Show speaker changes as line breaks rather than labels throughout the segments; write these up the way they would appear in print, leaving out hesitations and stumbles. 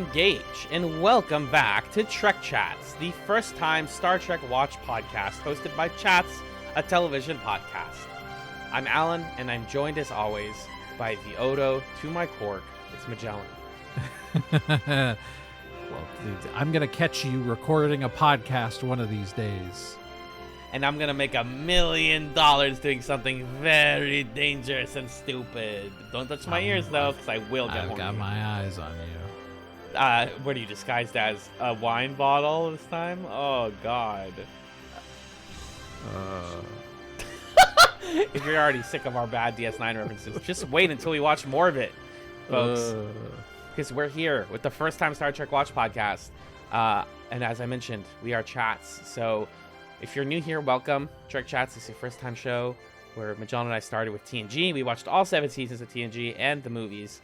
engage, and welcome back to TrekChatz, the first-time Star Trek watch podcast hosted by Chatz, a television podcast. I'm Alan, and I'm joined as always by the Odo to my Quark. It's Magellan.
Well, I'm going to catch you recording a podcast one of these days.
And I'm going to make $1 million doing something very dangerous and stupid. Don't touch my ears, though, because I will get
I've
one.
got my eyes on you.
What are you disguised as? A wine bottle this time? Oh, God. If you're already sick of our bad DS9 references, just wait until we watch more of it, folks. Because we're here with the first time Star Trek Watch podcast. And as I mentioned, we are Chats. So if you're new here, welcome. TrekChatz is your first time show where Magellan and I started with TNG. We watched all 7 seasons of TNG and the movies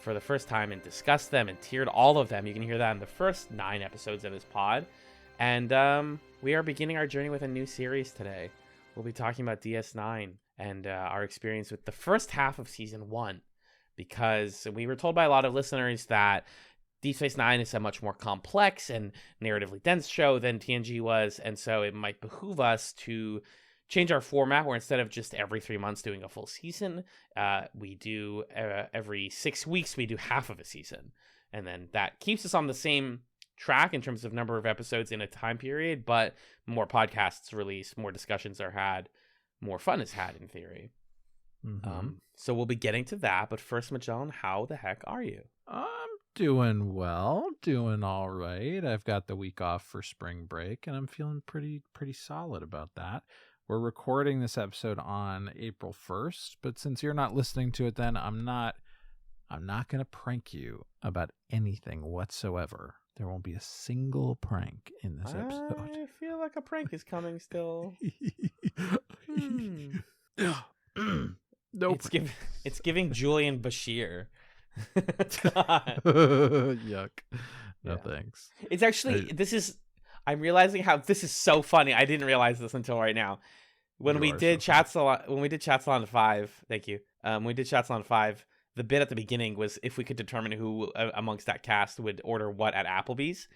for the first time and discussed them and tiered all of them. You can hear that in the first 9 episodes of this pod. And we are beginning our journey with a new series today. We'll be talking about DS9 and our experience with the first half of season 1. Because we were told by a lot of listeners that Deep Space Nine is a much more complex and narratively dense show than TNG was, and so it might behoove us to change our format, where instead of just every 3 months doing a full season, we do every 6 weeks, we do half of a season. And then that keeps us on the same track in terms of number of episodes in a time period, but more podcasts released, more discussions are had, more fun is had in theory. So we'll be getting to that, but first, Magellan, how the heck are you?
I'm doing well, doing all right. I've got the week off for spring break, and I'm feeling pretty solid about that. We're recording this episode on April 1st, but since you're not listening to it then, I'm not going to prank you about anything whatsoever. There won't be a single prank in this episode.
I feel like a prank is coming still.
Nope.
It's giving Julian Bashir.
Yuck. No thanks.
It's actually I'm realizing how this is so funny. I didn't realize this until right now. When we did Chatsalon 5, thank you. When we did Chatsalon 5, the bit at the beginning was if we could determine who amongst that cast would order what at Applebee's.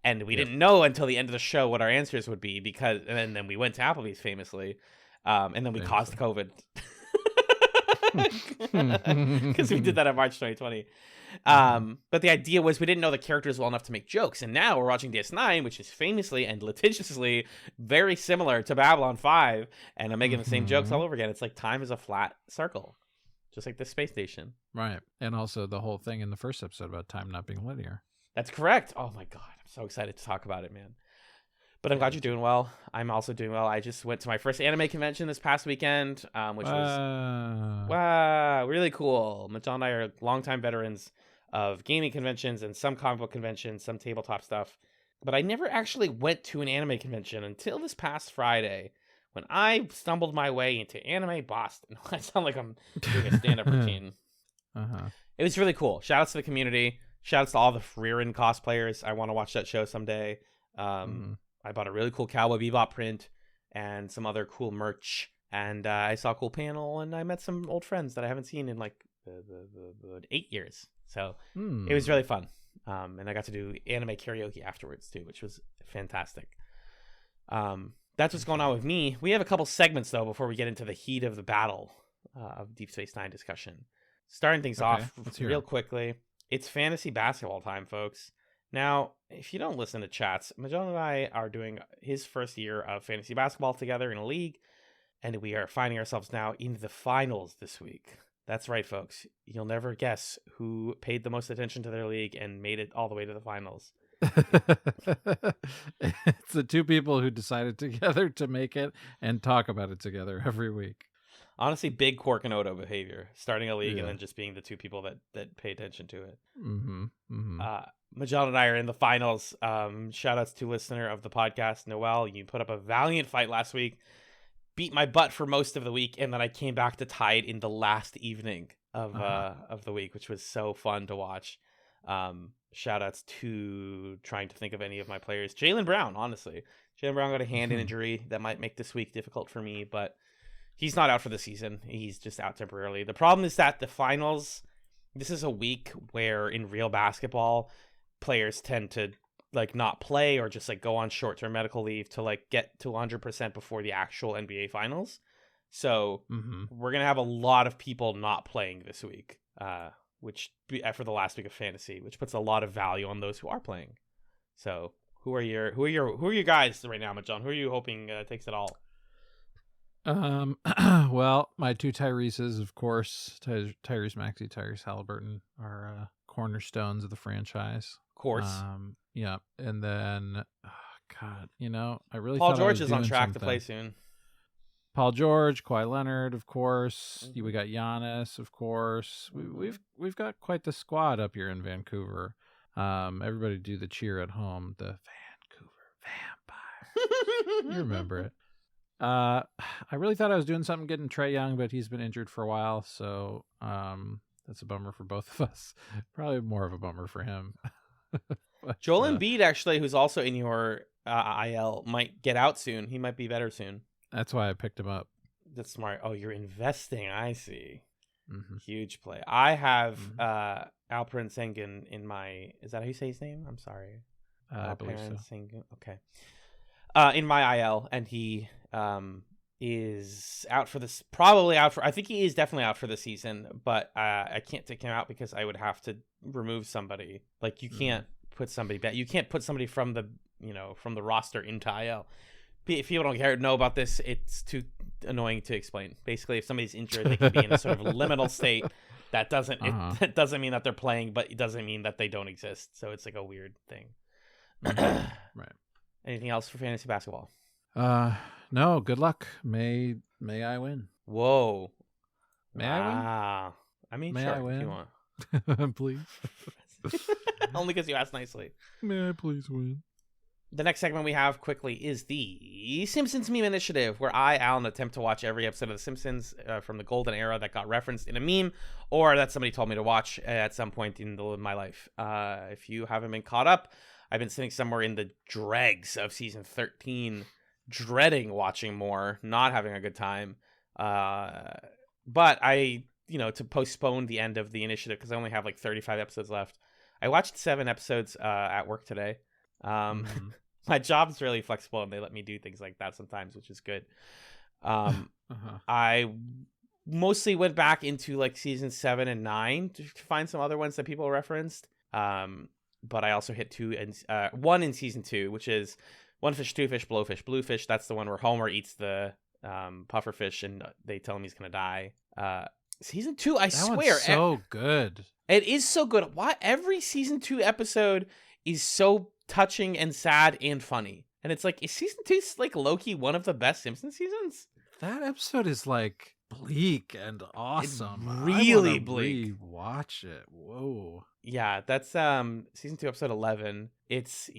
And we didn't know until the end of the show what our answers would be and then we went to Applebee's famously. And then we caused COVID. Because we did that in March 2020. But the idea was we didn't know the characters well enough to make jokes. And now we're watching DS9, which is famously and litigiously very similar to Babylon 5. And I'm making the same jokes all over again. It's like time is a flat circle, just like the space station.
Right. And also the whole thing in the first episode about time not being linear.
That's correct. Oh my God. I'm so excited to talk about it, man. But I'm glad you're doing well. I'm also doing well. I just went to my first anime convention this past weekend, which was really cool. Magellan and I are longtime veterans of gaming conventions and some comic book conventions, some tabletop stuff. But I never actually went to an anime convention until this past Friday when I stumbled my way into Anime Boston. I sound like I'm doing a stand-up routine. It was really cool. Shout outs to the community. Shout outs to all the Freerin cosplayers. I want to watch that show someday. I bought a really cool Cowboy Bebop print and some other cool merch. And I saw a cool panel, and I met some old friends that I haven't seen in like the 8 years. So it was really fun. And I got to do anime karaoke afterwards too, which was fantastic. That's what's going on with me. We have a couple segments though before we get into the heat of the battle of Deep Space Nine discussion. Starting things off real quickly. It's fantasy basketball time, folks. Now, if you don't listen to Chats, Magellan and I are doing his first year of fantasy basketball together in a league, and we are finding ourselves now in the finals this week. That's right, folks. You'll never guess who paid the most attention to their league and made it all the way to the finals.
It's the two people who decided together to make it and talk about it together every week.
Honestly, big Quark and Odo behavior, starting a league and then just being the two people that pay attention to it. Magellan and I are in the finals. Shout outs to listener of the podcast, Noel. You put up a valiant fight last week, beat my butt for most of the week, and then I came back to tie it in the last evening of the week, which was so fun to watch. Shout outs to trying to think of any of my players. Jaylen Brown, honestly. Jaylen Brown got a hand injury that might make this week difficult for me, but he's not out for the season. He's just out temporarily. The problem is that the finals this is a week where in real basketball, players tend to like not play or just like go on short-term medical leave to like get to 100% before the actual NBA finals. So we're going to have a lot of people not playing this week, which for the last week of fantasy, which puts a lot of value on those who are playing. So who are your guys right now, John? Who are you hoping takes it all?
Well, my two Tyreses, of course, Tyrese Maxey, Tyrese Halliburton are cornerstones of the franchise.
Of course.
Yeah, and then, God, I really
Paul
thought
George
I was
is on
doing
track
something.
to play soon.
Paul George, Kawhi Leonard, of course. We got Giannis, of course. We've got quite the squad up here in Vancouver. Everybody do the cheer at home. The Vancouver Vampire. You remember it. I really thought I was doing something getting Trae Young, but he's been injured for a while, so that's a bummer for both of us. Probably more of a bummer for him. But,
Joel Embiid, actually, who's also in your IL, might get out soon. He might be better soon.
That's why I picked him up.
That's smart. Oh, you're investing. I see. Huge play. I have Alperen Sengun in my... Is that how you say his name? I'm sorry.
I believe so.
Sengun. Okay. In my IL, and he is out for this. Probably out for... I think he is definitely out for the season, but I can't take him out because I would have to remove somebody. Like, you can't put somebody back. You can't put somebody from the roster into IL. If people don't know about this, it's too annoying to explain. Basically, if somebody's injured, they can be in a sort of liminal state. That doesn't it doesn't mean that they're playing, but it doesn't mean that they don't exist. So it's like a weird thing.
Right.
Anything else for fantasy basketball?
No. Good luck. May I win?
Whoa.
May I win?
I mean,
May
sure,
I win?
if you want.
Please.
Only because you asked nicely.
May I please win?
The next segment we have quickly is the Simpsons Meme Initiative, where I, Alan, attempt to watch every episode of The Simpsons from the golden era that got referenced in a meme or that somebody told me to watch at some point in my life. If you haven't been caught up, I've been sitting somewhere in the dregs of season 13, dreading watching more, not having a good time. But I, to postpone the end of the initiative, because I only have like 35 episodes left, I watched 7 episodes at work today. My job's really flexible and they let me do things like that sometimes, which is good. I mostly went back into like season 7 and 9 to find some other ones that people referenced. But I also hit 2 and 1 in season 2, which is One Fish, Two Fish, Blowfish, Bluefish. That's the one where Homer eats the pufferfish and they tell him he's gonna die. Season 2, I swear,
one's so good.
It is so good. Why every season 2 episode is so touching and sad and funny. And it's like, is season 2 like low-key one of the best Simpsons seasons?
That episode is like bleak and awesome.
It's really bleak.
Watch it. Whoa.
Yeah, that's season 2 episode 11. It's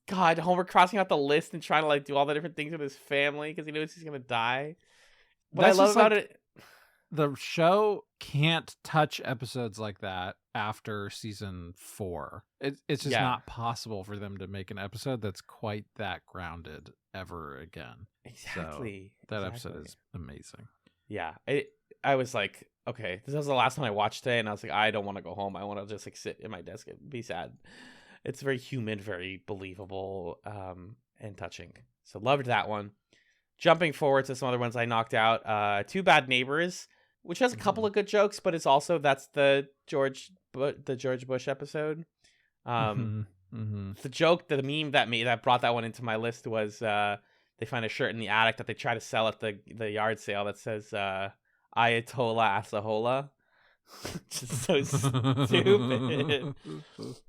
God, Homer crossing out the list and trying to like do all the different things with his family because he knows he's gonna die. What I love about it,
the show can't touch episodes like that after season 4. It's just not possible for them to make an episode that's quite that grounded ever again.
Exactly.
So that episode is amazing.
Yeah. I was like, okay, this was the last time I watched today, and I was like, I don't want to go home. I want to just like sit in my desk and be sad. It's very human, very believable, and touching. So loved that one. Jumping forward to some other ones I knocked out. Two Bad Neighbors, which has a couple of good jokes, but it's also that's the George Bush episode. The joke, the meme that brought that one into my list was they find a shirt in the attic that they try to sell at the yard sale that says Ayatollah Asahola. Which is so stupid.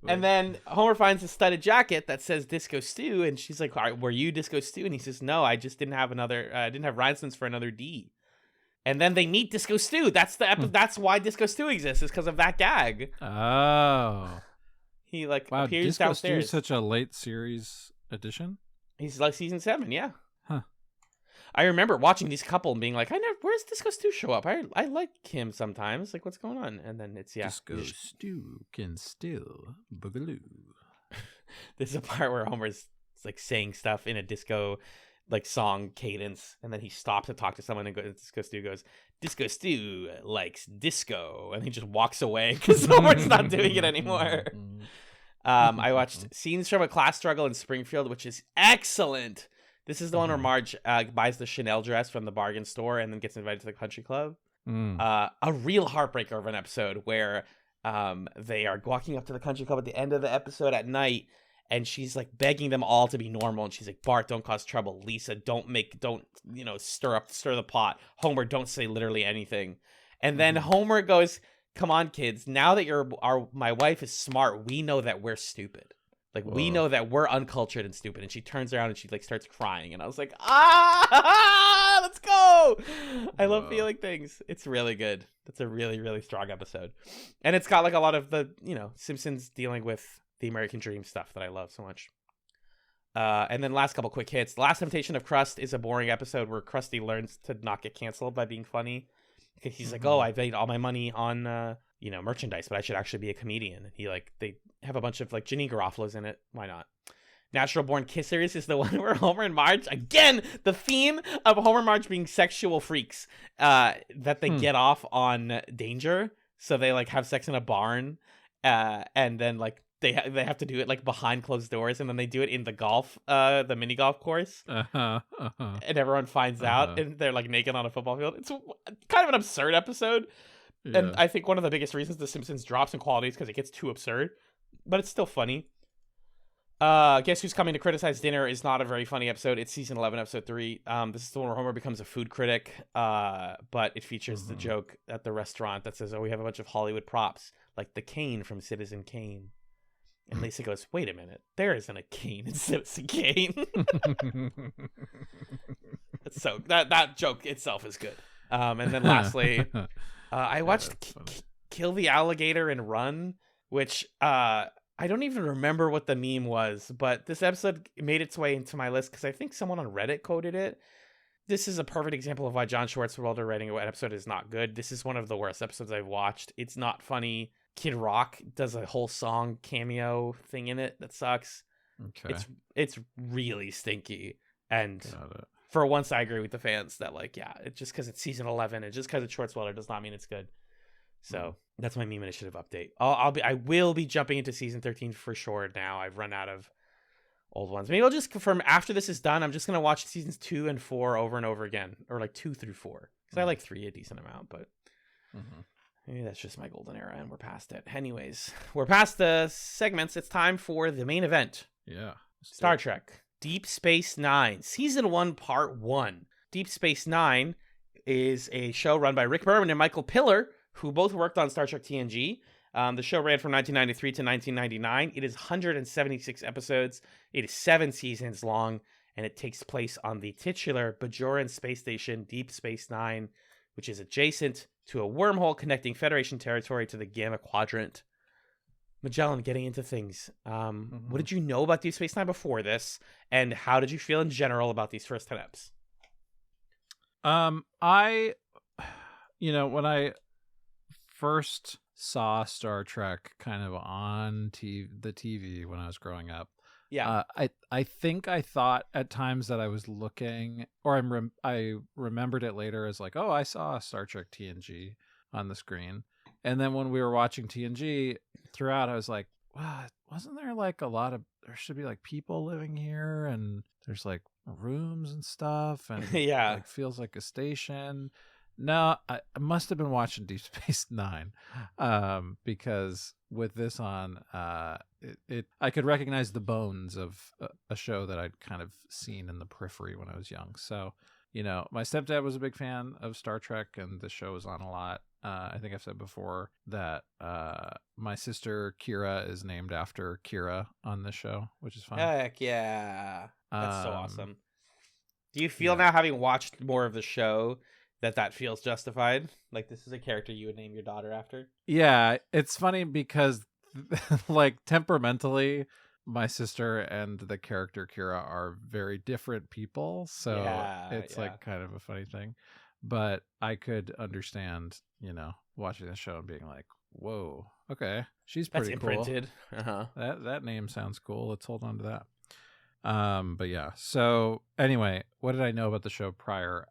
And then Homer finds a studded jacket that says Disco Stew, and she's like, "Were you Disco Stew?" And he says, "No, I just didn't have rhinestones for another D." And then they meet Disco Stew. That's that's why Disco Stew exists, is because of that gag.
Oh,
he like
wow,
appears
Disco
downstairs.
Stew is such a late series addition.
He's like season 7, yeah.
Huh.
I remember watching these couple and being like, where's Disco Stew show up? I like him sometimes. Like, what's going on? And then it's,
Disco Stew can still boogaloo.
There's a part where Homer's like saying stuff in a disco like song cadence, and then he stops to talk to someone, and Disco Stew goes, Disco Stew likes disco, and he just walks away because Homer's not doing it anymore. I watched Scenes from a Class Struggle in Springfield, which is excellent. This is the one where Marge buys the Chanel dress from the bargain store and then gets invited to the country club. A real heartbreaker of an episode where they are walking up to the country club at the end of the episode at night, and she's like begging them all to be normal, and she's like, Bart, don't cause trouble. Lisa, don't stir the pot. Homer, don't say literally anything. And then Homer goes, come on, kids, now that my wife is smart, we know that we're stupid. Like, we know that we're uncultured and stupid. And she turns around and she like starts crying, and I was like, let's go. I love feeling things. It's really good. That's a really, really strong episode. And it's got like a lot of the, Simpsons dealing with the American Dream stuff that I love so much. And then last couple quick hits. The Last Temptation of Crust is a boring episode where Krusty learns to not get canceled by being funny. Because he's like, I've made all my money on, merchandise, but I should actually be a comedian. And they have a bunch of like Janine Garofalo's in it. Why not? Natural Born Kissers is the one where Homer and Marge, again, the theme of Homer and Marge being sexual freaks, that they get off on Danger. So they like have sex in a barn, and then like they have to do it like behind closed doors, and then they do it in the mini golf course, and everyone finds out, and they're like naked on a football field. It's kind of an absurd episode, and I think one of the biggest reasons The Simpsons drops in quality is because it gets too absurd, but it's still funny. Guess Who's Coming to Criticize Dinner is not a very funny episode. It's season 11, episode 3. This is the one where Homer becomes a food critic, but it features the joke at the restaurant that says, we have a bunch of Hollywood props, like the cane from Citizen Kane. And Lisa goes, wait a minute, there isn't a cane in Citizen Kane. So that joke itself is good. And then lastly, I watched Kill the Alligator and Run, which I don't even remember what the meme was, but this episode made its way into my list because I think someone on Reddit quoted it. This is a perfect example of why John Swartzwelder writing an episode is not good. This is one of the worst episodes I've watched. It's not funny. Kid Rock does a whole song cameo thing in it that sucks. Okay. It's really stinky. And for once, I agree with the fans that it's just because it's season 11 and just because it's Swartzwelder does not mean it's good. So that's my meme initiative update. I will be jumping into season 13 for sure now. I've run out of old ones. Maybe I'll just confirm after this is done. I'm just gonna watch seasons 2 and 4 over and over again, or like 2 through 4, because I like 3 a decent amount, but. Maybe that's just my golden era and we're past it. Anyways, we're past the segments. It's time for the main event.
Yeah.
Star Trek Deep Space Nine, Season 1, Part 1. Deep Space Nine is a show run by Rick Berman and Michael Piller, who both worked on Star Trek TNG. The show ran from 1993 to 1999. It is 176 episodes. It is 7 seasons long, and it takes place on the titular Bajoran space station, Deep Space Nine, which is adjacent to a wormhole connecting Federation territory to the Gamma Quadrant. Magellan, getting into things. What did you know about Deep Space Nine before this, and how did you feel in general about these first 10 eps?
When I first saw Star Trek kind of on the TV when I was growing up, I think I thought at times that I was looking, or I remembered it later as like, I saw Star Trek TNG on the screen. And then when we were watching TNG throughout, I was like, wow, wasn't there like there should be like people living here, and there's like rooms and stuff, and like feels like a station. No, I must have been watching Deep Space Nine, because with this on, I could recognize the bones of a show that I'd kind of seen in the periphery when I was young. So, my stepdad was a big fan of Star Trek, and the show was on a lot. I think I've said before that my sister Kira is named after Kira on this show, which is fun.
Heck yeah. That's so awesome. Do you feel now, having watched more of the show, that feels justified? Like this is a character you would name your daughter after?
Yeah, it's funny because like temperamentally, my sister and the character Kira are very different people. So it's like kind of a funny thing. But I could understand, watching the show and being like, whoa, okay, she's pretty cool.
That's imprinted.
That name sounds cool. Let's hold on to that. But yeah. So anyway, what did I know about the show prior?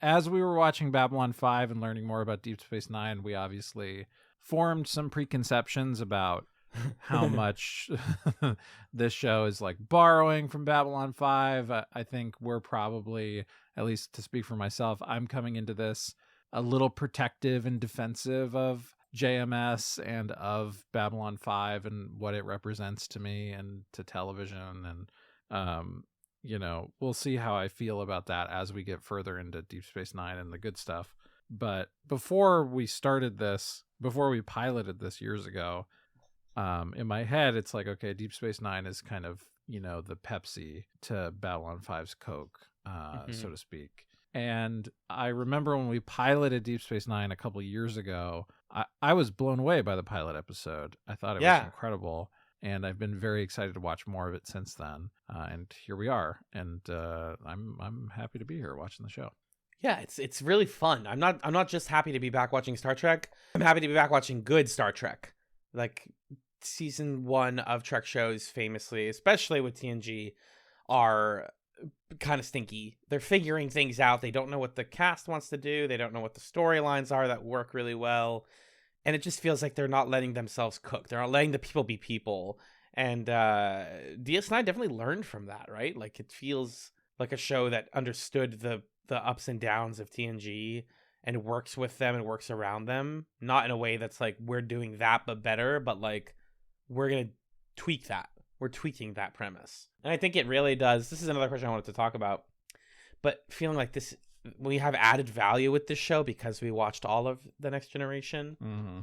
As we were watching Babylon 5 and learning more about Deep Space Nine, we obviously formed some preconceptions about how much this show is like borrowing from Babylon 5. I think we're probably, at least to speak for myself, I'm coming into this a little protective and defensive of JMS and of Babylon 5 and what it represents to me and to television. And we'll see how I feel about that as we get further into Deep Space Nine and the good stuff. But before we piloted this years ago, in my head, it's like, okay, Deep Space Nine is kind of, the Pepsi to Babylon 5's Coke, so to speak. And I remember when we piloted Deep Space Nine a couple years ago, I was blown away by the pilot episode. I thought it was incredible. And I've been very excited to watch more of it since then. And here we are. And I'm happy to be here watching the show.
Yeah, it's really fun. I'm not just happy to be back watching Star Trek. I'm happy to be back watching good Star Trek. Like season 1 of Trek shows famously, especially with TNG, are kind of stinky. They're figuring things out. They don't know what the cast wants to do. They don't know what the storylines are that work really well. And it just feels like they're not letting themselves cook. They're not letting the people be people. And DS9 definitely learned from that, right? Like it feels like a show that understood the ups and downs of TNG and works with them and works around them. Not in a way that's like, we're doing that but better, but like, we're going to tweak that. We're tweaking that premise. And I think it really does. This is another question I wanted to talk about. But feeling like this, we have added value with this show because we watched all of The Next Generation.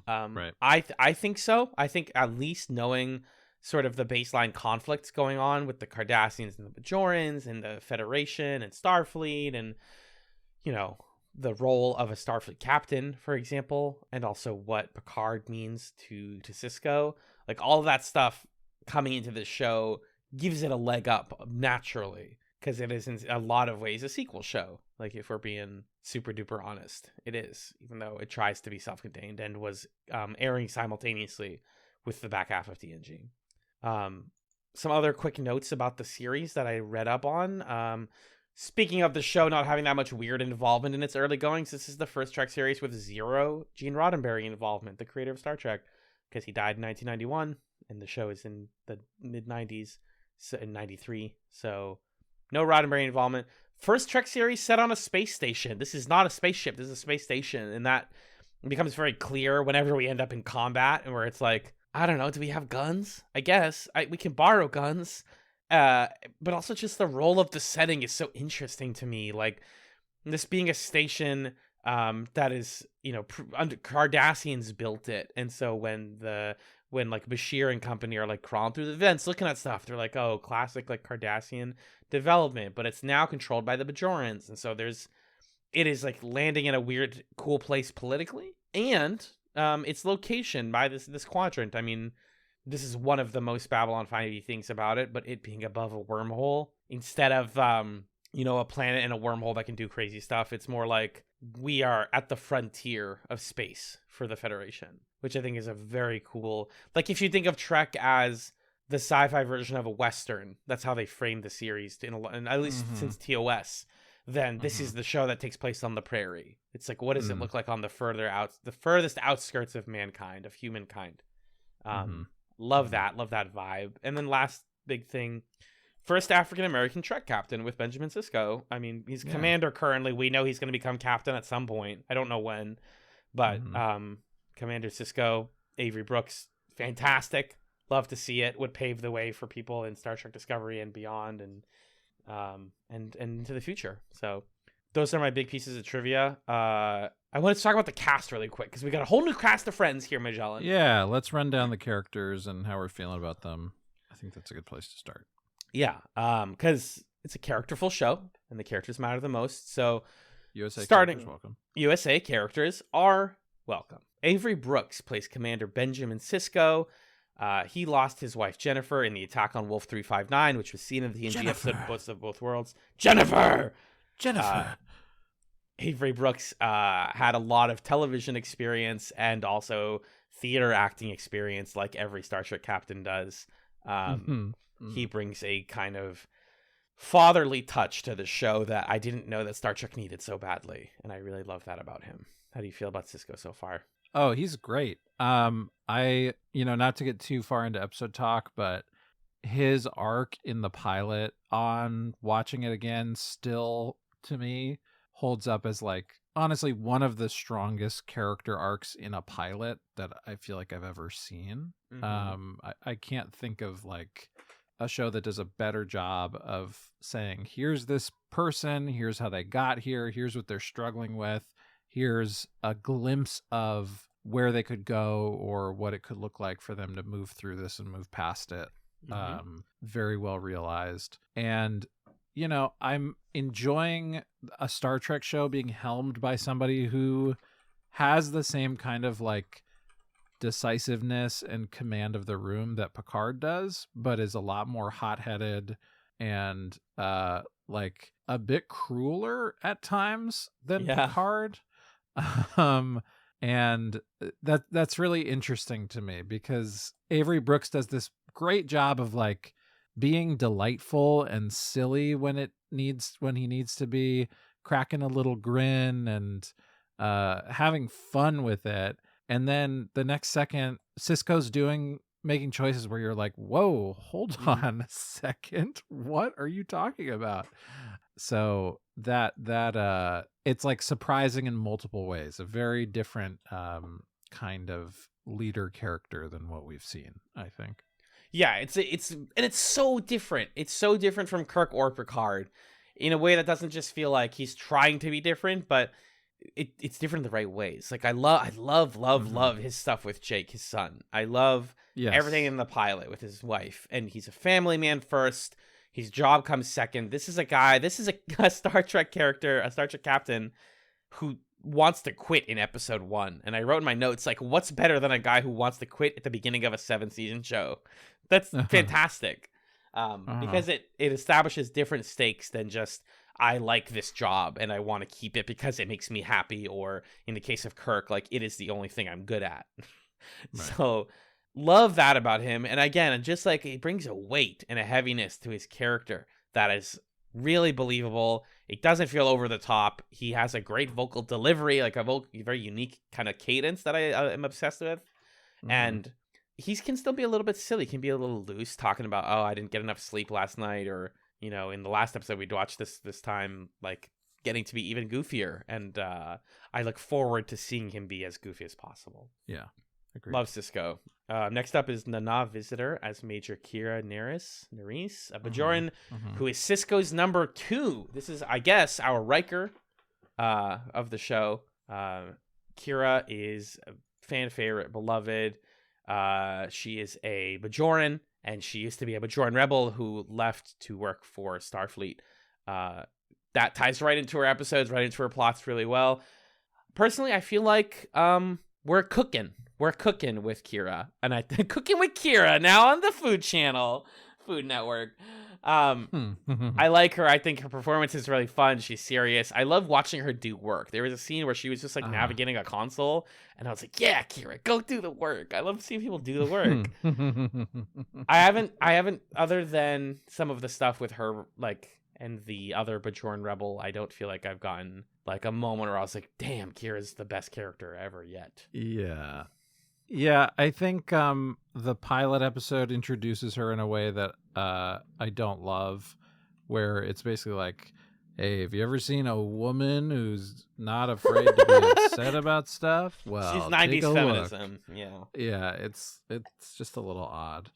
Right.
I think so. I think at least knowing sort of the baseline conflicts going on with the Cardassians and the Bajorans and the Federation and Starfleet and, the role of a Starfleet captain, for example, and also what Picard means to Sisko. Like all of that stuff coming into this show gives it a leg up naturally, because it is in a lot of ways a sequel show. Like if we're being super duper honest, it is, even though it tries to be self-contained and was airing simultaneously with the back half of TNG. Some other quick notes about the series that I read up on. Speaking of the show not having that much weird involvement in its early goings, this is the first Trek series with zero Gene Roddenberry involvement, the creator of Star Trek, because he died in 1991 and the show is in the mid-90s, so in 93. So no Roddenberry involvement. First Trek series set on a space station. This is not a spaceship. This is a space station. And that becomes very clear whenever we end up in combat, and where it's like, I don't know, do we have guns? I guess we can borrow guns. But also just the role of the setting is so interesting to me. Like this being a station that is, under Cardassians built it. And so when like Bashir and company are like crawling through the vents looking at stuff, they're like, oh, classic like Cardassian development, but it's now controlled by the Bajorans. And so it is like landing in a weird, cool place politically, and its location by this quadrant. I mean, this is one of the most Babylon 5 things about it, but it being above a wormhole instead of, a planet and a wormhole that can do crazy stuff. It's more like we are at the frontier of space for the Federation, which I think is a very cool, like if you think of Trek as the sci-fi version of a Western, that's how they framed the series, and at least since TOS, then this is the show that takes place on the prairie. It's like, what does it look like on the furthest outskirts of mankind, of humankind? Love that vibe. And then last big thing, first African-American Trek captain with Benjamin Sisko. I mean, he's commander currently. We know he's going to become captain at some point. I don't know when, but Commander Sisko, Avery Brooks, fantastic. Love to see it. Would pave the way for people in Star Trek Discovery and beyond, and into the future. So those are my big pieces of trivia. I wanted to talk about the cast really quick because we got a whole new cast of friends here, Magellan.
Yeah, let's run down the characters and how we're feeling about them. I think that's a good place to start.
Yeah, because it's a characterful show and the characters matter the most. So
USA
characters
welcome.
USA characters are welcome. Avery Brooks plays Commander Benjamin Sisko. He lost his wife Jennifer in the attack on Wolf 359, which was seen in the TNG episode Books of Both Worlds. Jennifer. Avery Brooks had a lot of television experience and also theater acting experience, like every Star Trek captain does. he brings a kind of fatherly touch to the show that I didn't know that Star Trek needed so badly, and I really love that about him. How do you feel about Sisko so far?
Oh, he's great. I, not to get too far into episode talk, but his arc in the pilot, on watching it again, still to me holds up as like honestly one of the strongest character arcs in a pilot that I feel like I've ever seen. I can't think of like a show that does a better job of saying, here's this person, here's how they got here, here's what they're struggling with, here's a glimpse of where they could go or what it could look like for them to move through this and move past it. Very well realized. And I'm enjoying a Star Trek show being helmed by somebody who has the same kind of like decisiveness and command of the room that Picard does, but is a lot more hot-headed and like a bit crueler at times than Picard. And that's really interesting to me because Avery Brooks does this great job of like being delightful and silly when he needs to be, cracking a little grin and having fun with it. And then the next second, Sisko's making choices where you're like, whoa, hold on a second. What are you talking about? So that it's like surprising in multiple ways, a very different kind of leader character than what we've seen, I think.
Yeah, it's so different. It's so different from Kirk or Picard in a way that doesn't just feel like he's trying to be different, but it's different in the right ways. Like I love his stuff with Jake, his son. I love everything in the pilot with his wife, and he's a family man first. His job comes second. This is a Star Trek character, a Star Trek captain who wants to quit in episode 1. And I wrote in my notes, like, what's better than a guy who wants to quit at the beginning of a 7-season show? That's fantastic. Because it establishes different stakes than just, I like this job and I want to keep it because it makes me happy. Or in the case of Kirk, like, it is the only thing I'm good at. Right. So love that about him. And again, just like it brings a weight and a heaviness to his character that is really believable. It doesn't feel over the top. He has a great vocal delivery, like a very unique kind of cadence that I am obsessed with. And he can still be a little bit silly. He can be a little loose, talking about, oh, I didn't get enough sleep last night, or in the last episode we'd watched this time, like getting to be even goofier. And I look forward to seeing him be as goofy as possible.
Yeah. Agreed.
Love Sisko. Next up is Nana Visitor as Major Kira Nerys, a Bajoran who is Sisko's number 2. This is, I guess, our Riker of the show. Kira is a fan favorite, beloved. She is a Bajoran, and she used to be a Bajoran rebel who left to work for Starfleet. That ties right into her episodes, right into her plots really well. Personally, I feel like we're cooking with Kira, and I think cooking with Kira now on the Food Network. I like her. I think her performance is really fun. She's serious. I love watching her do work. There was a scene where she was just like navigating a console, and I was like, yeah, Kira, go do the work. I love seeing people do the work. I haven't other than some of the stuff with her, like, and the other Bajoran rebel, I don't feel like I've gotten like a moment where I was like, damn, Kira's the best character ever yet.
Yeah, I think the pilot episode introduces her in a way that I don't love, where it's basically like, hey, have you ever seen a woman who's not afraid to be upset about stuff? Well,
she's 90s feminism.
Look. Yeah, it's just a little odd.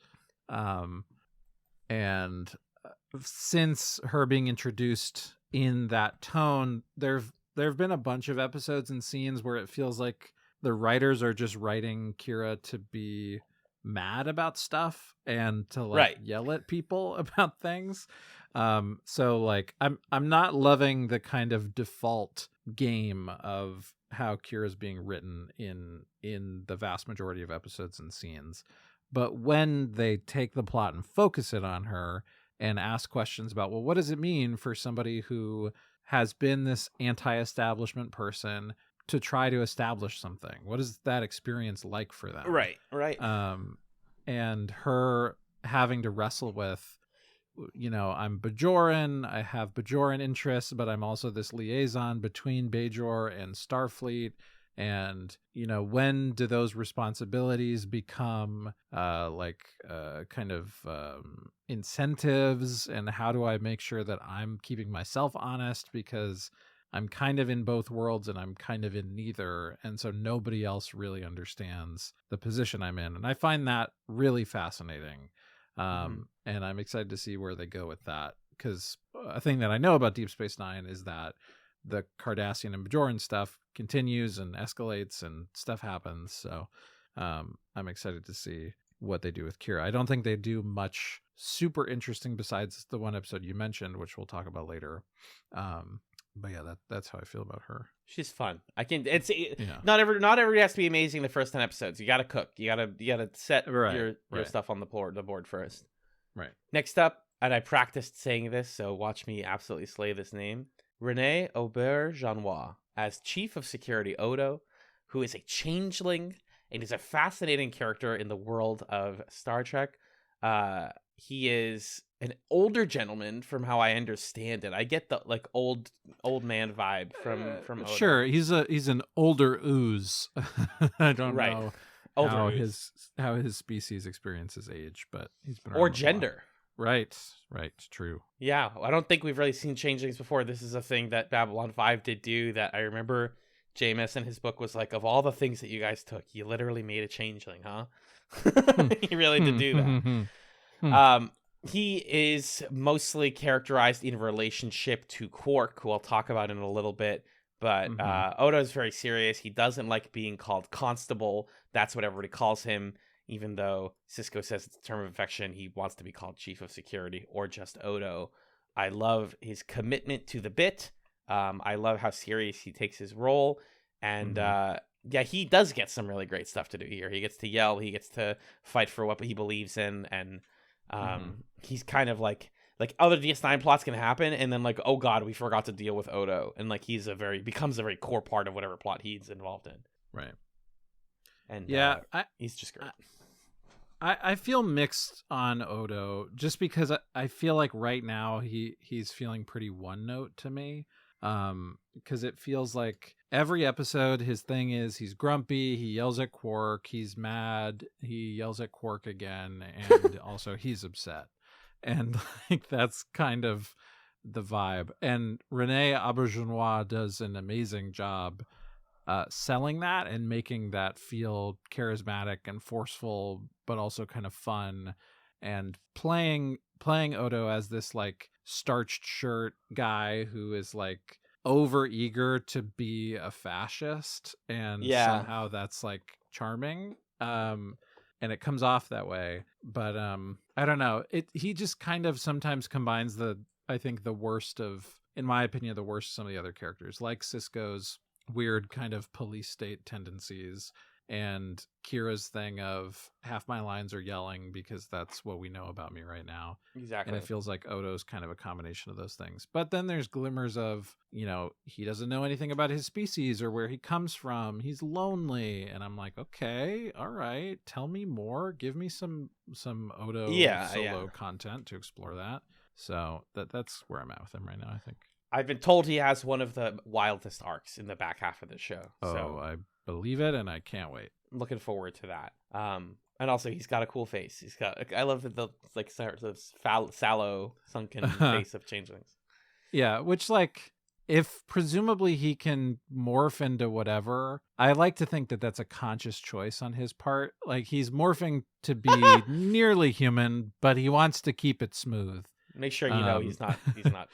And since her being introduced in that tone, there have been a bunch of episodes and scenes where it feels like the writers are just writing Kira to be mad about stuff and to like yell at people about things. So like I'm not loving the kind of default game of how Kira's being written in the vast majority of episodes and scenes. But when they take the plot and focus it on her and ask questions about, well, what does it mean for somebody who has been this anti-establishment person to try to establish something? What is that experience like for them?
Right.
And her having to wrestle with, I'm Bajoran, I have Bajoran interests, but I'm also this liaison between Bajor and Starfleet. And, when do those responsibilities become kind of incentives? And how do I make sure that I'm keeping myself honest? Because I'm kind of in both worlds and I'm kind of in neither. And so nobody else really understands the position I'm in. And I find that really fascinating. And I'm excited to see where they go with that. Because a thing that I know about Deep Space Nine is that the Cardassian and Bajoran stuff continues and escalates and stuff happens. So I'm excited to see what they do with Kira. I don't think they do much super interesting besides the one episode you mentioned, which we'll talk about later. But yeah, that's how I feel about her.
She's fun. Not everybody has to be amazing the first 10 episodes. You got to cook. You got to set your stuff on the board first.
Right.
Next up, and I practiced saying this, so watch me absolutely slay this name. Renee Auberjonois as Chief of Security Odo, who is a changeling and is a fascinating character in the world of Star Trek. He is an older gentleman, from how I understand it. I get the old man vibe from Odo.
Sure, he's an older ooze. I don't know how his species experiences age, but he's been around
or gender.
Right, true.
Yeah, I don't think we've really seen changelings before. This is a thing that Babylon 5 did do that I remember Jameis in his book was like, of all the things that you guys took, you literally made a changeling, huh? He really did do that. He is mostly characterized in relationship to Quark, who I'll talk about in a little bit. But Odo is very serious. He doesn't like being called Constable. That's what everybody calls him. Even though Sisko says it's a term of affection, he wants to be called Chief of Security or just Odo. I love his commitment to the bit. I love how serious he takes his role. And he does get some really great stuff to do here. He gets to yell. He gets to fight for what he believes in. And he's kind of like other DS9 plots can happen. And then oh God, we forgot to deal with Odo. And becomes a very core part of whatever plot he's involved in.
Right.
And he's just great.
I feel mixed on Odo just because I feel like right now he's feeling pretty one note to me. Because it feels like every episode his thing is he's grumpy, he yells at Quark, he's mad, he yells at Quark again, and also he's upset. And that's kind of the vibe. And Renee Auberjonois does an amazing job selling that and making that feel charismatic and forceful, but also kind of fun, and playing Odo as this starched shirt guy who is over eager to be a fascist, and somehow that's charming. And it comes off that way, but I don't know. He just kind of sometimes combines I think the worst of, in my opinion, the worst of some of the other characters, like Sisko's weird kind of police state tendencies and Kira's thing of half my lines are yelling because that's what we know about me right now.
Exactly.
And it feels like Odo's kind of a combination of those things. But then there's glimmers of, he doesn't know anything about his species or where he comes from. He's lonely. And I'm like, okay, all right, tell me more. Give me some Odo solo content to explore that. So that's where I'm at with him right now, I think.
I've been told he has one of the wildest arcs in the back half of the show.
I believe it, and I can't wait.
I'm looking forward to that. And also he's got a cool face. I love the sallow, sunken face of changelings.
Yeah, which if presumably he can morph into whatever, I like to think that that's a conscious choice on his part. He's morphing to be nearly human, but he wants to keep it smooth.
Make sure he's not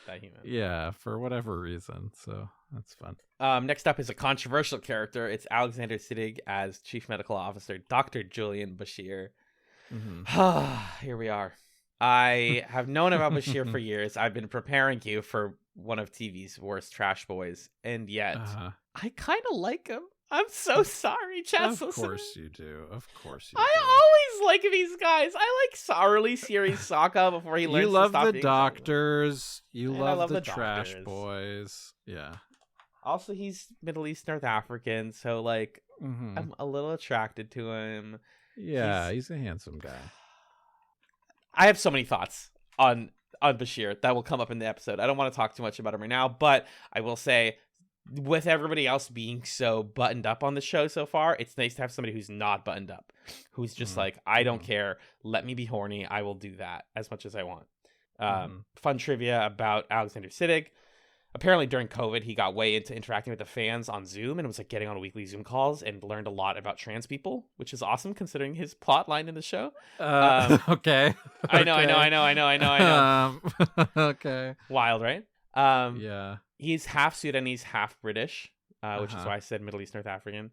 that human.
Yeah, for whatever reason. So that's fun.
Next up is a controversial character. It's Alexander Siddig as Chief Medical Officer, Dr. Julian Bashir. Here we are. I have known about Bashir for years. I've been preparing you for one of TV's worst trash boys, and yet I kind of like him. I'm so sorry, chat.
Of course you do.
I always like these guys. I like early series Sokka before he learns to stop being.
You love the doctors. You love the trash boys. Yeah.
Also, he's Middle East North African, so I'm a little attracted to him.
Yeah, he's a handsome guy.
I have so many thoughts on Bashir that will come up in the episode. I don't want to talk too much about him right now, but I will say, with everybody else being so buttoned up on the show so far, it's nice to have somebody who's not buttoned up, who's just like, I don't care. Let me be horny. I will do that as much as I want. Fun trivia about Alexander Siddig. Apparently during COVID, he got way into interacting with the fans on Zoom and was like getting on weekly Zoom calls and learned a lot about trans people, which is awesome considering his plot line in the show.
Okay.
I know.
Okay.
Wild, right?
Yeah.
He's half Sudanese, half British, which is why I said Middle East, North African.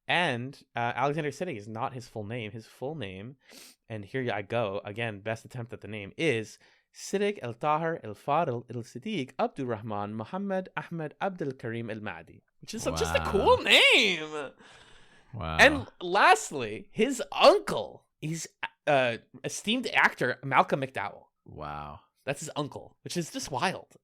And Alexander Siddig is not his full name. His full name, and here I go, again, best attempt at the name, is Siddig El-Tahir El-Fadl El-Siddiq Abdul Rahman Muhammad Ahmed Abdul Karim El-Mahdi, which is just a cool name.
Wow.
And lastly, his uncle, he's esteemed actor Malcolm McDowell.
Wow.
That's his uncle, which is just wild.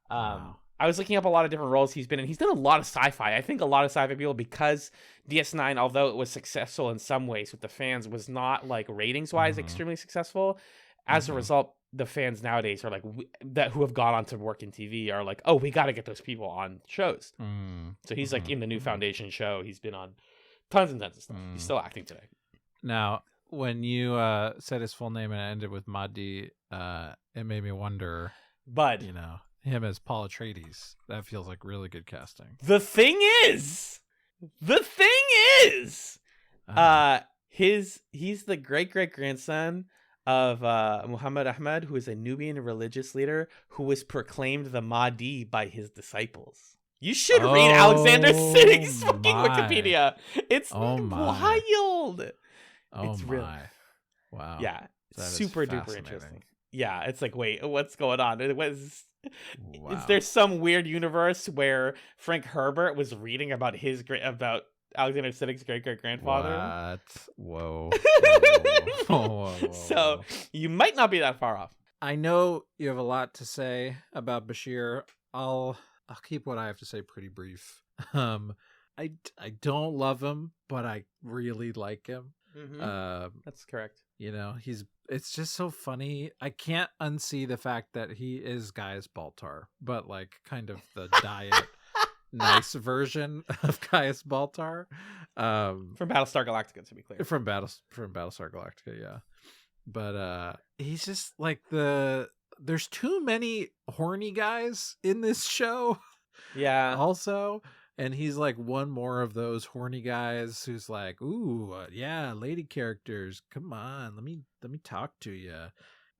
Wow.
I was looking up a lot of different roles he's been in. He's done a lot of sci-fi. I think a lot of sci-fi people, because DS9, although it was successful in some ways with the fans, was not like ratings-wise extremely successful. As a result, the fans nowadays are like who have gone on to work in TV are like, oh, we got to get those people on shows. So he's like in the new Foundation show. He's been on tons and tons of stuff. He's still acting today.
Now, when you said his full name and it ended with Mahdi, it made me wonder,
Bud,
him as Paul Atreides. That feels like really good casting.
The thing is, he's the great-great-grandson of Muhammad Ahmad, who is a Nubian religious leader who was proclaimed the Mahdi by his disciples. You should read Alexander Siddig's fucking Wikipedia. It's wild. It's real.
Wow.
Yeah, super duper interesting. Yeah, it's like, wait, what's going on? Is there some weird universe where Frank Herbert was reading about Alexander Siddig's great-great-grandfather?
What? Whoa.
Whoa. So you might not be that far off.
I know you have a lot to say about Bashir. I'll keep what I have to say pretty brief. I don't love him, but I really like him.
That's correct.
It's just so funny. I can't unsee the fact that he is Gaius Baltar, but like kind of the diet nice version of Gaius Baltar.
From Battlestar Galactica, to be clear.
From Battlestar Galactica, yeah. But he's just like there's too many horny guys in this show.
Yeah.
Also, and he's like one more of those horny guys who's like, ooh, yeah, lady characters, come on, let me talk to you.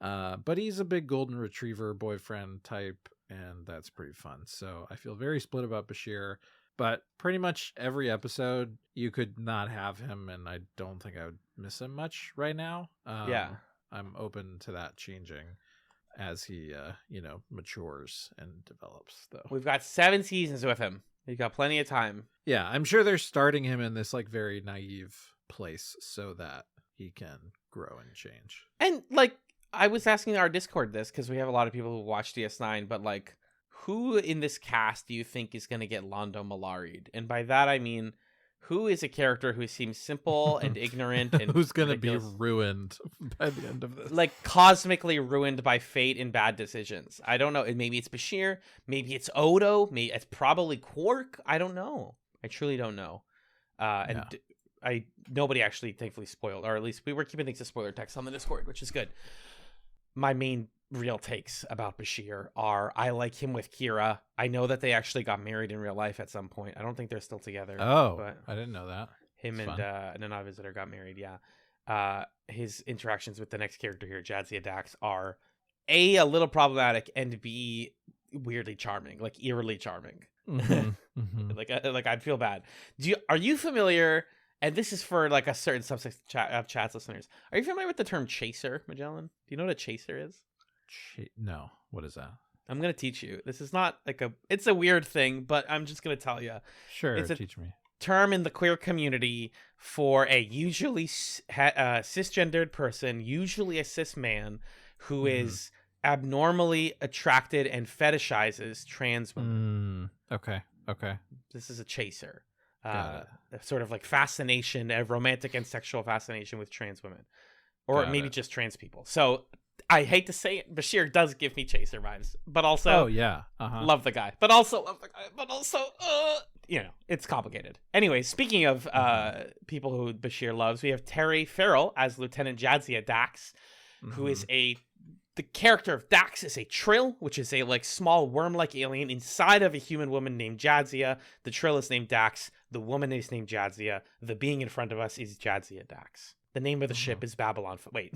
But he's a big golden retriever boyfriend type, and that's pretty fun. So I feel very split about Bashir, but pretty much every episode you could not have him, and I don't think I would miss him much right now. I'm open to that changing as he matures and develops, though.
We've got 7 seasons with him. We've got plenty of time.
Yeah, I'm sure they're starting him in this like very naive place so that he can grow and change.
And like, I was asking our Discord this because we have a lot of people who watch DS9, but like, who in this cast do you think is going to get Londo Malari'd? And by that I mean, who is a character who seems simple and ignorant and
who's going to be ruined by the end of this?
Like cosmically ruined by fate and bad decisions. I don't know. Maybe it's Bashir. Maybe it's Odo. Maybe it's probably Quark. I don't know. I truly don't know. Nobody actually thankfully spoiled, or at least we were keeping things to spoiler text on the Discord, which is good. My main real takes about Bashir are, I like him with Kira. I know that they actually got married in real life at some point. I don't think they're still together.
Oh,
but
I didn't know that.
Him and Nana Visitor got married, yeah. His interactions with the next character here, Jadzia Dax, are A, a little problematic, and B, weirdly charming, like eerily charming. Like I'd feel bad. Are you familiar, and this is for like a certain subset of Chatz listeners, are you familiar with the term chaser, Magellan? Do you know what a chaser is?
No. What is that?
I'm going to teach you. This is not like it's a weird thing, but I'm just going to tell you.
Sure, teach me.
Term in the queer community for a usually cisgendered person, usually a cis man, who is abnormally attracted and fetishizes trans women.
Okay.
This is a chaser. Sort of like fascination, a romantic and sexual fascination with trans women. Or maybe just trans people. So I hate to say it, Bashir does give me Chaser vibes, but also
Oh yeah,
love the guy, but also love the guy, but also it's complicated. Anyway, speaking of people who Bashir loves, we have Terry Farrell as Lieutenant Jadzia Dax, who is the character of Dax is a Trill, which is a like small worm-like alien inside of a human woman named Jadzia. The Trill is named Dax. The woman is named Jadzia. The being in front of us is Jadzia Dax. The name of the ship is Babylon. Wait.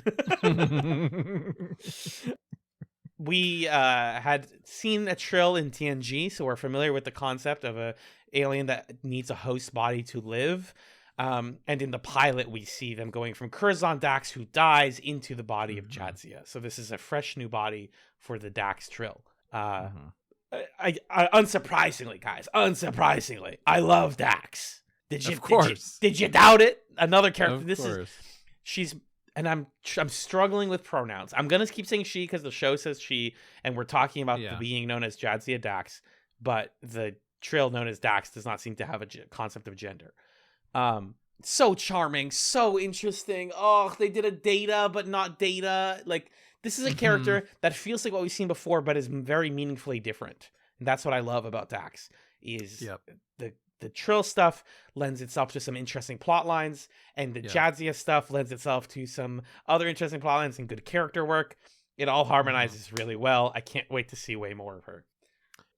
We had seen a Trill in TNG, so we're familiar with the concept of a alien that needs a host body to live. And in the pilot, we see them going from Curzon Dax, who dies, into the body of Jadzia. So this is a fresh new body for the Dax Trill. Unsurprisingly, guys, I love Dax.
Of course.
Did you doubt it? Another character.
Of course.
She's, and I'm struggling with pronouns. I'm gonna keep saying she because the show says she, and we're talking about the being known as Jadzia Dax, but the Trill known as Dax does not seem to have a concept of gender. So charming, so interesting. Oh, they did a Data, but not Data. Like, this is a character that feels like what we've seen before, but is very meaningfully different. And that's what I love about Dax, is the Trill stuff lends itself to some interesting plot lines, and the Jadzia stuff lends itself to some other interesting plot lines and good character work. It all harmonizes really well. I can't wait to see way more of her.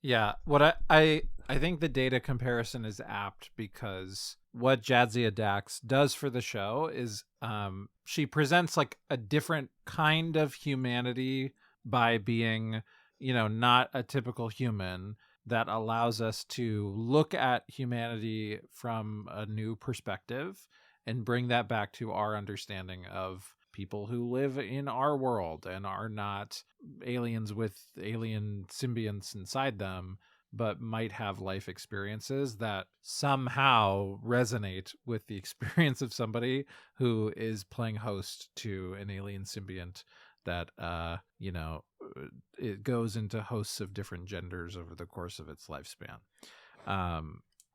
Yeah, what I think the Data comparison is apt, because what Jadzia Dax does for the show is she presents like a different kind of humanity by being, not a typical human, that allows us to look at humanity from a new perspective and bring that back to our understanding of people who live in our world and are not aliens with alien symbionts inside them, but might have life experiences that somehow resonate with the experience of somebody who is playing host to an alien symbiont that, it goes into hosts of different genders over the course of its lifespan.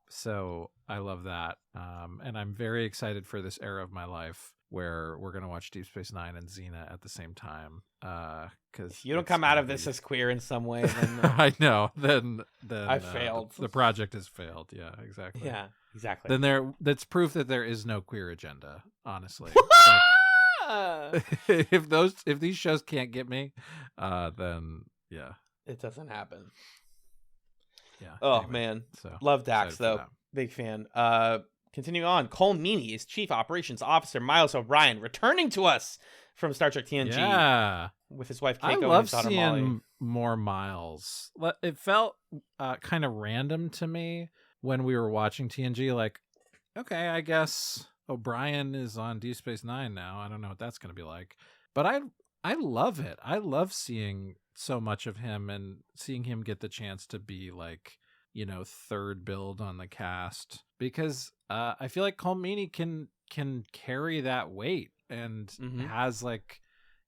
So I love that. And I'm very excited for this era of my life where we're going to watch Deep Space Nine and Xena at the same time. Because
if you don't come out of this as queer in some way, then
I know. Then
I failed.
The project has failed. Yeah, exactly.
Yeah, exactly.
Then that's proof that there is no queer agenda. Honestly, if these shows can't get me, then yeah,
it doesn't happen.
Yeah.
Oh
anyway,
man,
so
love Dax though. Big fan. Continuing on, Cole Meany is Chief Operations Officer Miles O'Brien, returning to us from Star Trek TNG.
Yeah,
with his wife Keiko
I
and
love
his daughter
seeing
Molly.
more Miles. It felt kind of random to me when we were watching TNG. Like, okay, I guess O'Brien is on Deep Space Nine now. I don't know what that's going to be like, but I love it. I love seeing so much of him and seeing him get the chance to be like, third build on the cast, because I feel like Cole Meany can carry that weight and has like,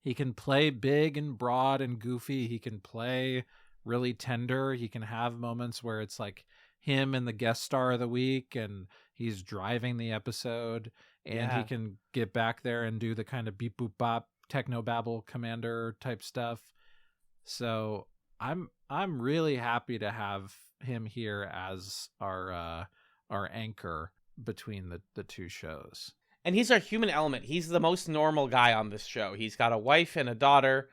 he can play big and broad and goofy. He can play really tender. He can have moments where it's like him and the guest star of the week and he's driving the episode, and he can get back there and do the kind of beep boop bop techno babble commander type stuff. So I'm really happy to have him here as our anchor between the two shows.
And he's our human element. He's the most normal guy on this show. He's got a wife and a daughter.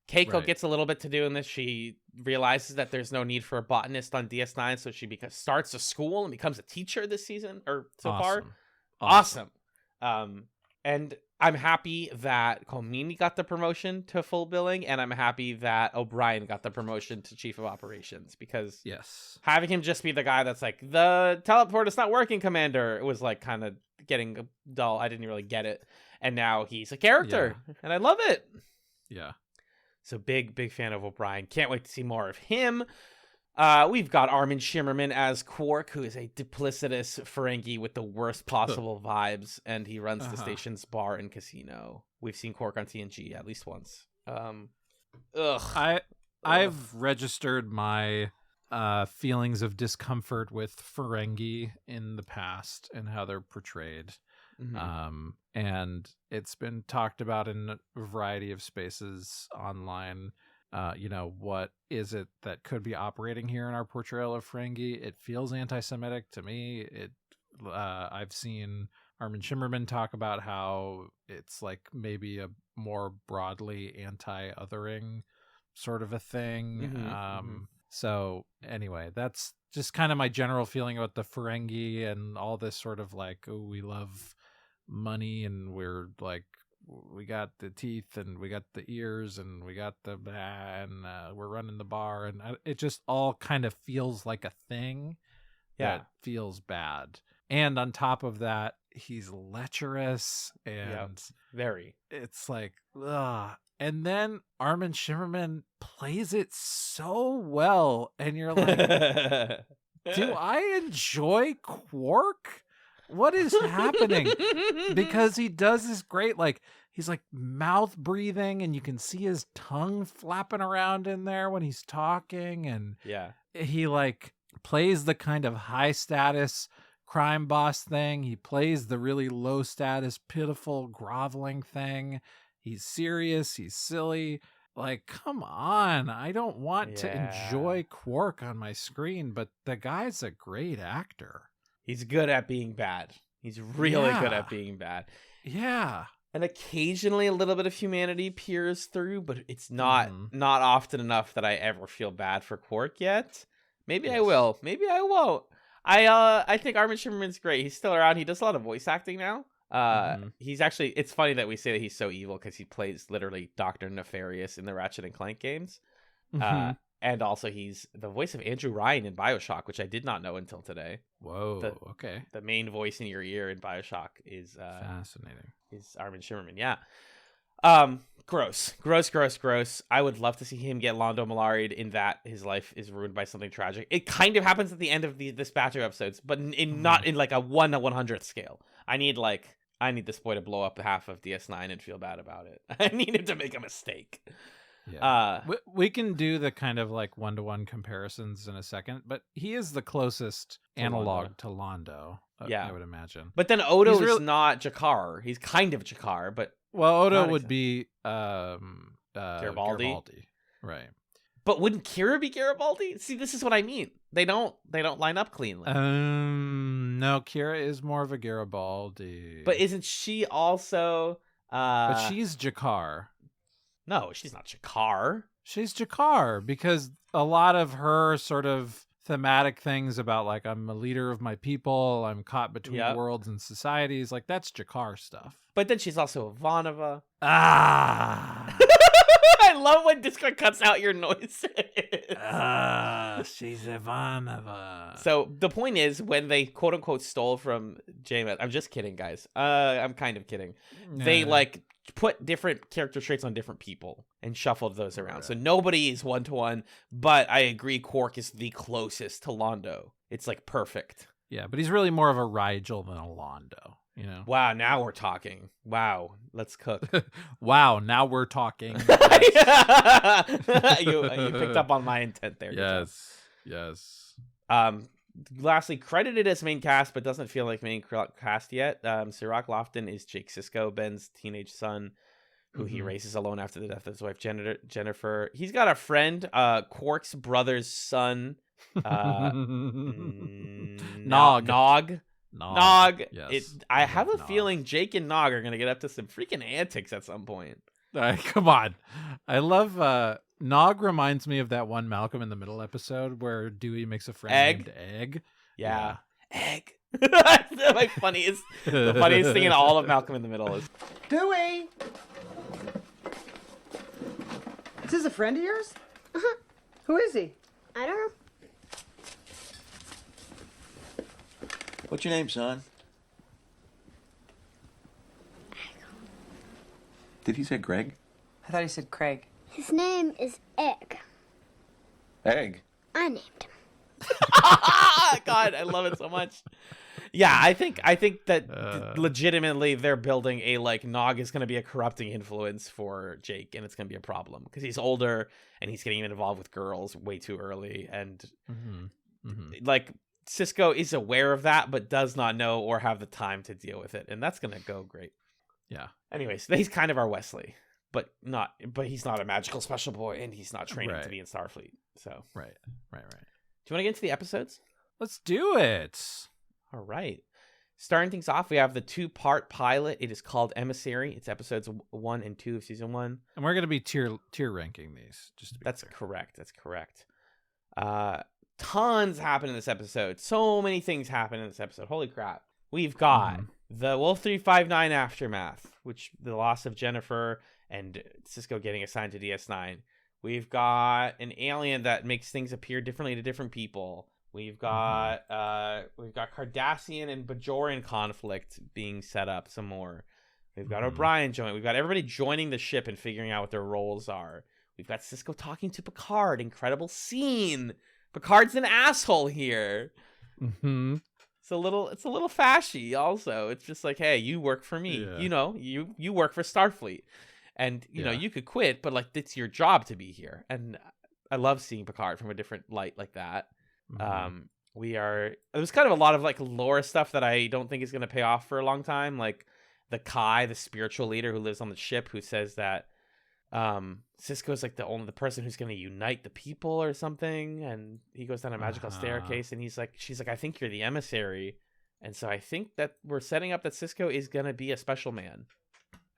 Keiko gets a little bit to do in this. She realizes that there's no need for a botanist on DS9, so she starts a school and becomes a teacher this season, or so far. Awesome. And I'm happy that Cole Meany got the promotion to full billing, and I'm happy that O'Brien got the promotion to Chief of Operations, because having him just be the guy that's like, the teleport is not working, Commander, it was like kind of getting dull. I didn't really get it. And now he's a character, and I love it.
Yeah.
So big fan of O'Brien. Can't wait to see more of him. We've got Armin Shimmerman as Quark, who is a duplicitous Ferengi with the worst possible vibes, and he runs the station's bar and casino. We've seen Quark on TNG at least once.
I've registered my feelings of discomfort with Ferengi in the past and how they're portrayed. And it's been talked about in a variety of spaces online. What is it that could be operating here in our portrayal of Ferengi? It feels anti-Semitic to me. I've seen Armin Shimmerman talk about how it's like maybe a more broadly anti-othering sort of a thing. So anyway, that's just kind of my general feeling about the Ferengi and all this sort of like, oh, we love money and we're like, we got the teeth and we got the ears and we got the and we're running the bar, and it just all kind of feels like a thing that feels bad. And on top of that, he's lecherous and
very.
It's like, ugh. And then Armin Shimmerman plays it so well, and you're like, do I enjoy Quark? What is happening? Because he does this great, like, he's like mouth breathing and you can see his tongue flapping around in there when he's talking. And he like plays the kind of high status crime boss thing. He plays the really low status, pitiful, groveling thing. He's serious. He's silly. Like, come on. I don't want to enjoy Quark on my screen, but the guy's a great actor.
He's good at being bad. He's really good at being bad.
Yeah.
And occasionally a little bit of humanity peers through, but it's not often enough that I ever feel bad for Quark yet. Maybe I will. Maybe I won't. I think Armin Shimmerman's great. He's still around. He does a lot of voice acting now. He's actually, it's funny that we say that he's so evil because he plays literally Dr. Nefarious in the Ratchet and Clank games. And also he's the voice of Andrew Ryan in BioShock, which I did not know until today.
Whoa, okay.
The main voice in your ear in BioShock is
fascinating.
Is Armin Shimmerman, Gross. I would love to see him get Londo Malari'd in that his life is ruined by something tragic. It kind of happens at the end of this batch of episodes, but not in like a 1/100th scale. I need this boy to blow up half of DS9 and feel bad about it. I need him to make a mistake.
Yeah. We can do the kind of like 1-to-1 comparisons in a second, but he is the closest analog to Londo. I would imagine.
But then Odo is not Jakar. He's kind of Jakar, but
Odo would be
Garibaldi,
right?
But wouldn't Kira be Garibaldi? See, this is what I mean. They don't line up cleanly.
No, Kira is more of a Garibaldi.
But isn't she also?
But she's Jakar.
No, she's not Jakar.
She's Jakar because a lot of her sort of thematic things about like, I'm a leader of my people, I'm caught between worlds and societies, like that's Jakar stuff.
But then she's also Ivanova.
I
love when Discord cuts out your noises.
She's Ivanova.
So the point is, when they quote unquote stole from JMS, I'm just kidding, guys. I'm kind of kidding. They like put different character traits on different people and shuffled those around. Right. So nobody is 1-to-1, but I agree Quark is the closest to Londo. It's like perfect.
Yeah, but he's really more of a Rigel than a Londo, you know?
Wow, now we're talking. Wow, let's cook.
Wow, now we're talking.
You picked up on my intent there.
Yes.
Lastly, credited as main cast, but doesn't feel like main cast yet. Sirach Lofton is Jake Sisko, Ben's teenage son, who he raises alone after the death of his wife, Jennifer. He's got a friend, Quark's brother's son, Nog. Yes. I have a feeling Jake and Nog are going to get up to some freaking antics at some point.
Come on. I love... Nog reminds me of that one Malcolm in the Middle episode where Dewey makes a friend named Egg.
Yeah. Egg. The funniest thing in all of Malcolm in the Middle is
Dewey. Is this a friend of yours?
Uh-huh.
Who is he?
I don't know.
What's your name, son? Did he say Greg?
I thought he said Craig.
His name is Egg.
Egg?
I named him.
God, I love it so much. Yeah, I think that legitimately they're building a like Nog is going to be a corrupting influence for Jake, and it's going to be a problem because he's older and he's getting involved with girls way too early, and like Cisco is aware of that, but does not know or have the time to deal with it, and that's gonna go great.
Yeah.
Anyways, he's kind of our Wesley, but he's not a magical special boy, and he's not training to
Right.
be in Starfleet. So,
Right.
Do you want to get into the episodes?
Let's do it.
All right. Starting things off, we have the 2-part pilot. It is called Emissary. It's episodes 1 and 2 of season 1.
And we're going to be tier ranking these, just to be
That's
clear.
correct. That's correct. Tons happen in this episode. So many things happen in this episode. Holy crap. We've got the Wolf 359 aftermath, which the loss of Jennifer and Cisco getting assigned to DS9. We've got an alien that makes things appear differently to different people. We've got Cardassian and Bajoran conflict being set up some more. We've got O'Brien joining. We've got everybody joining the ship and figuring out what their roles are. We've got Cisco talking to Picard. Incredible scene. Picard's an asshole here.
Mm-hmm.
It's a little fashy. Also, it's just like, hey, you work for me.
Yeah.
You know, you work for Starfleet, and you know you could quit, but like it's your job to be here. And I love seeing Picard from a different light like that. There's kind of a lot of like lore stuff that I don't think is going to pay off for a long time. Like the Kai, the spiritual leader who lives on the ship, who says that Cisco is like the person who's going to unite the people or something, and he goes down a magical staircase, and she's like, I think you're the emissary, and so I think that we're setting up that Cisco is going to be a special man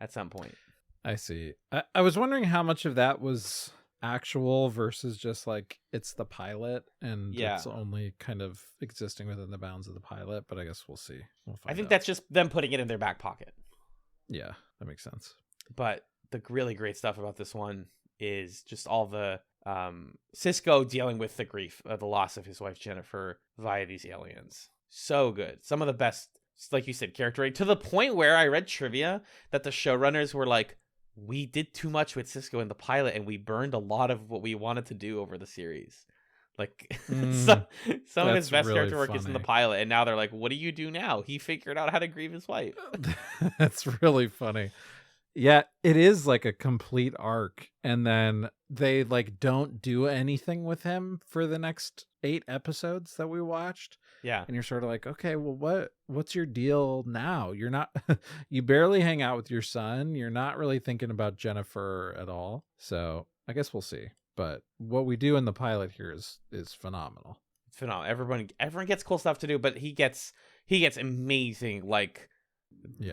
at some point.
I see. I was wondering how much of that was actual versus just like it's the pilot and it's only kind of existing within the bounds of the pilot, but I guess we'll see.
I think that's just them putting it in their back pocket.
Yeah, that makes sense.
But the really great stuff about this one is just all the Cisco dealing with the grief of the loss of his wife Jennifer via these aliens. So good. Some of the best, like you said, character rate, to the point where I read trivia that the showrunners were like, we did too much with Cisco in the pilot and we burned a lot of what we wanted to do over the series. Like some of his best
really
character work is in the
funny.
pilot, and now they're like, what do you do now? He figured out how to grieve his wife.
That's really funny. Yeah, it is like a complete arc, and then they like don't do anything with him for the next 8 episodes that we watched.
Yeah.
And you're sort of like, okay, well, what's your deal now? You're not, you barely hang out with your son. You're not really thinking about Jennifer at all. So I guess we'll see. But what we do in the pilot here is phenomenal.
It's phenomenal. Everyone gets cool stuff to do, but he gets amazing, like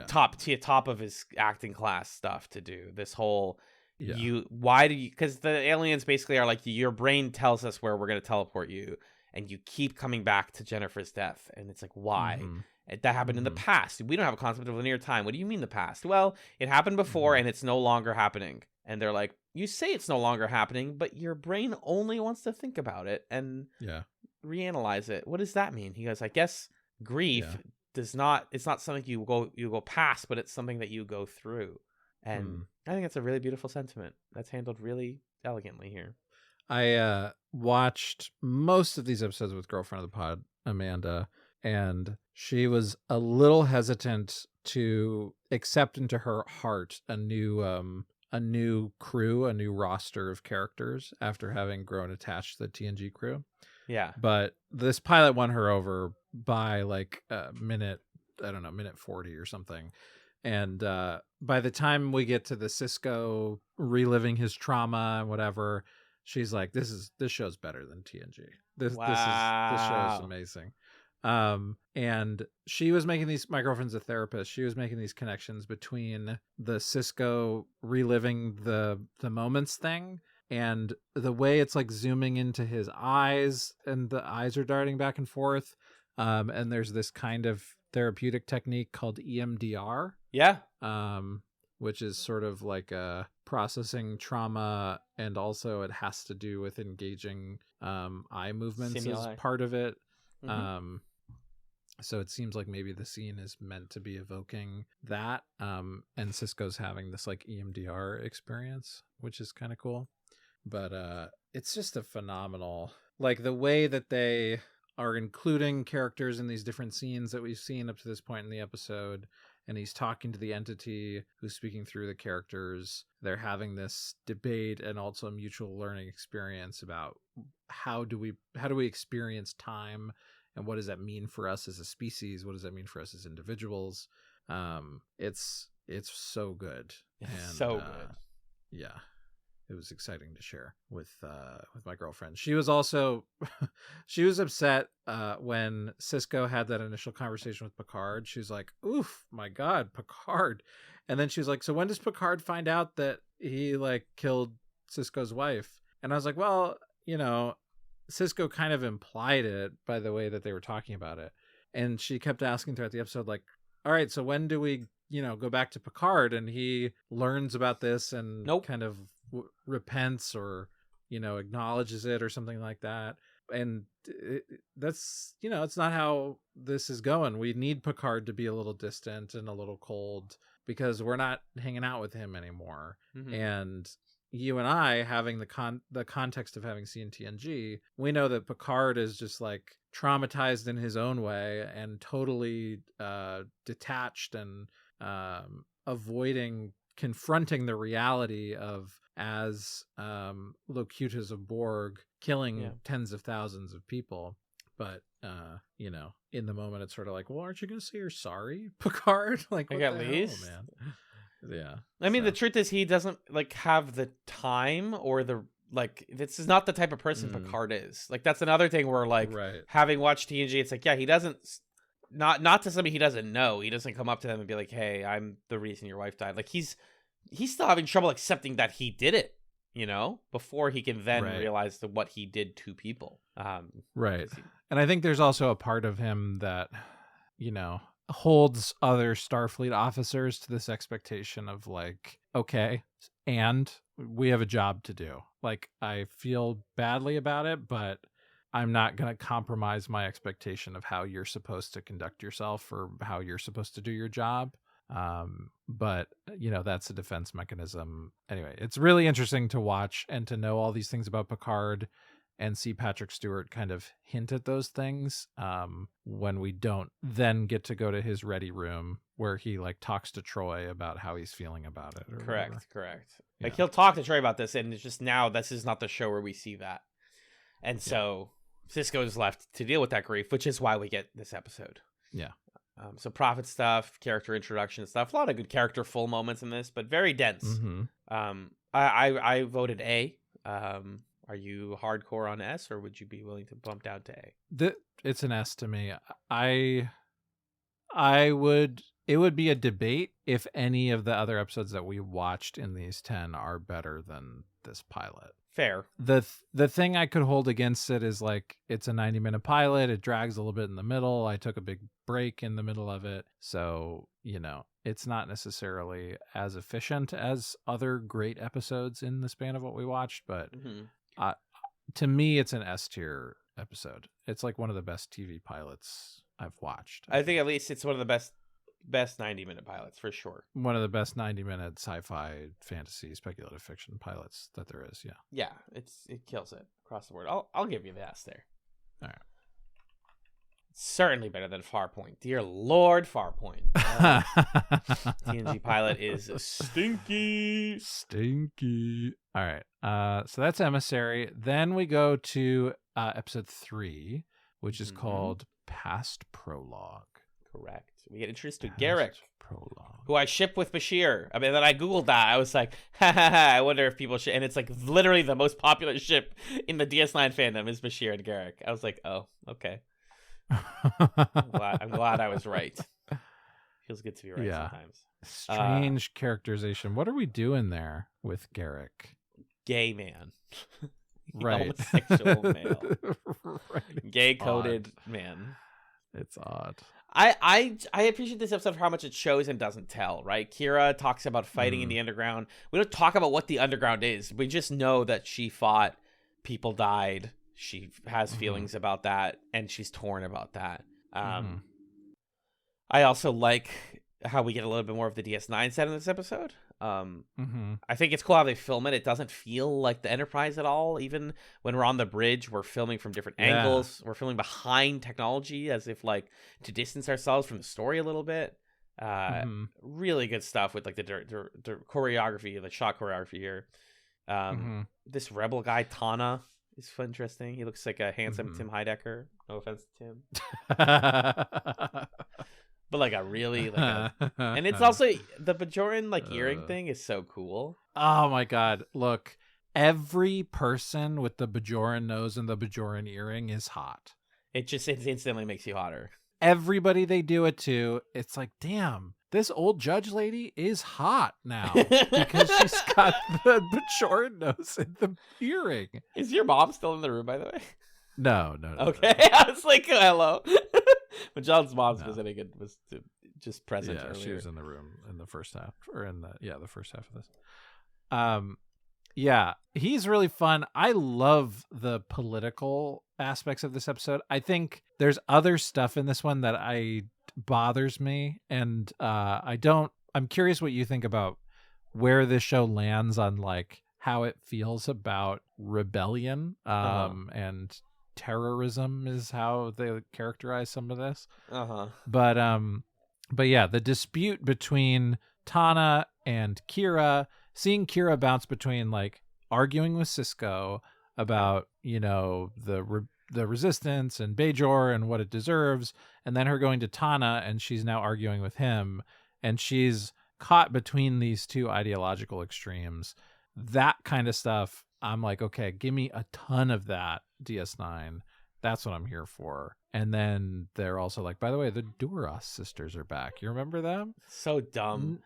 top of his acting class stuff to do. This whole because the aliens basically are like, your brain tells us where we're going to teleport you, and you keep coming back to Jennifer's death, and it's like, why? That happened in the past. We don't have a concept of linear time. What do you mean the past? Well, it happened before and it's no longer happening. And they're like, you say it's no longer happening, but your brain only wants to think about it and reanalyze it. What does that mean? He goes, I guess grief it's not something you go past, but it's something that you go through. And I think that's a really beautiful sentiment that's handled really elegantly here.
I watched most of these episodes with girlfriend of the pod, Amanda, and she was a little hesitant to accept into her heart a new crew, a new roster of characters after having grown attached to the TNG crew.
Yeah.
But this pilot won her over by like minute 40 or something. And by the time we get to the Cisco reliving his trauma and whatever, she's like, this show's better than TNG. This show is amazing. And she was making my girlfriend's a therapist. She was making these connections between the Cisco reliving the moments thing and the way it's like zooming into his eyes and the eyes are darting back and forth. And there's this kind of therapeutic technique called EMDR.
Yeah.
Which is sort of like processing trauma, and also it has to do with engaging eye movements as part of it. So it seems like maybe the scene is meant to be evoking that. And Cisco's having this like EMDR experience, which is kind of cool. But it's just a phenomenal, like the way that they are including characters in these different scenes that we've seen up to this point in the episode. And he's talking to the entity who's speaking through the characters. They're having this debate and also a mutual learning experience about how do we experience time and what does that mean for us as a species? What does that mean for us as individuals? It's so good.
So good.
Yeah. It was exciting to share with my girlfriend. She was also she was upset when Cisco had that initial conversation with Picard. She's like, "Oof, my God, Picard!" And then she's like, "So when does Picard find out that he like killed Cisco's wife?" And I was like, "Well, Cisco kind of implied it by the way that they were talking about it." And she kept asking throughout the episode, like, "All right, so when do we, go back to Picard and he learns about this and kind of repents or acknowledges it or something like that?" And that's it's not how this is going. We need Picard to be a little distant and a little cold because we're not hanging out with him anymore. And you and I, having the context of having seen TNG, we know that Picard is just like traumatized in his own way and totally detached and confronting the reality of, as Locutus of Borg, killing tens of thousands of people. But in the moment it's sort of like, well, aren't you gonna say you're sorry, Picard? Like, what
at
the
least
hell, man? Yeah.
I mean, the truth is he doesn't like have the time or the this is not the type of person Picard is. Like, that's another thing where having watched TNG, it's like, he doesn't, not to somebody he doesn't know. He doesn't come up to them and be like, "Hey, I'm the reason your wife died." Like, he's still having trouble accepting that he did it, before he can then realize what he did to people.
Right. And I think there's also a part of him that, holds other Starfleet officers to this expectation of like, okay, and we have a job to do. Like, I feel badly about it, but I'm not going to compromise my expectation of how you're supposed to conduct yourself or how you're supposed to do your job. But that's a defense mechanism. Anyway, it's really interesting to watch and to know all these things about Picard and see Patrick Stewart kind of hint at those things when we don't then get to go to his ready room where he like talks to Troy about how he's feeling about it. Or
correct.
whatever.
Like, he'll talk to Troy about this, and it's just now this is not the show where we see that. And so Cisco is left to deal with that grief, which is why we get this episode.
Yeah.
So Prophet stuff, character introduction stuff, a lot of good character full moments in this, but very dense. I voted A. Are you hardcore on S, or would you be willing to bump down to A?
It's an S to me. I would. It would be a debate if any of the other episodes that we watched in these 10 are better than this pilot.
Fair.
The thing I could hold against it is like, it's a 90-minute pilot. It drags a little bit in the middle. I took a big break in the middle of it. So, it's not necessarily as efficient as other great episodes in the span of what we watched. But to me, it's an S tier episode. It's like one of the best TV pilots I've watched.
I think at least it's one of the best 90-minute pilots for sure.
One of the best 90-minute sci-fi, fantasy, speculative fiction pilots that there is.
Yeah, it kills it across the board. I'll give you the S there.
All right.
Certainly better than Farpoint. Dear Lord, Farpoint. TNG pilot is stinky.
All right. So that's Emissary. Then we go to episode 3, which is called Past Prologue.
Correct. We get introduced to Garrick,
Prologue,
who I ship with Bashir. I mean, then I Googled that. I was like, I wonder if people and it's like literally the most popular ship in the DS9 fandom is Bashir and Garrick. I was like, oh, okay. I'm glad I was right. Feels good to be right sometimes.
Strange characterization. What are we doing there with Garrick?
Gay man.
Right.
Homosexual male.
Right.
Gay-coded man.
It's odd.
I appreciate this episode for how much it shows and doesn't tell, right? Kira talks about fighting in the underground. We don't talk about what the underground is. We just know that she fought, people died, she has feelings about that, and she's torn about that. I also like how we get a little bit more of the DS9 set in this episode. I think it's cool how they film it. It doesn't feel like the Enterprise at all. Even when we're on the bridge, we're filming from different angles. We're filming behind technology as if like to distance ourselves from the story a little bit. Really good stuff with like the choreography, the shot choreography here. This rebel guy Tana is interesting. He looks like a handsome Tim Heidecker. No offense to Tim, but like a really and it's also the Bajoran like earring thing is so cool.
Oh my god! Look, every person with the Bajoran nose and the Bajoran earring is hot.
It instantly makes you hotter.
Everybody they do it to, it's like, damn, this old judge lady is hot now because she's got the Bajoran nose and the earring.
Is your mom still in the room, by the way?
No.
Okay,
No.
I was like, hello. But John's mom's visiting and was just present.
Yeah,
earlier.
she was in the room in the first half, or in the first half of this. Yeah, he's really fun. I love the political aspects of this episode. I think there's other stuff in this one that bothers me, and I'm curious what you think about where this show lands on like how it feels about rebellion and terrorism is how they characterize some of this. But yeah, the dispute between Tana and Kira, seeing Kira bounce between like arguing with Sisko about, the resistance and Bajor and what it deserves, and then her going to Tana and she's now arguing with him, and she's caught between these two ideological extremes. That kind of stuff, I'm like, okay, give me a ton of that, DS9. That's what I'm here for. And then they're also like, by the way, the Duras sisters are back. You remember them?
So dumb.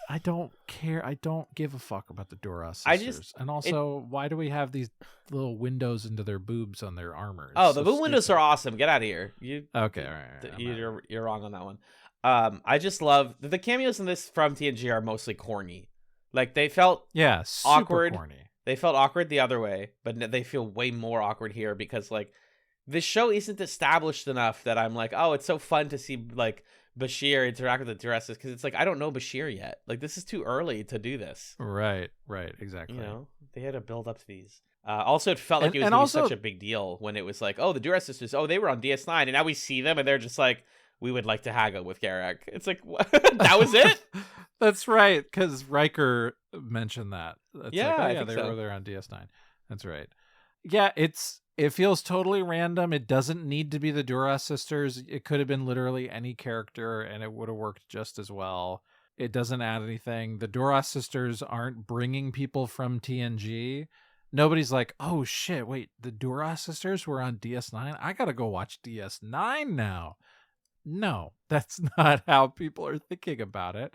I don't care. I don't give a fuck about the Duras sisters. And also, why do we have these little windows into their boobs on their armor?
The boom windows are awesome. Get out of here.
Okay, all right.
You're wrong on that one. I just love the cameos in this from TNG are mostly corny. Like they felt
super
awkward.
Corny.
They felt awkward the other way, but they feel way more awkward here because like this show isn't established enough that I'm like, oh, it's so fun to see like Bashir interact with the Duras, because it's like I don't know Bashir yet. Like this is too early to do this.
Right, exactly.
They had to build up to these. Also, it felt like it was gonna be such a big deal when it was like, oh, the Duras sisters, they were on DS9, and now we see them, and they're just like, we would like to haggle with Garak. It's like, what? That was it?
That's right, because Riker mentioned that. They were there on DS9. That's right. Yeah, it feels totally random. It doesn't need to be the Duras sisters. It could have been literally any character, and it would have worked just as well. It doesn't add anything. The Duras sisters aren't bringing people from TNG. Nobody's like, oh shit, wait, the Duras sisters were on DS9? I gotta go watch DS9 now. No, that's not how people are thinking about it.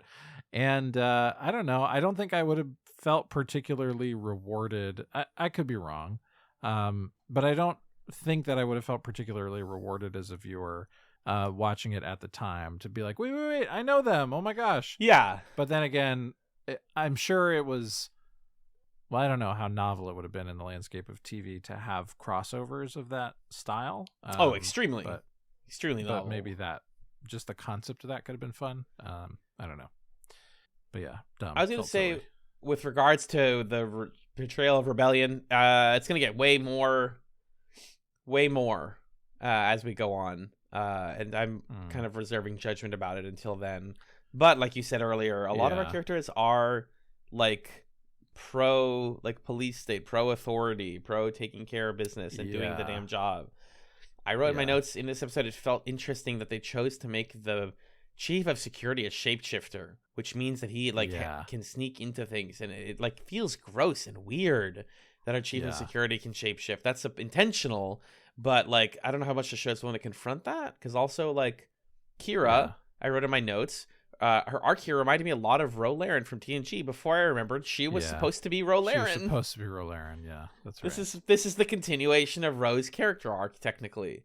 And I don't know. I don't think I would have felt particularly rewarded. I could be wrong. But I don't think that I would have felt particularly rewarded as a viewer watching it at the time to be like, wait, I know them. Oh my gosh.
Yeah.
But then again, I'm sure it was, well, I don't know how novel it would have been in the landscape of TV to have crossovers of that style.
Extremely. Extremely novel.
But maybe just the concept of that could have been fun. I don't know. But yeah, dumb.
I was going to say, with regards to the portrayal of rebellion, it's going to get way more as we go on. And I'm kind of reserving judgment about it until then. But like you said earlier, a lot of our characters are like pro like police state, pro authority, pro taking care of business and doing the damn job. I wrote in my notes in this episode, it felt interesting that they chose to make the chief of security a shapeshifter, which means that he can sneak into things, and it like feels gross and weird that our chief of security can shapeshift. That's intentional, but like I don't know how much the show's willing to confront that, because also like Kira, I wrote in my notes, her arc here reminded me a lot of Ro Laren from TNG. Before I remembered, she was supposed to be Ro Laren.
She was supposed to be Ro Laren, yeah, that's right.
This is the continuation of Ro's character arc, technically.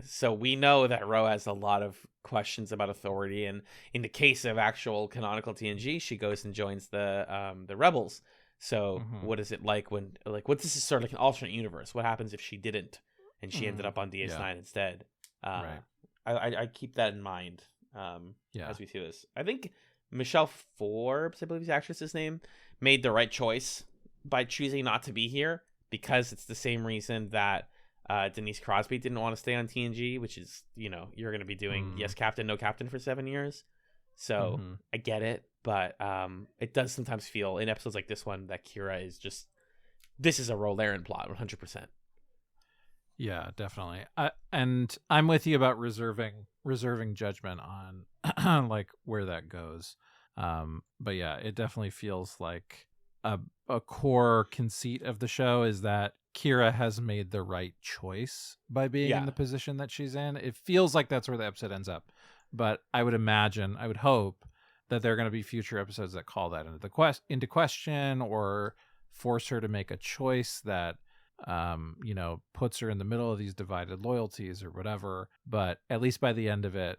So we know that Ro has a lot of questions about authority, and in the case of actual canonical TNG, she goes and joins the Rebels. So what is it like when what this is sort of like an alternate universe? What happens if she didn't and she ended up on DS9 instead? I keep that in mind as we see this. I think Michelle Forbes, I believe is the actress's name, made the right choice by choosing not to be here, because it's the same reason that Denise Crosby didn't want to stay on TNG, which is, you're going to be doing yes captain, no captain for 7 years. So I get it, but it does sometimes feel in episodes like this one that Kira is just this is a Rolaren plot, 100%.
Yeah, definitely. And I'm with you about reserving judgment on like where that goes. But yeah, it definitely feels like a core conceit of the show is that Kira has made the right choice by being in the position that she's in. It feels like that's where the episode ends up. But I would hope that there are going to be future episodes that call that into question or force her to make a choice that puts her in the middle of these divided loyalties or whatever. But at least by the end of it,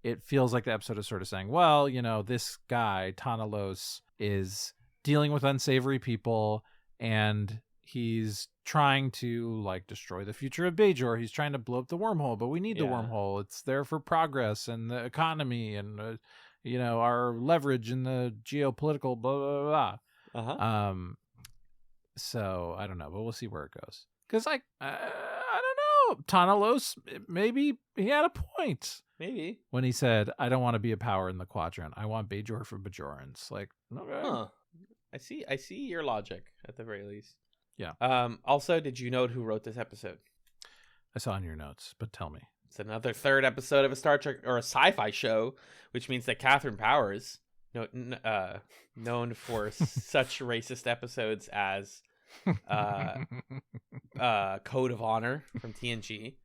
it feels like the episode is sort of saying, well, this guy, Tanalos, is dealing with unsavory people and he's trying to like destroy the future of Bajor. He's trying to blow up the wormhole, but we need the wormhole. It's there for progress and the economy and, our leverage in the geopolitical blah, blah, blah. So I don't know, but we'll see where it goes. Because I don't know, Tanalos, maybe he had a point.
Maybe
when he said, "I don't want to be a power in the quadrant. I want Bajor for Bajorans." Like, okay.
I see your logic at the very least.
Yeah.
Also, did you note who wrote this episode?
I saw in your notes, but tell me.
It's another third episode of a Star Trek or a sci-fi show, which means that Catherine Powers, known for such racist episodes as Code of Honor from TNG.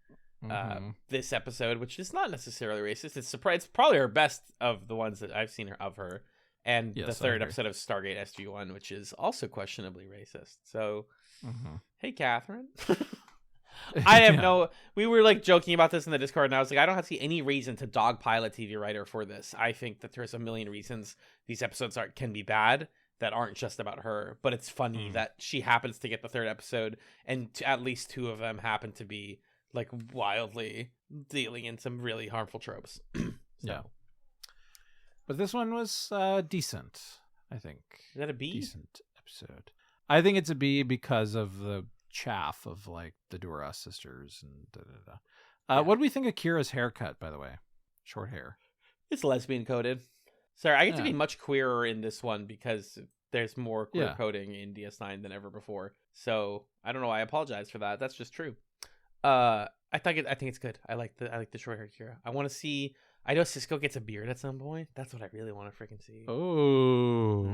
This episode, which is not necessarily racist, it's probably her best of the ones that I've seen of her, and the third episode of Stargate SG-1, which is also questionably racist. So, hey, Catherine. I have we were like joking about this in the Discord, and I was like, I don't see any reason to dogpile a TV writer for this. I think that there's a million reasons these episodes can be bad that aren't just about her, but it's funny that she happens to get the third episode, and at least two of them happen to be like wildly dealing in some really harmful tropes.
Yeah. But this one was decent, I think.
Is that a B?
Decent episode. I think it's a B because of the chaff of like the Duras sisters and What do we think of Kira's haircut, by the way? Short hair.
It's lesbian coded. Sorry, I get to be much queerer in this one because there's more queer coding in DS9 than ever before. So I don't know. I apologize for that. That's just true. I think it's good. I like the short hair Kira. I want to see. I know Cisco gets a beard at some point. That's what I really want to freaking see.
Oh,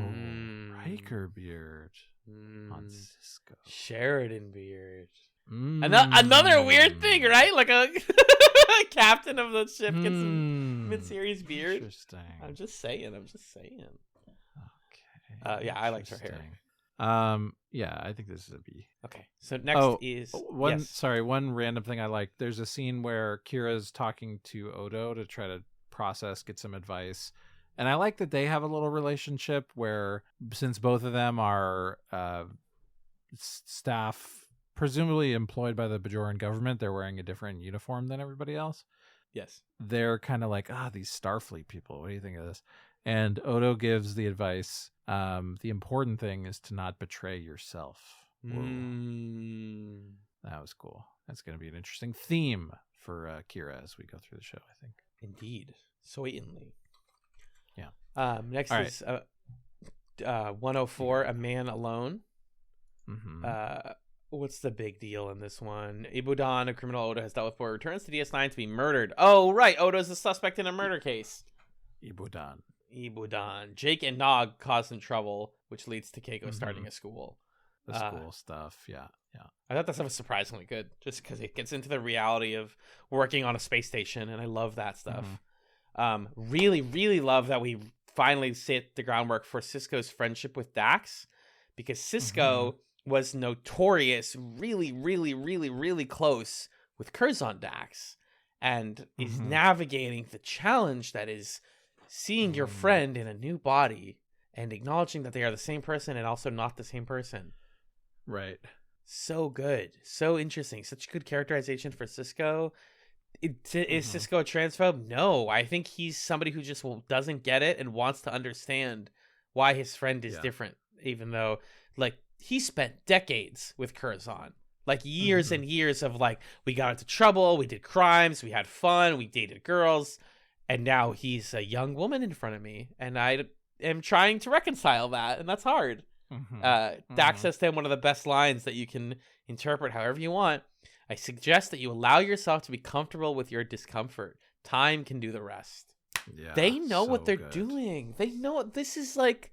Riker beard on Cisco.
Sheridan beard. Another weird thing, right? Like a captain of the ship gets a mid-series beard.
Interesting.
I'm just saying.
Okay.
Yeah, I liked her hair.
Yeah, I think this is a B.
Okay, so next is
one random thing I like. There's a scene where Kira's talking to Odo to try to get some advice, and I like that they have a little relationship where, since both of them are staff presumably employed by the Bajoran government, they're wearing a different uniform than everybody else.
Yes,
they're kind of like, these Starfleet people, what do you think of this? And Odo gives the advice, the important thing is to not betray yourself. That was cool. That's going to be an interesting theme for Kira as we go through the show, I think.
Indeed. Certainly.
Yeah.
Next is 104, A Man Alone. What's the big deal in this one? Ibudan, a criminal Odo has dealt with before, returns to DS9 to be murdered. Oh, right. Odo's a suspect in a murder case.
Ibudan.
Jake and Nog cause some trouble, which leads to Keiko starting a school.
The school stuff, yeah.
I thought that stuff was surprisingly good, just because it gets into the reality of working on a space station, and I love that stuff. Really, really love that we finally set the groundwork for Sisko's friendship with Dax, because Sisko was notorious, really, really, really, really close with Curzon Dax, and is navigating the challenge that is seeing your friend in a new body and acknowledging that they are the same person and also not the same person.
Right.
So good. So interesting. Such good characterization for Sisko. Is Sisko a transphobe? No. I think he's somebody who just doesn't get it and wants to understand why his friend is different, even though, like, he spent decades with Curzon. Like, years and years of, like, we got into trouble, we did crimes, we had fun, we dated girls, and now he's a young woman in front of me, and I am trying to reconcile that, and that's hard. Dax says to him one of the best lines that you can interpret however you want. I suggest that you allow yourself to be comfortable with your discomfort. Time can do the rest.
Yeah,
They know what they're doing. They know this is like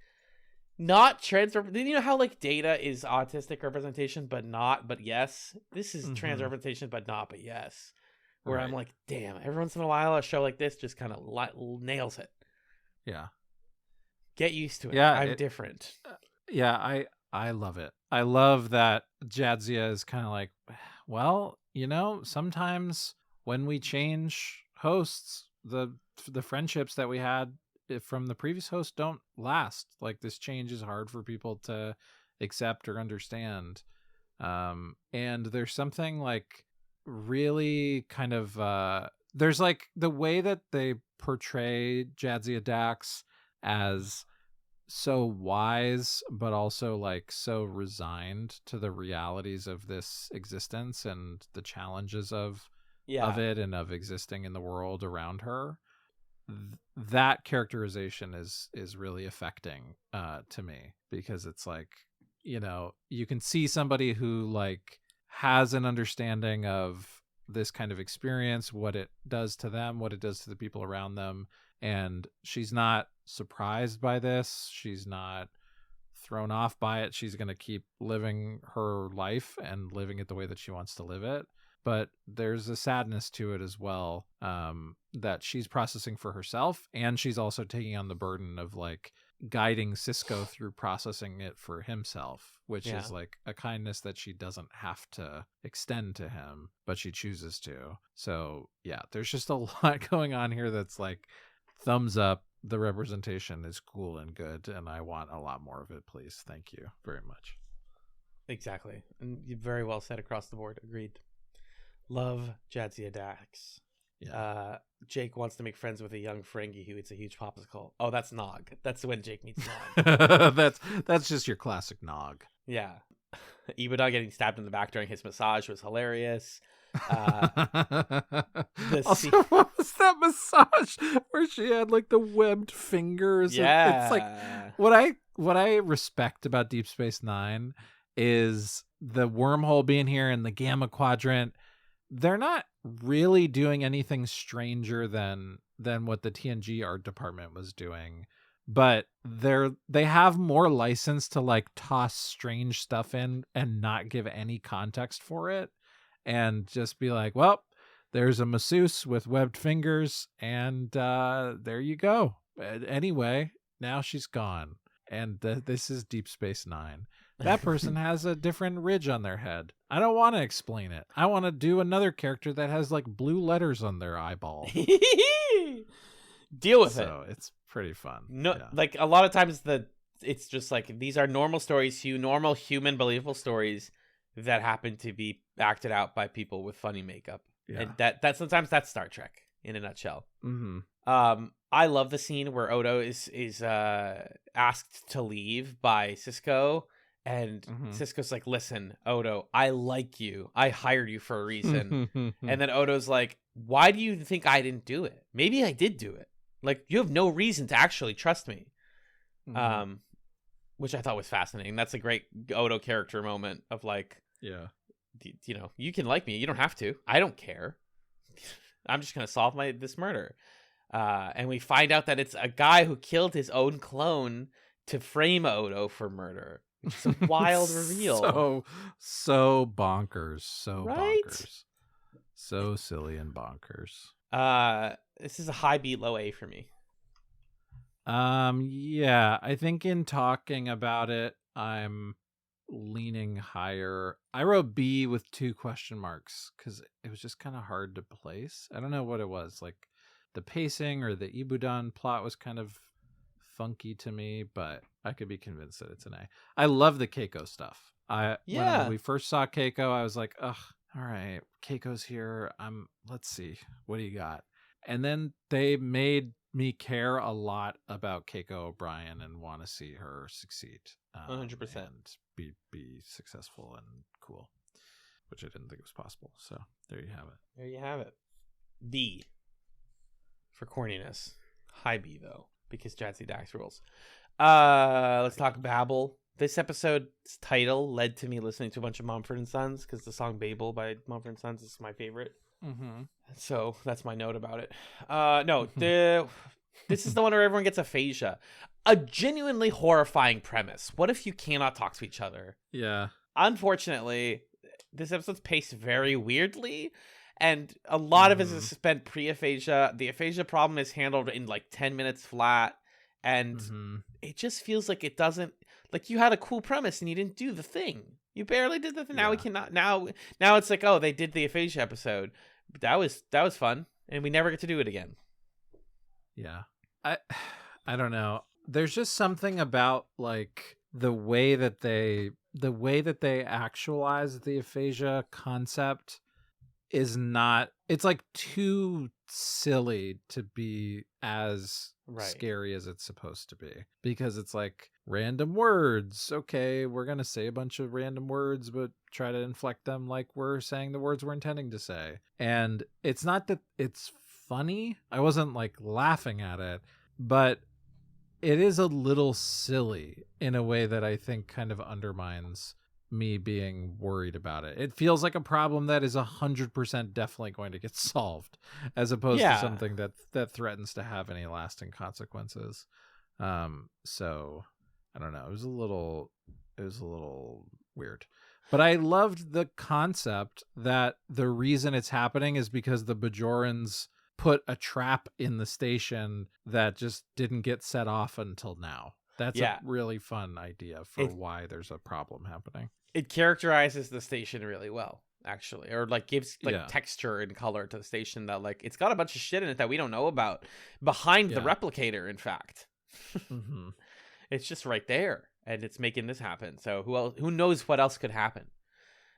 not trans. You know how like Data is autistic representation, but not, but yes. This is trans representation, but not, but yes. Where I'm like, damn, every once in a while a show like this just kind of nails it.
Yeah.
Get used to it.
Yeah,
I'm different.
Yeah, I love it. I love that Jadzia is kind of like, well, you know, sometimes when we change hosts, the friendships that we had from the previous host don't last. Like, this change is hard for people to accept or understand. And there's something like really kind of there's like the way that they portray Jadzia Dax as so wise, but also like so resigned to the realities of this existence and the challenges of it and of existing in the world around her. That characterization is really affecting to me, because it's like, you know, you can see somebody who like has an understanding of this kind of experience, what it does to them, what it does to the people around them, and she's not surprised by this. She's not thrown off by it. She's going to keep living her life and living it the way that she wants to live it. But there's a sadness to it as well, that she's processing for herself, and she's also taking on the burden of like guiding Cisco through processing it for himself, which is like a kindness that she doesn't have to extend to him, but she chooses to. So yeah, there's just a lot going on here that's like, thumbs up. The representation is cool and good, and I want a lot more of it, please. Thank you very much.
Exactly. And you very well said across the board. Agreed. Love Jadzia Dax.
Yeah.
Jake wants to make friends with a young Ferengi who eats a huge popsicle. Oh, that's Nog. That's when Jake meets Nog.
That's just your classic Nog.
Yeah. Ibuda getting stabbed in the back during his massage was hilarious.
Also, what was that massage where she had like the webbed fingers?
Yeah.
It's like what I respect about Deep Space Nine is the wormhole being here and the Gamma Quadrant. They're not really doing anything stranger than what the TNG art department was doing, but they have more license to like toss strange stuff in and not give any context for it, and just be like, well, there's a masseuse with webbed fingers, and there you go. Anyway, now she's gone, and this is Deep Space Nine. That person has a different ridge on their head. I don't want to explain it. I want to do another character that has like blue letters on their eyeball.
Deal with it.
So it's pretty fun.
No, like a lot of times it's just like, these are normal stories, normal human believable stories that happen to be acted out by people with funny makeup.
Yeah.
And that sometimes that's Star Trek in a nutshell.
Mm-hmm.
I love the scene where Odo is asked to leave by Cisco, and Cisco's like, listen, Odo, I like you. I hired you for a reason. And then Odo's like, why do you think I didn't do it? Maybe I did do it. Like, you have no reason to actually trust me. Which I thought was fascinating. That's a great Odo character moment of like,
yeah,
you know, you can like me. You don't have to. I don't care. I'm just going to solve this murder. And we find out that it's a guy who killed his own clone to frame Odo for murder. Which is a wild reveal.
So bonkers. So
right?
bonkers. So silly and bonkers.
This is a high B, low A for me.
Yeah, I think in talking about it, I'm leaning higher. I wrote B with 2 question marks because it was just kind of hard to place. I don't know what it was. Like the pacing or the Ibudan plot was kind of funky to me, but I could be convinced that it's an A. I love the Keiko stuff. When we first saw Keiko, I was like, ugh, all right, Keiko's here. Let's see, what do you got? And then they made me care a lot about Keiko O'Brien and want to see her succeed.
100%.
And be successful and cool, which I didn't think was possible. So there you have it.
There you have it. B for corniness. High B though, because Jadzia Dax rules. Let's talk Babel. This episode's title led to me listening to a bunch of Mumford & Sons, because the song Babel by Mumford & Sons is my favorite.
Mm-hmm.
So that's my note about it. This is the one where everyone gets aphasia. A genuinely horrifying premise. What if you cannot talk to each other?
Yeah.
Unfortunately, this episode's paced very weirdly, and a lot of it is spent pre-aphasia. The aphasia problem is handled in like 10 minutes flat, and it just feels like it doesn't, like you had a cool premise and you didn't do the thing. You barely did the thing. Now we cannot. Now it's like, oh, they did the aphasia episode. That was fun, and we never get to do it again.
Yeah. I don't know. There's just something about like the way that they actualize the aphasia concept is not, it's like too silly to be as scary as it's supposed to be, because it's like random words. Okay, we're going to say a bunch of random words, but try to inflect them like we're saying the words we're intending to say. And it's not that it's funny. I wasn't like laughing at it, but it is a little silly in a way that I think kind of undermines me being worried about it. It feels like a problem that is 100% definitely going to get solved, as opposed to something that threatens to have any lasting consequences. So I don't know. It was a little weird, but I loved the concept that the reason it's happening is because the Bajorans put a trap in the station that just didn't get set off until now. That's a really fun idea for why there's a problem happening.
It characterizes the station really well, actually, or like gives like texture and color to the station that like it's got a bunch of shit in it that we don't know about behind the replicator. In fact, it's just right there, and it's making this happen. So who knows what else could happen?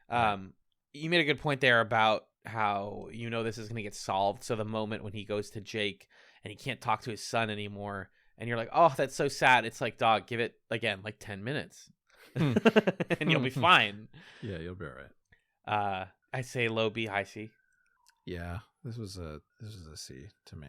You made a good point there about how this is going to get solved. So the moment when he goes to Jake and he can't talk to his son anymore, and you're like, oh, that's so sad. It's like, dog, give it again like 10 minutes. And you'll be fine.
Yeah, you'll be all right.
I say low B, high C.
Yeah, this was a C to me.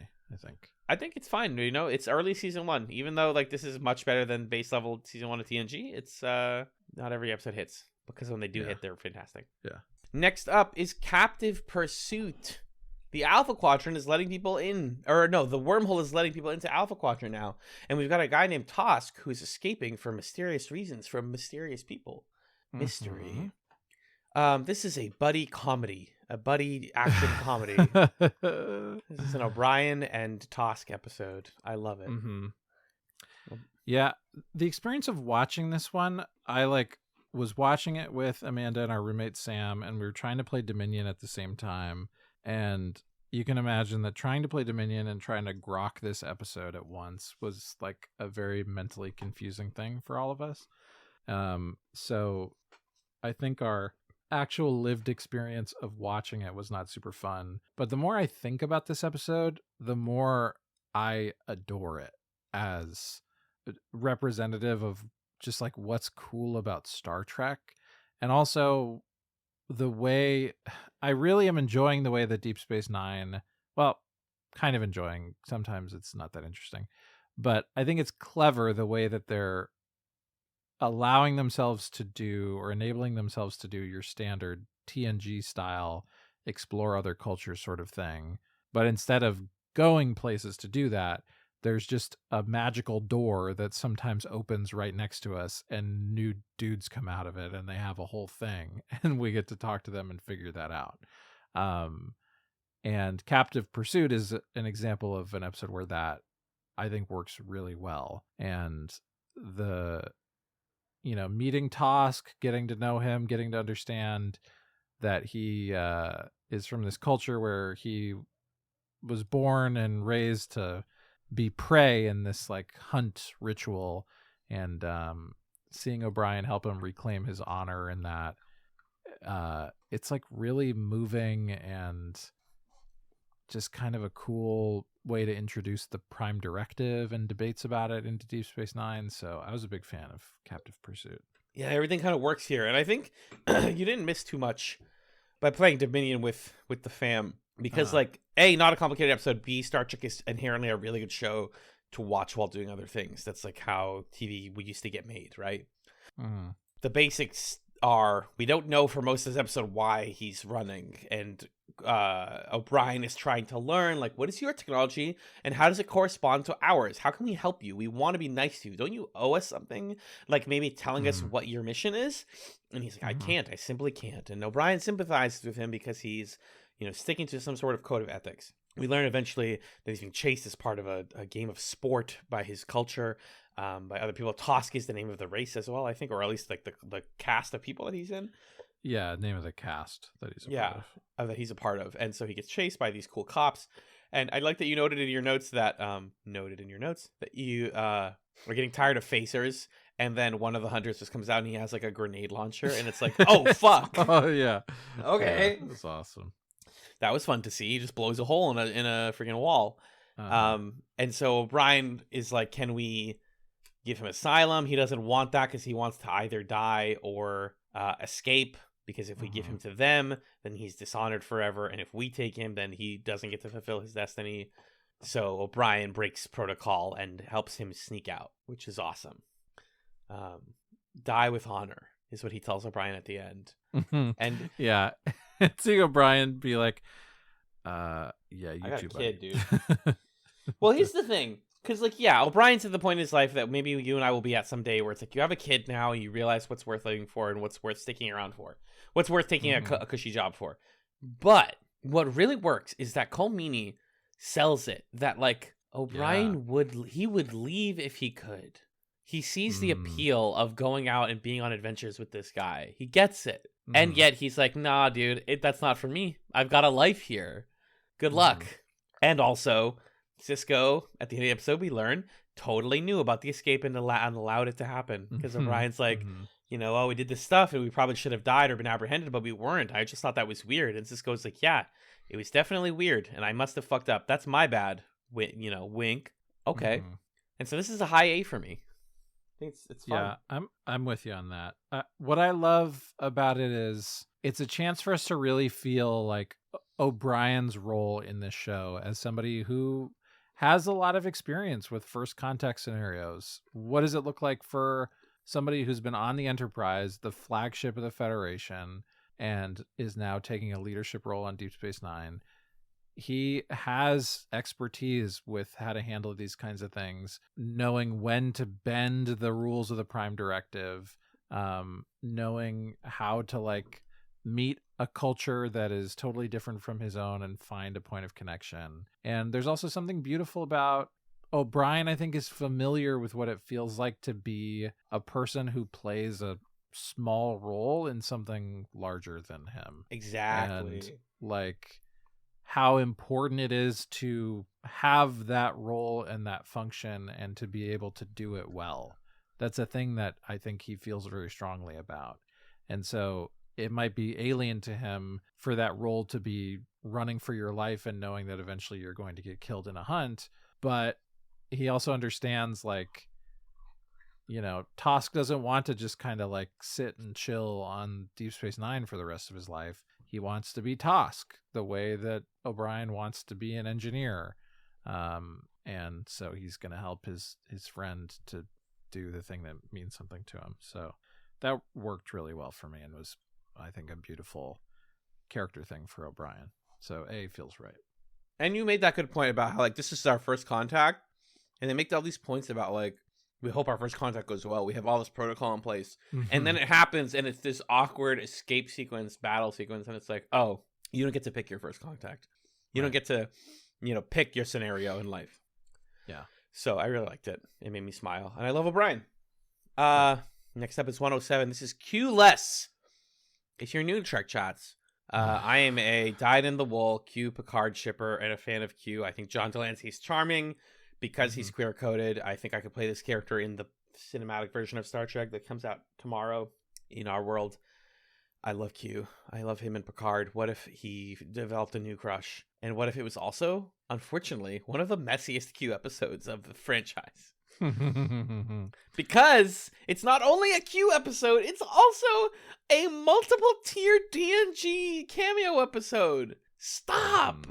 I think it's fine. It's early season 1. Even though like this is much better than base level season 1 of TNG, it's not every episode hits, because when they do hit, they're fantastic.
Yeah.
Next up is Captive Pursuit. The Alpha Quadrant is letting people in, or no, the wormhole is letting people into Alpha Quadrant now. And we've got a guy named Tosk who is escaping for mysterious reasons from mysterious people. Mystery. This is a buddy comedy, a buddy action comedy. This is an O'Brien and Tosk episode. I love it.
Yeah, the experience of watching this one, I was watching it with Amanda and our roommate Sam, and we were trying to play Dominion at the same time. And you can imagine that trying to play Dominion and trying to grok this episode at once was like a very mentally confusing thing for all of us. So I think our actual lived experience of watching it was not super fun. But the more I think about this episode, the more I adore it as representative of just like what's cool about Star Trek. And also the way I really am enjoying the way that Deep Space Nine, well, kind of enjoying. Sometimes it's not that interesting, but I think it's clever the way that they're allowing themselves to do, or enabling themselves to do, your standard TNG style explore other cultures sort of thing. But instead of going places to do that, there's just a magical door that sometimes opens right next to us, and new dudes come out of it, and they have a whole thing, and we get to talk to them and figure that out. And Captive Pursuit is an example of an episode where that I think works really well. And the, meeting Tosk, getting to know him, getting to understand that he is from this culture where he was born and raised to be prey in this like hunt ritual, and seeing O'Brien help him reclaim his honor in that, it's like really moving and just kind of a cool way to introduce the Prime Directive and debates about it into Deep Space Nine. So I was a big fan of Captive Pursuit.
Yeah, everything kind of works here, and I think you didn't miss too much by playing Dominion with the fam. Because, A, not a complicated episode. B, Star Trek is inherently a really good show to watch while doing other things. That's, like, how TV used to get made, right? The basics are, we don't know for most of this episode why he's running, and O'Brien is trying to learn, like, what is your technology and how does it correspond to ours? How can we help you? We want to be nice to you. Don't you owe us something? Like maybe telling us what your mission is? And he's like, I can't. I simply can't. And O'Brien sympathizes with him because he's, sticking to some sort of code of ethics. We learn eventually that he's being chased as part of a game of sport by his culture, by other people. Tosk is the name of the race as well, I think, or at least like the cast of people that he's in.
Yeah, name of the cast that he's a part of.
That he's a part of. And so he gets chased by these cool cops. And I like that you noted in your notes that you are getting tired of facers. And then one of the hunters just comes out and he has like a grenade launcher. And it's like, oh, fuck.
Oh, yeah.
Okay.
Yeah, that's awesome.
That was fun to see. He just blows a hole in a freaking wall. And so O'Brien is like, can we give him asylum? He doesn't want that because he wants to either die or escape. Because if we give him to them, then he's dishonored forever. And if we take him, then he doesn't get to fulfill his destiny. So O'Brien breaks protocol and helps him sneak out, which is awesome. Die with honor is what he tells O'Brien at the end. And
yeah, seeing O'Brien be like, yeah, you
I got
too,
a kid,
buddy.
dude. Well, here's the thing. Because, O'Brien's at the point in his life that maybe you and I will be at someday where it's like you have a kid now and you realize what's worth living for and what's worth sticking around for. What's worth taking a cushy job for. But what really works is that Cole Meany sells it. That, like, O'Brien would leave if he could. He sees the appeal of going out and being on adventures with this guy. He gets it. And yet he's like, nah, dude, that's not for me. I've got a life here. Good luck. And also, Cisco, at the end of the episode, we learn, totally knew about the escape and allowed it to happen. Because O'Brien's like, we did this stuff and we probably should have died or been apprehended, but we weren't. I just thought that was weird. And Cisco's like, yeah, it was definitely weird. And I must have fucked up. That's my bad. Wink. Okay. And so this is a high A for me. I think it's fun.
Yeah, I'm with you on that. What I love about it is it's a chance for us to really feel like O'Brien's role in this show as somebody who has a lot of experience with first contact scenarios. What does it look like for somebody who's been on the Enterprise, the flagship of the Federation, and is now taking a leadership role on Deep Space Nine? He has expertise with how to handle these kinds of things, knowing when to bend the rules of the Prime Directive, knowing how to meet a culture that is totally different from his own and find a point of connection. And there's also something beautiful about O'Brien, I think, is familiar with what it feels like to be a person who plays a small role in something larger than him.
Exactly.
And how important it is to have that role and that function and to be able to do it well. That's a thing that I think he feels very strongly about. And so it might be alien to him for that role to be running for your life and knowing that eventually you're going to get killed in a hunt. But he also understands, Tosk doesn't want to just kind of sit and chill on Deep Space Nine for the rest of his life. He wants to be Tosk the way that O'Brien wants to be an engineer. And so he's going to help his friend to do the thing that means something to him. So that worked really well for me and was, I think, a beautiful character thing for O'Brien. So A feels right.
And you made that good point about how this is our first contact. And they make all these points about we hope our first contact goes well. We have all this protocol in place. And then it happens and it's this awkward escape sequence, battle sequence. And it's like, oh, you don't get to pick your first contact. You don't get to, pick your scenario in life.
Yeah.
So I really liked it. It made me smile. And I love O'Brien. Next up is 107. This is Q-less. If you're new to TrekChatz, I am a dyed-in-the-wool Q Picard shipper and a fan of Q. I think John Delancey's charming. Because he's queer-coded, I think I could play this character in the cinematic version of Star Trek that comes out tomorrow in our world. I love Q. I love him and Picard. What if he developed a new crush? And what if it was also, unfortunately, one of the messiest Q episodes of the franchise? Because it's not only a Q episode, it's also a multiple-tier DNG cameo episode. Stop!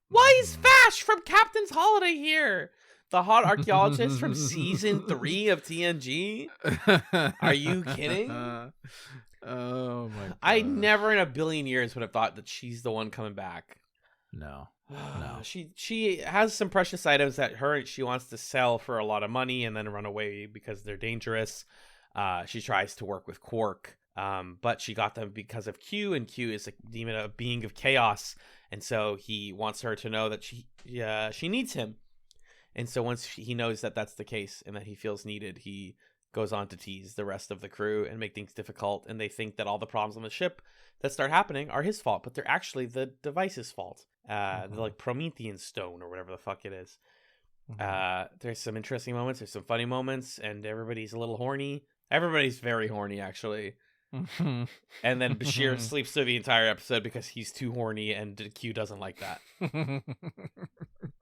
Why is Fash from Captain's Holiday here? The hot archaeologist from season 3 of TNG? Are you kidding?
Oh my god.
I never in a billion years would have thought that she's the one coming back.
No.
She has some precious items that she wants to sell for a lot of money and then run away because they're dangerous. She tries to work with Quark, but she got them because of Q, and Q is a being of chaos, and so he wants her to know that she needs him. And so once he knows that that's the case and that he feels needed, he goes on to tease the rest of the crew and make things difficult, and they think that all the problems on the ship that start happening are his fault, but they're actually the device's fault. The like Promethean stone or whatever the fuck it is. There's some interesting moments, there's some funny moments, and everybody's a little horny. Everybody's very horny, actually. And then Bashir sleeps through the entire episode because he's too horny, and Q doesn't like that.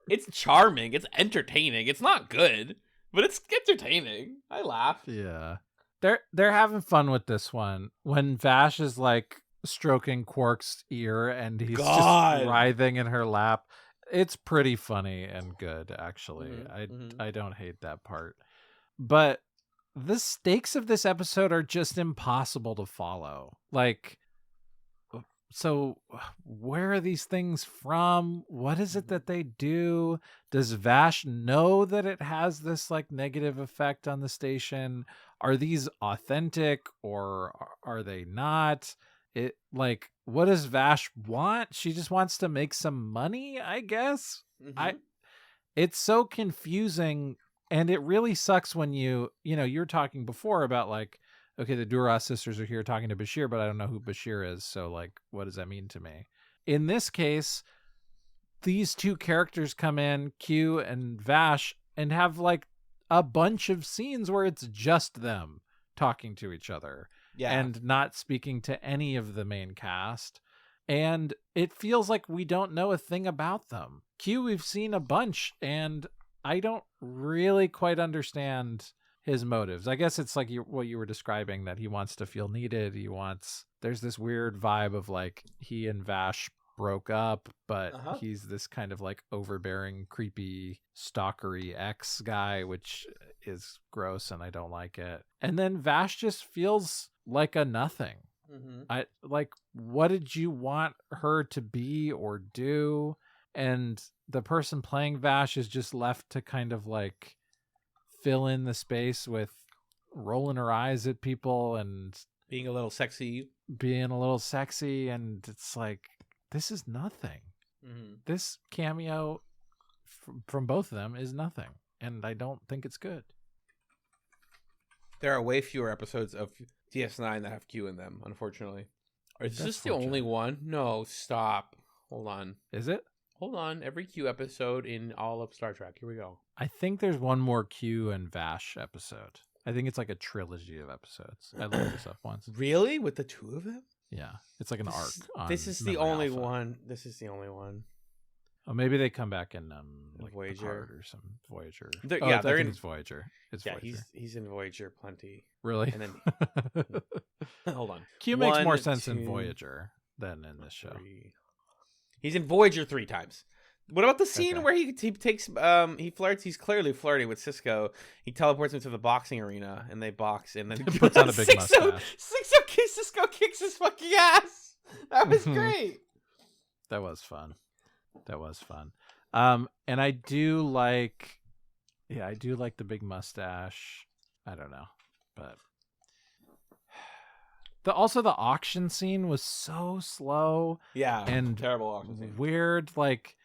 It's charming, it's entertaining, it's not good, but it's entertaining. I laugh.
Yeah. They're having fun with this one. When Vash is like stroking Quark's ear and he's just writhing in her lap, it's pretty funny and good, actually. I don't hate that part. But the stakes of this episode are just impossible to follow. Like, so where are these things from? What is it that they do? Does Vash know that it has this like negative effect on the station? Are these authentic or are they not? It like, what does Vash want? She just wants to make some money, I guess. It's so confusing, and it really sucks when you were talking before about like, okay, the Duras sisters are here talking to Bashir, but I don't know who Bashir is, so like, what does that mean to me? In this case, these two characters come in, Q and Vash, and have like a bunch of scenes where it's just them talking to each other. Yeah. And not speaking to any of the main cast. And it feels like we don't know a thing about them. Q, we've seen a bunch, and I don't really quite understand his motives. I guess it's like what you were describing, that he wants to feel needed. There's this weird vibe of like he and Vash broke up, but he's this kind of like overbearing, creepy, stalkery ex guy, which is gross and I don't like it. And then Vash just feels like a nothing. I like, what did you want her to be or do? And the person playing Vash is just left to kind of like fill in the space with rolling her eyes at people and
being a little sexy.
And it's like, this is nothing. This cameo from both of them is nothing, and I don't think it's good.
There are way fewer episodes of DS9 that have Q in them, unfortunately. Is this the only one? No, stop. Hold on.
Is it?
Hold on. Every Q episode in all of Star Trek. Here we go.
I think there's one more Q and Vash episode. I think it's like a trilogy of episodes. I looked this up once.
Really? With the two of them?
Yeah. It's like an arc.
This is the only one. This is the only one.
Oh, maybe they come back in like
Voyager
Picard or some Voyager.
They're in
Voyager.
Voyager. He's in Voyager plenty.
Really?
And then hold on.
Q makes more sense in Voyager than in this show.
He's in Voyager 3 times. What about the scene where he takes he flirts? He's clearly flirting with Cisco. He teleports him to the boxing arena and they box, and then
he puts on a big mustache.
Cisco kicks his fucking ass. That was great.
That was fun. And I do like the big mustache. I don't know, but the auction scene was so slow.
Yeah,
and
terrible auction scene.
Weird, like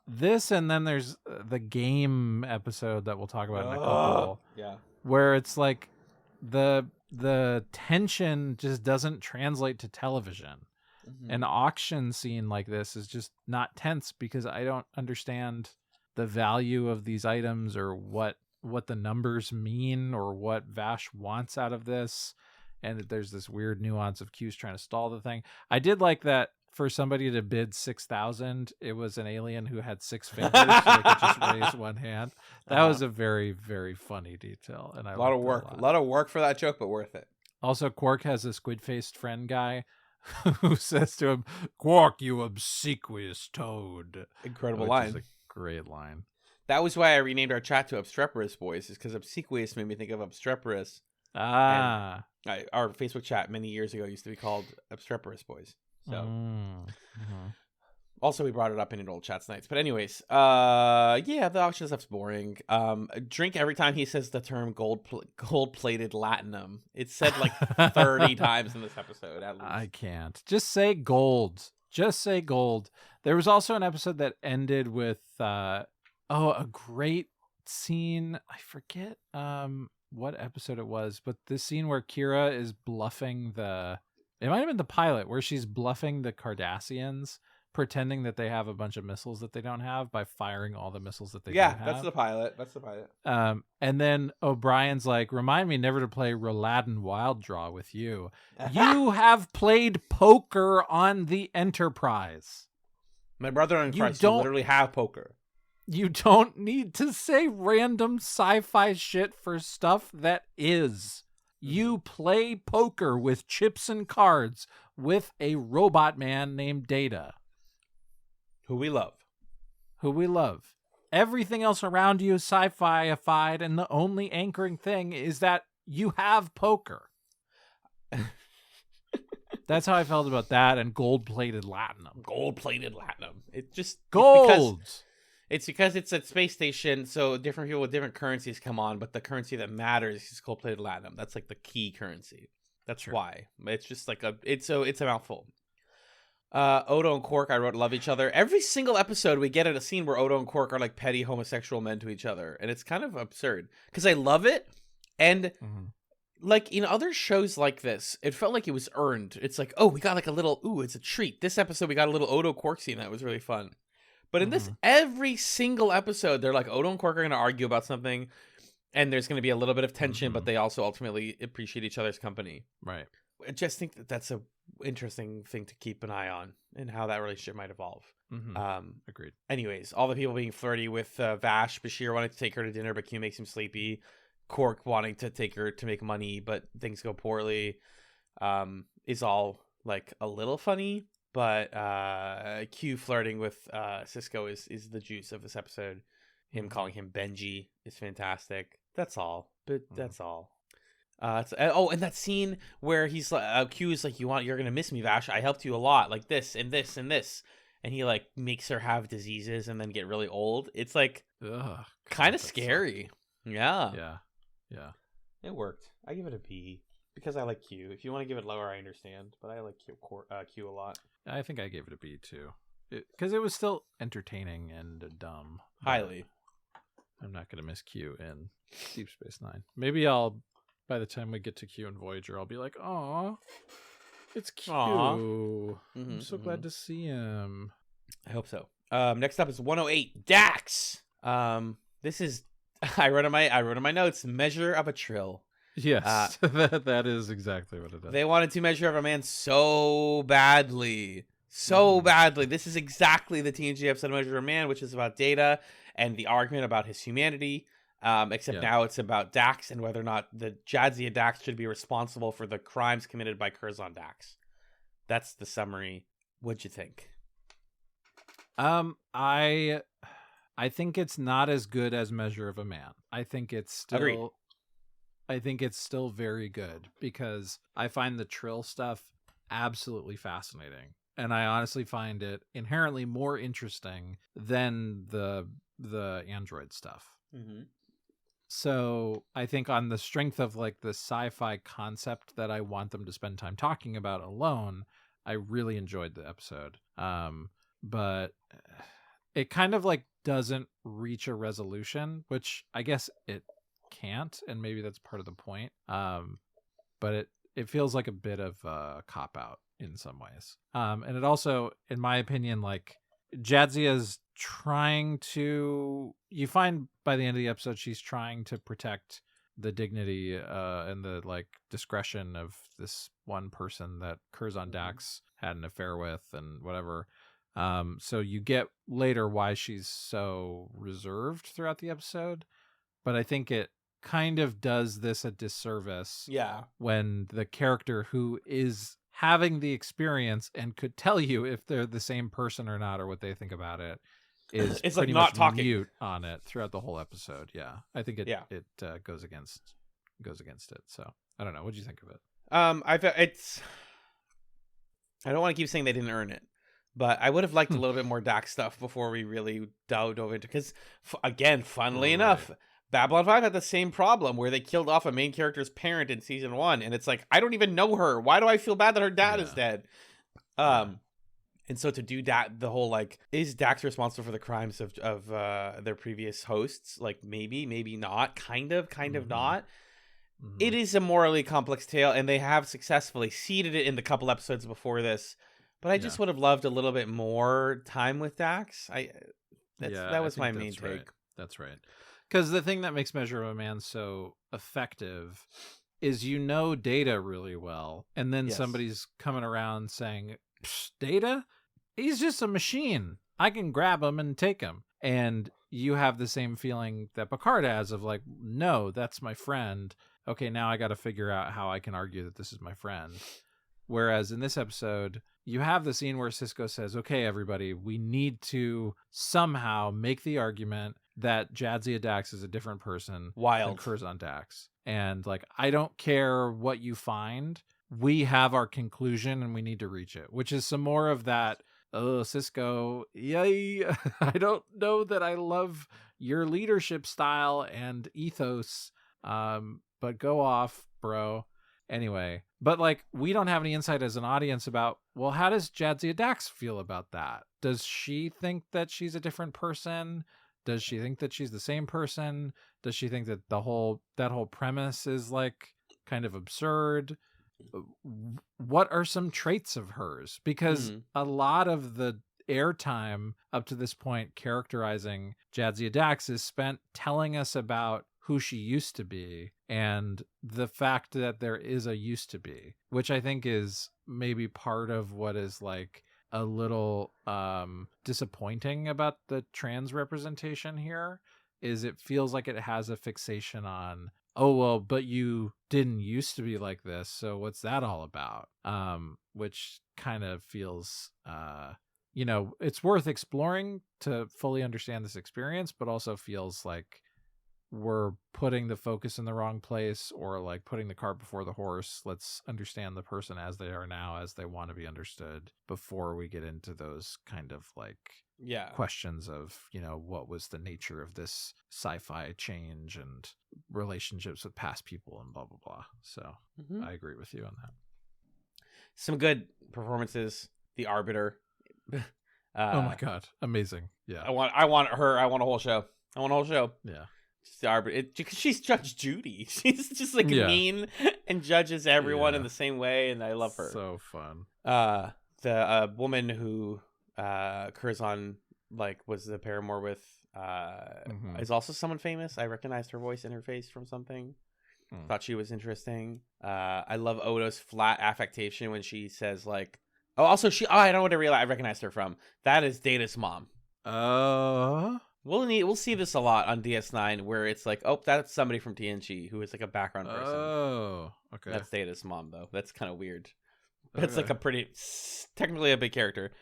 this, and then there's the game episode that we'll talk about in a couple.
Yeah,
where it's like the tension just doesn't translate to television. An auction scene like this is just not tense because I don't understand the value of these items or what the numbers mean or what Vash wants out of this. And there's this weird nuance of Q's trying to stall the thing. I did like that for somebody to bid 6,000, it was an alien who had 6 fingers, so they could just raise one hand. That was a very, very funny detail, and a lot
of work for that joke, but worth it.
Also, Quark has a squid-faced friend guy who says to him, "Quark, you obsequious toad."
Incredible line.
Is a great line.
That was why I renamed our chat to Obstreperous Boys, is because obsequious made me think of obstreperous.
Ah.
Our Facebook chat many years ago used to be called Obstreperous Boys. So also we brought it up in an old chats nights. But anyways, yeah, the auction stuff's boring. Drink every time he says the term gold-plated latinum. It's said like 30 times in this episode at least.
I can't. Just say gold. Just say gold. There was also an episode that ended with a great scene. I forget what episode it was, but this scene where Kira is bluffing it might have been the pilot, where she's bluffing the Cardassians, pretending that they have a bunch of missiles that they don't have by firing all the missiles that they do have.
That's the pilot.
And then O'Brien's like, remind me never to play Roladin Wild Draw with you. You have played poker on the Enterprise.
My brother in Christ, you literally have poker.
You don't need to say random sci-fi shit for stuff that is. You play poker with chips and cards with a robot man named Data.
Who we love. Everything else around you is sci-fi-ified, and the only anchoring thing is that you have poker. That's how I felt about that and gold-plated latinum. It just... Gold! It's because it's a space station, so different people with different currencies come on, but the currency that matters is gold-plated latinum. That's like the key currency. That's why. It's just like it's a mouthful. Odo and Quark, I wrote, love each other. Every single episode we get at a scene where Odo and Quark are like petty homosexual men to each other, and it's kind of absurd because I love it. And like in other shows like this, it felt like it was earned. It's like, oh, we got like a little, it's a treat. This episode we got a little Odo Quark scene that was really fun. But in this, every single episode, they're like, Odo and Quark are going to argue about something, and there's going to be a little bit of tension, but they also ultimately appreciate each other's company.
Right.
I just think that that's a interesting thing to keep an eye on and how that relationship might evolve.
Agreed.
Anyways, all the people being flirty with Vash, Bashir wanting to take her to dinner, but Q makes him sleepy. Quark wanting to take her to make money, but things go poorly, is all like a little funny. But Q flirting with Cisco is the juice of this episode. Him calling him Benji is fantastic. That's all. But that's all. And that scene where he's like, Q is like, you're gonna miss me, Vash. I helped you a lot, like this and this and this, and he like makes her have diseases and then get really old. It's like kind of scary. Yeah. It worked. I give it a B because I like Q. If you want to give it lower, I understand, but I like Q a lot.
I think I gave it a B too, because it was still entertaining and dumb.
Highly.
I'm not gonna miss Q in Deep Space Nine. Maybe by the time we get to Q and Voyager, I'll be like, "Aw, it's Q. I'm so glad to see him."
I hope so. Next up is 108 Dax. This is I wrote in my notes, measure of a trill.
Yes, that is exactly what it is.
They wanted to measure of a man so badly. This is exactly the TNG episode Measure of a Man, which is about Data and the argument about his humanity. Except now it's about Dax and whether or not the Jadzia Dax should be responsible for the crimes committed by Curzon Dax. That's the summary. What'd you think?
I think it's not as good as Measure of a Man. I think it's still
Agreed.
I think it's still very good because I find the Trill stuff absolutely fascinating. And I honestly find it inherently more interesting than the android stuff. So I think on the strength of like the sci-fi concept that I want them to spend time talking about alone, I really enjoyed the episode. But it kind of like doesn't reach a resolution, which I guess it can't, and maybe that's part of the point. But it feels like a bit of a cop-out in some ways. And it also, in my opinion, like Jadzia's trying to, you find by the end of the episode, she's trying to protect the dignity and the like discretion of this one person that Curzon Dax had an affair with and whatever. So you get later why she's so reserved throughout the episode, but I think it kind of does this a disservice.
Yeah. When
the character who is having the experience and could tell you if they're the same person or not or what they think about it is
It's
pretty
like not
much
talking.
mute on it throughout the whole episode. Yeah, I think it
Yeah.
goes against it. So I don't know. What do you think of it?
I don't want to keep saying they didn't earn it, but I would have liked a little bit more Dax stuff before we really dove into, because again, funnily enough, Babylon 5 had the same problem where they killed off a main character's parent in season 1, and it's like, I don't even know her. Why do I feel bad that her dad is dead? And so to do that, the whole like, is Dax responsible for the crimes of their previous hosts? Like maybe not, kind of not. It is a morally complex tale, and they have successfully seeded it in the couple episodes before this. But I just would have loved a little bit more time with Dax. That was my main take.
That's right. Because the thing that makes Measure of a Man so effective is Data really well, and then somebody's coming around saying, Data? He's just a machine. I can grab him and take him. And you have the same feeling that Picard has of like, no, that's my friend. Okay, now I got to figure out how I can argue that this is my friend. Whereas in this episode, you have the scene where Sisko says, okay, everybody, we need to somehow make the argument that Jadzia Dax is a different person than Curzon Dax. And like, I don't care what you find. We have our conclusion and we need to reach it, which is some more of that. Oh, Sisko, yay. I don't know that I love your leadership style and ethos, but go off, bro. Anyway, but like, we don't have any insight as an audience about, well, how does Jadzia Dax feel about that? Does she think that she's a different person? Does she think that she's the same person? Does she think that that whole premise is like kind of absurd? What are some traits of hers? Because a lot of the airtime up to this point characterizing Jadzia Dax is spent telling us about who she used to be and the fact that there is a used to be, which I think is maybe part of what is like a little disappointing about the trans representation here. Is it feels like it has a fixation on, oh, well, but you didn't used to be like this, so what's that all about? Which kind of feels, it's worth exploring to fully understand this experience, but also feels like we're putting the focus in the wrong place, or like putting the cart before the horse. Let's understand the person as they are now, as they want to be understood, before we get into those kind of like questions of, what was the nature of this sci-fi change and relationships with past people and blah, blah, blah. So I agree with you on that.
Some good performances. The Arbiter.
Oh my God. Amazing. Yeah.
I want her. I want a whole show.
Yeah.
Just the Arbiter. Because she's Judge Judy. She's just like mean and judges everyone in the same way. And I love her.
So fun.
The woman who Curzon like was the paramour with is also someone famous. I recognized her voice and her face from something. Thought she was interesting. I love Odo's flat affectation when she says like, I don't know what I recognized her from. That is Data's mom. We'll see this a lot on DS9 where it's like, oh, that's somebody from TNG who is like a background person.
Oh, okay.
That's Data's mom though. That's kind of weird. But it's like technically a big character.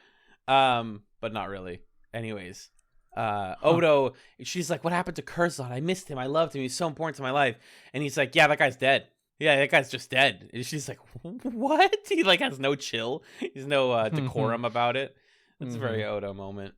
But not really. Anyways, Odo, she's like, what happened to Curzon? I missed him. I loved him. He's so important to my life. And he's like, yeah, that guy's dead. Yeah, that guy's just dead. And she's like, what? He like has no chill. He's no decorum about it. It's a very Odo moment.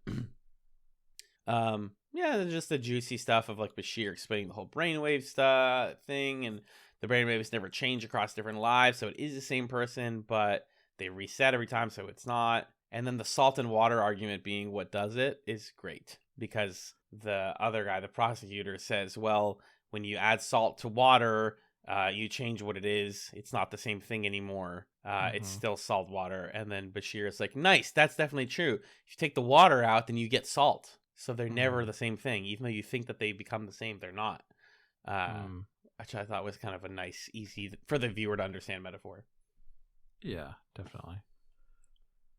Just the juicy stuff of like Bashir explaining the whole brainwave thing, and the brainwaves never change across different lives, so it is the same person, but they reset every time, so it's not. And then the salt and water argument being what does it is great, because the other guy, the prosecutor, says, well, when you add salt to water, you change what it is. It's not the same thing anymore. It's still salt water. And then Bashir is like, nice, that's definitely true. If you take the water out, then you get salt. So they're never the same thing. Even though you think that they become the same, they're not. Which I thought was kind of a nice, easy, for the viewer to understand metaphor.
Yeah, definitely.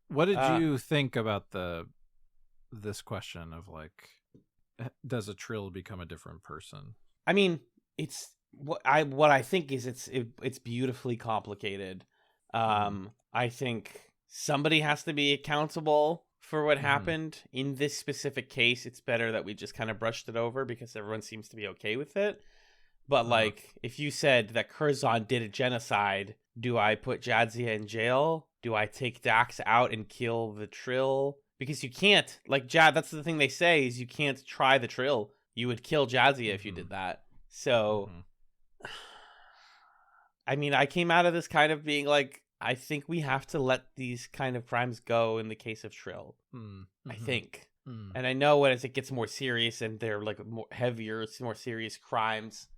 What did you think about this question of like, does a Trill become a different person?
I mean, it's what I think is it's beautifully complicated. I think somebody has to be accountable for what happened in this specific case. It's better that we just kind of brushed it over because everyone seems to be okay with it. But like, if you said that Curzon did a genocide, do I put Jadzia in jail? Do I take Dax out and kill the Trill? Because you can't, like, that's the thing they say, is you can't try the Trill. You would kill Jadzia if you did that. So, I mean, I came out of this kind of being like, I think we have to let these kind of crimes go in the case of Trill. I think. And I know as it gets more serious and they're like more heavier, more serious crimes,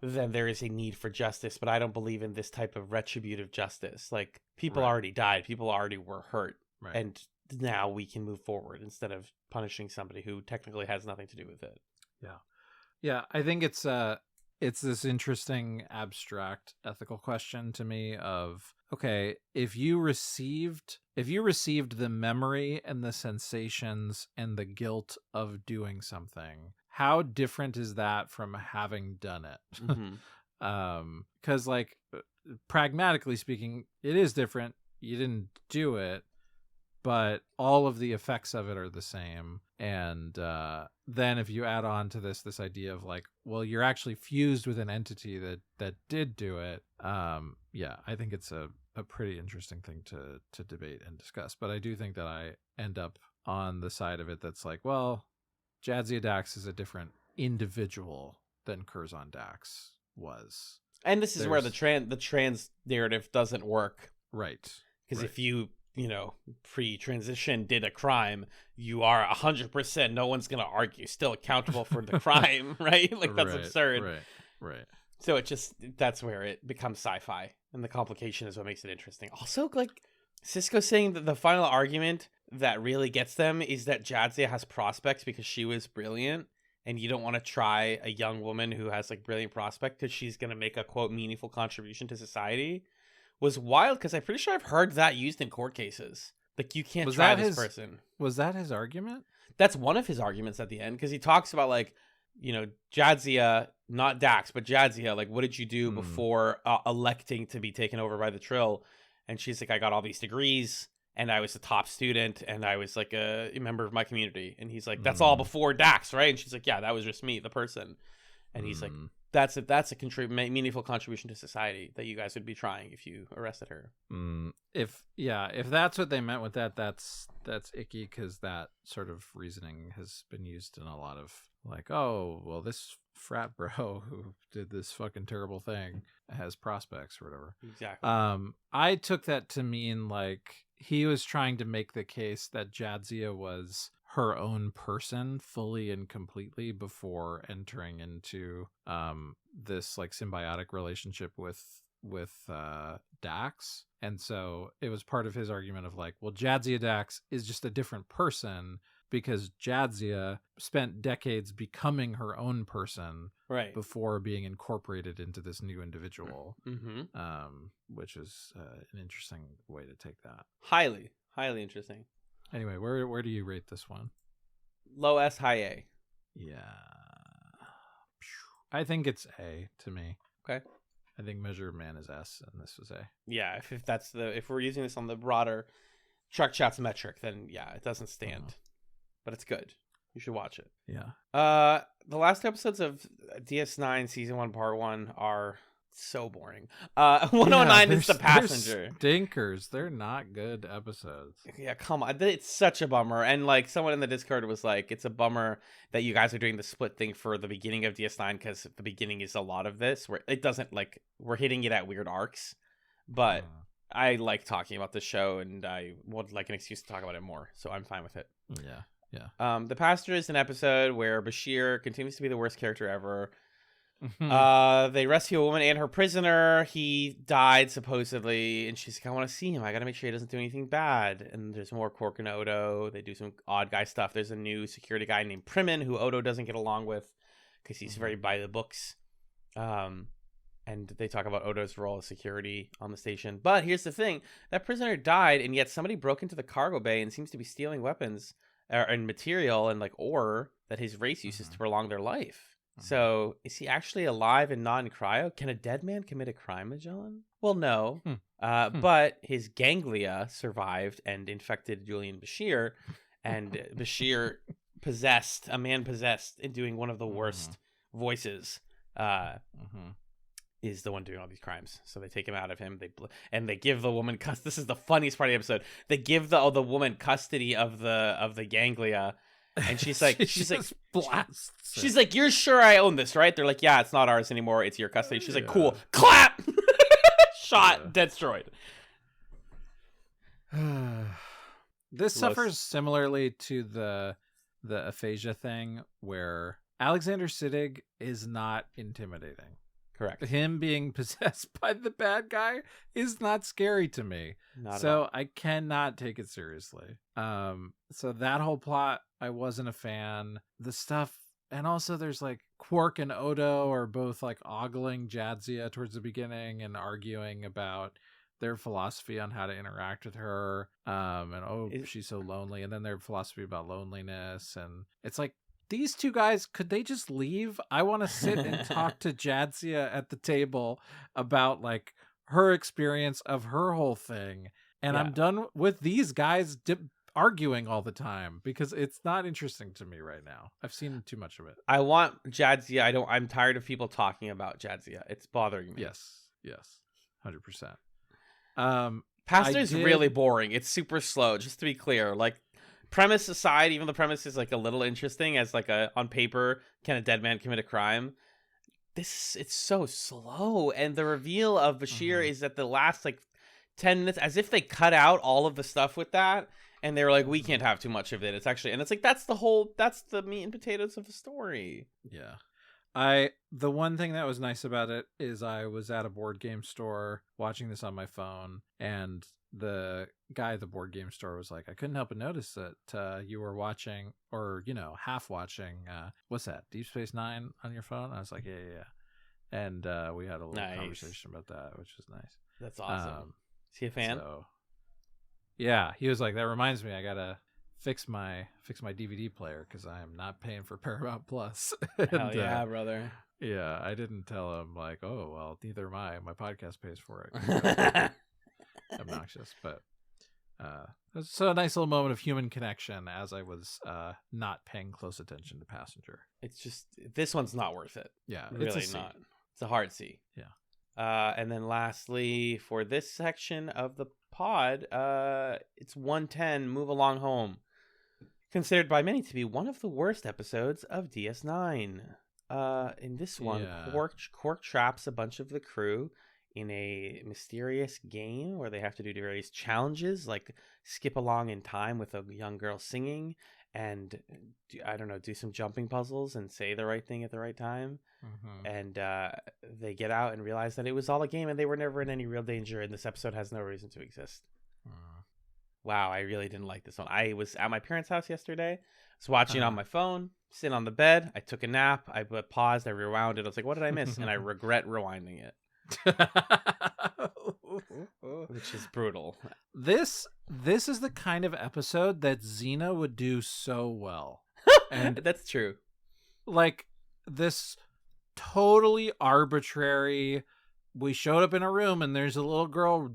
then there is a need for justice. But I don't believe in this type of retributive justice. Like, people already died. People already were hurt. And now we can move forward instead of punishing somebody who technically has nothing to do with it.
Yeah, I think it's this interesting abstract ethical question to me of, okay, if you received the memory and the sensations and the guilt of doing something, how different is that from having done it? 'Cause like, pragmatically speaking, it is different. You didn't do it, but all of the effects of it are the same. And then if you add on to this idea of like, well, you're actually fused with an entity that did do it. I think it's a pretty interesting thing to debate and discuss. But I do think that I end up on the side of it that's like, well, Jadzia Dax is a different individual than Curzon Dax was.
And this is where the trans narrative doesn't work.
Right.
Because if you pre-transition did a crime, you are 100%, no one's going to argue, still accountable for the crime, right? Like, that's absurd.
Right.
So that's where it becomes sci-fi, and the complication is what makes it interesting. Also, like, Cisco saying that the final argument that really gets them is that Jadzia has prospects because she was brilliant, and you don't want to try a young woman who has, like, brilliant prospect because she's going to make a, quote, meaningful contribution to society, was wild, because I'm pretty sure I've heard that used in court cases. Like, you can't try this person.
Was that his argument?
That's one of his arguments at the end, because he talks about, like, Jadzia, not Dax, but Jadzia, like, what did you do before electing to be taken over by the Trill? And she's like, I got all these degrees, and I was a top student, and I was, like, a member of my community. And he's like, that's all before Dax, right? And she's like, yeah, that was just me, the person. And he's like, that's a meaningful contribution to society that you guys would be trying if you arrested her.
If that's what they meant with that, that's icky, because that sort of reasoning has been used in a lot of, like, oh, well, this frat bro who did this fucking terrible thing has prospects or whatever.
Exactly.
I took that to mean, like, he was trying to make the case that Jadzia was her own person fully and completely before entering into this, like, symbiotic relationship with Dax. And so it was part of his argument of, like, well, Jadzia Dax is just a different person because Jadzia spent decades becoming her own person before being incorporated into this new individual, which is an interesting way to take that.
Highly interesting.
Anyway, where do you rate this one?
Low S, high A.
Yeah. I think it's A to me.
Okay.
I think Measure of Man is S, and this was A.
Yeah, if we're using this on the broader TrekChatz metric, then yeah, it doesn't stand. But it's good. You should watch it.
Yeah.
The last episodes of DS9 Season 1 Part 1 are so boring. 109 is The Passenger.
They're stinkers. They're not good episodes.
Yeah, come on. It's such a bummer. And, like, someone in the Discord was like, it's a bummer that you guys are doing the split thing for the beginning of DS9, because the beginning is a lot of this, where it doesn't, like, we're hitting it at weird arcs. But I like talking about the show, and I would like an excuse to talk about it more, so I'm fine with it.
Yeah.
The Passenger is an episode where Bashir continues to be the worst character ever. They rescue a woman and her prisoner. He died supposedly, and she's like, I want to see him. I gotta make sure he doesn't do anything bad. And there's more Quark and Odo. They do some odd guy stuff. There's a new security guy named Primin who Odo doesn't get along with because he's very by the books. And they talk about Odo's role as security on the station. But here's the thing: that prisoner died, and yet somebody broke into the cargo bay and seems to be stealing weapons and material and, like, ore that his race uses to prolong their life. So is he actually alive and not in cryo? Can a dead man commit a crime, Magellan? Well, no. But his ganglia survived and infected Julian Bashir, and Bashir possessed, a man possessed in doing one of the worst voices, is the one doing all these crimes. So they take him out of him. They give the woman This is the funniest part of the episode. They give the woman custody of the ganglia, and she's like,
blasts.
She's like, "You're sure I own this, right?" They're like, "Yeah, it's not ours anymore. It's your custody." She's like, "Cool." Clap. Shot. Destroyed.
This suffers similarly to the aphasia thing, where Alexander Siddig is not intimidating.
Correct.
Him being possessed by the bad guy is not scary to me. So I cannot take it seriously. So that whole plot, I wasn't a fan. The stuff, and also there's like Quark and Odo are both like ogling Jadzia towards the beginning and arguing about their philosophy on how to interact with her. She's so lonely. And then their philosophy about loneliness. And it's like, these two guys, could they just leave? I want to sit and talk to Jadzia at the table about like her experience of her whole thing. And I'm done with these guys arguing all the time because it's not interesting to me right now. I've seen too much of it.
I want Jadzia. I'm tired of people talking about Jadzia. It's bothering me.
Yes. 100%.
Pastor's really boring. It's super slow, just to be clear. Like, premise aside, even the premise is like a little interesting as like on paper, can a dead man commit a crime? It's so slow. And the reveal of Bashir is at the last like 10 minutes, as if they cut out all of the stuff with that. And they were like, we can't have too much of it. It's actually, and it's like, that's the meat and potatoes of the story.
Yeah. The one thing that was nice about it is I was at a board game store watching this on my phone, and the guy at the board game store was like, I couldn't help but notice that you were watching, or, half watching, what's that, Deep Space Nine on your phone? I was like, yeah. And we had a little conversation about that, which was nice.
That's awesome. Is he a fan?
So, yeah, he was like, that reminds me, I gotta fix my DVD player because I am not paying for Paramount Plus.
Hell yeah, brother.
Yeah, I didn't tell him like, oh well, neither am I. My podcast pays for it. Obnoxious, but it's a nice little moment of human connection as I was not paying close attention to Passenger.
It's just, this one's not worth it.
Yeah,
really not. It's a hard C.
Yeah.
And then lastly, for this section of the pod, it's 110, Move Along Home. Considered by many to be one of the worst episodes of DS9. In this one, Quark traps a bunch of the crew in a mysterious game where they have to do various challenges, like skip along in time with a young girl singing and, do some jumping puzzles and say the right thing at the right time. And they get out and realize that it was all a game and they were never in any real danger, and this episode has no reason to exist. Wow, I really didn't like this one. I was at my parents' house yesterday. I was watching it on my phone, sitting on the bed. I took a nap. I paused. I rewound it. I was like, what did I miss? And I regret rewinding it. Which is brutal.
This is the kind of episode that Xena would do so well. And
that's true.
Like, this totally arbitrary, we showed up in a room and there's a little girl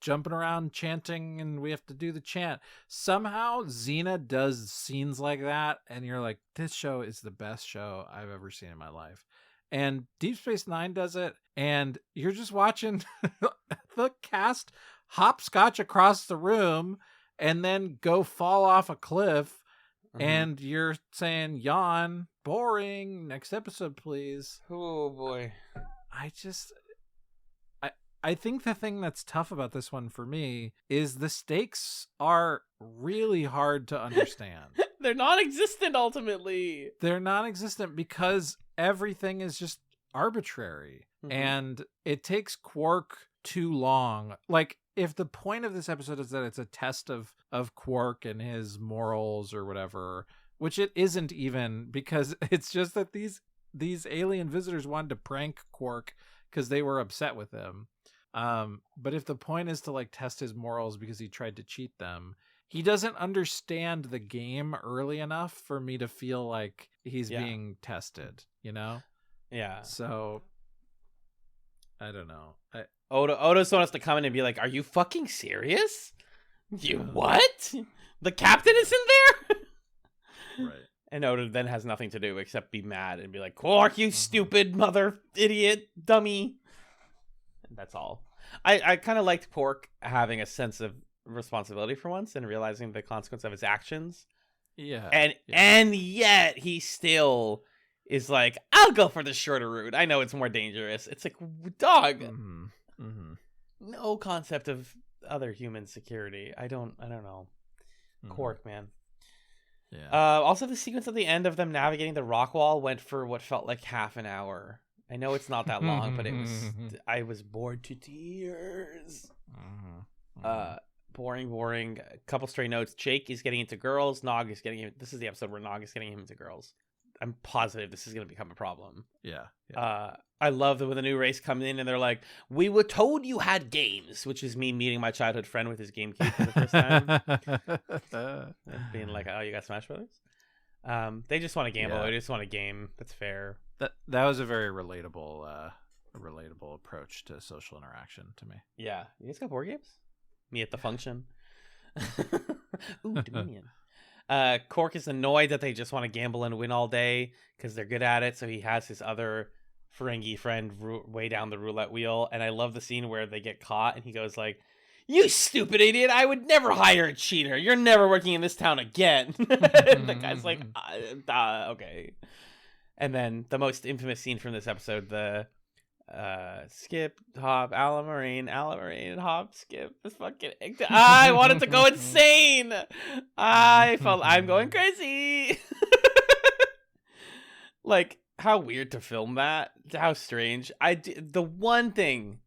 jumping around chanting and we have to do the chant. Somehow Xena does scenes like that and you're like, this show is the best show I've ever seen in my life. And Deep Space Nine does it, and you're just watching the cast hopscotch across the room and then go fall off a cliff, and you're saying, yawn, boring, next episode please.
Oh boy.
I think the thing that's tough about this one for me is the stakes are really hard to understand.
They're non-existent ultimately.
They're non-existent because everything is just arbitrary. And it takes Quark too long. Like, if the point of this episode is that it's a test of Quark and his morals or whatever, which it isn't even, because it's just that these alien visitors wanted to prank Quark because they were upset with him. But if the point is to like test his morals because he tried to cheat them, he doesn't understand the game early enough for me to feel like he's being tested,
Yeah.
So I don't know.
Odo's wants to come in and be like, "Are you fucking serious? You what? The captain is in there?"
Right.
And Oda then has nothing to do except be mad and be like, "Quark, you stupid mother idiot dummy." And that's all. I kind of liked Quark having a sense of responsibility for once and realizing the consequence of his actions.
Yeah.
And yet he still is like, "I'll go for the shorter route. I know it's more dangerous." It's like, dog. No concept of other human security. I don't know. Quark, man.
Yeah.
Also, the sequence at the end of them navigating the rock wall went for what felt like half an hour. I know it's not that long, but I was bored to tears. Boring. A couple stray notes. Jake is getting into girls. Nog is getting. This is the episode where Nog is getting him into girls. I'm positive this is going to become a problem.
Yeah.
I love that when the new race comes in and they're like, "We were told you had games," which is me meeting my childhood friend with his GameCube for the first time. And being like, "Oh, you got Smash Brothers?" They just want to gamble.
Yeah.
They just want a game. That's fair.
That was a very relatable approach to social interaction to me.
Yeah. You guys got board games? Me at the function. Ooh, Dominion. Cork is annoyed that they just want to gamble and win all day because they're good at it. So he has his other Ferengi friend way down the roulette wheel. And I love the scene where they get caught and he goes like, "You stupid idiot. I would never hire a cheater. You're never working in this town again." The guy's like, okay. And then the most infamous scene from this episode, the skip, hop, Alamarine, hop, skip. This fucking I wanted to go insane. I'm going crazy. Like, how weird to film that. How strange. The one thing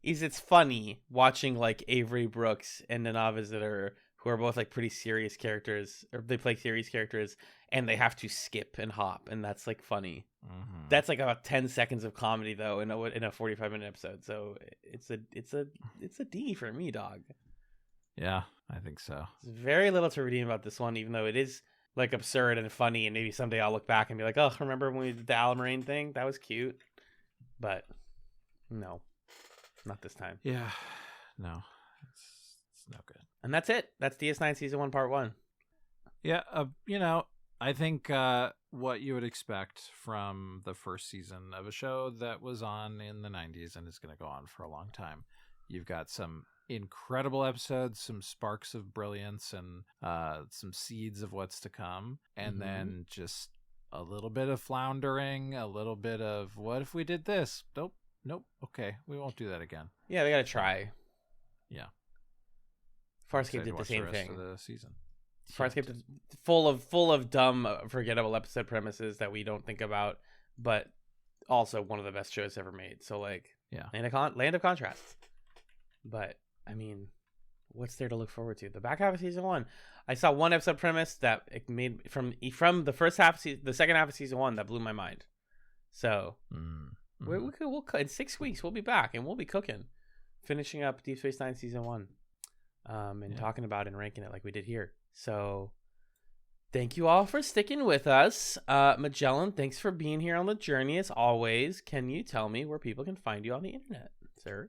is it's funny watching like Avery Brooks and Nana Visitor, who are both like pretty serious characters, or they play serious characters, and they have to skip and hop, and that's like funny. That's like about 10 seconds of comedy though in a 45-minute episode. So it's a D for me, dog.
Yeah, I think so.
There's very little to redeem about this one, even though it is like absurd and funny, and maybe someday I'll look back and be like, "Oh, remember when we did the Alamarine thing? That was cute." But no, not this time.
Yeah, no, it's no good.
And that's it. That's DS9 Season 1 Part 1.
Yeah, I think what you would expect from the first season of a show that was on in the 90s and is going to go on for a long time. You've got some incredible episodes, some sparks of brilliance, and some seeds of what's to come. And then just a little bit of floundering, a little bit of, what if we did this? Nope. Okay, we won't do that again.
Yeah, they got to try.
Yeah.
Farscape did the same thing.
Of the season.
Farscape is full of dumb, forgettable episode premises that we don't think about, but also one of the best shows ever made. So like,
yeah,
Land of Contrasts. But I mean, what's there to look forward to? The back half of season 1, I saw one episode premise that it made from the first half, the second half of season 1 that blew my mind. So we'll in 6 weeks we'll be back and we'll be cooking, finishing up Deep Space Nine season 1. And talking about and ranking it like we did here. So thank you all for sticking with us. Magellan, thanks for being here on the journey as always. Can you tell me where people can find you on the internet, sir?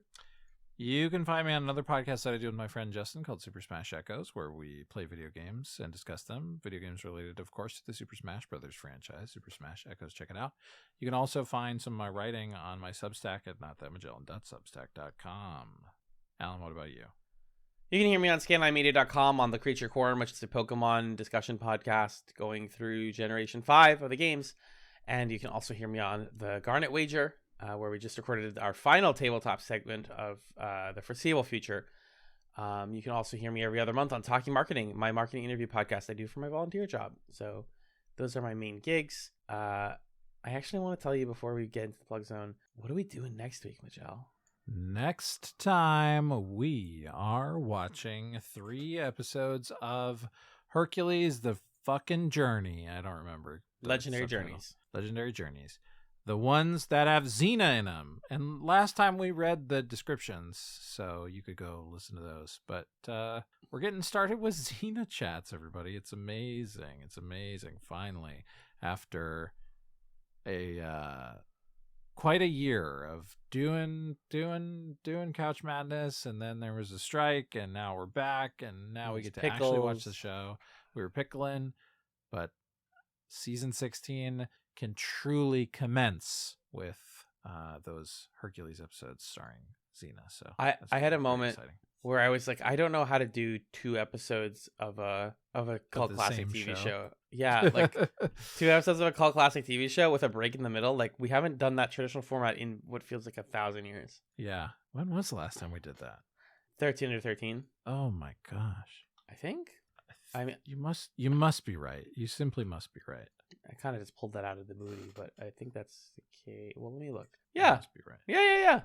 You can find me on another podcast that I do with my friend Justin called Super Smash Echoes, where we play video games and discuss them. Video games related, of course, to the Super Smash Brothers franchise. Super Smash Echoes, check it out. You can also find some of my writing on my Substack at notthatmagellan.substack.com. Alan, what about you?
You can hear me on scanlinemedia.com on The Creature Corn, which is a Pokemon discussion podcast going through Generation 5 of the games. And you can also hear me on The Garnet Wager, where we just recorded our final tabletop segment of the foreseeable future. You can also hear me every other month on Talking Marketing, my marketing interview podcast I do for my volunteer job. So those are my main gigs. I actually want to tell you before we get into the plug zone, what are we doing next week, Michelle?
Next time, we are watching 3 episodes of Hercules, the fucking Journey. I don't remember.
Legendary Journeys.
Legendary Journeys. The ones that have Xena in them. And last time we read the descriptions, so you could go listen to those. But we're getting started with Xena chats, everybody. It's amazing. It's amazing. Finally, after a quite a year of doing Couch Madness, and then there was a strike, and now we're back, and now we get to actually watch the show. We were pickling, but season 16 can truly commence with those Hercules episodes starring Xena. So
I had a
pretty
moment
exciting.
where I was like, I don't know how to do 2 episodes of a cult
the
classic
same
TV
show.
show. Yeah, like 2 episodes of a cult classic TV show with a break in the middle. Like, we haven't done that traditional format in what feels like 1,000 years.
Yeah. When was the last time we did that?
13 or 13,
Oh my gosh.
I think. I mean,
You must be right. You simply must be right.
I kind of just pulled that out of the movie, but I think that's the case. Well, let me look.
You
Yeah,
must be right.
yeah.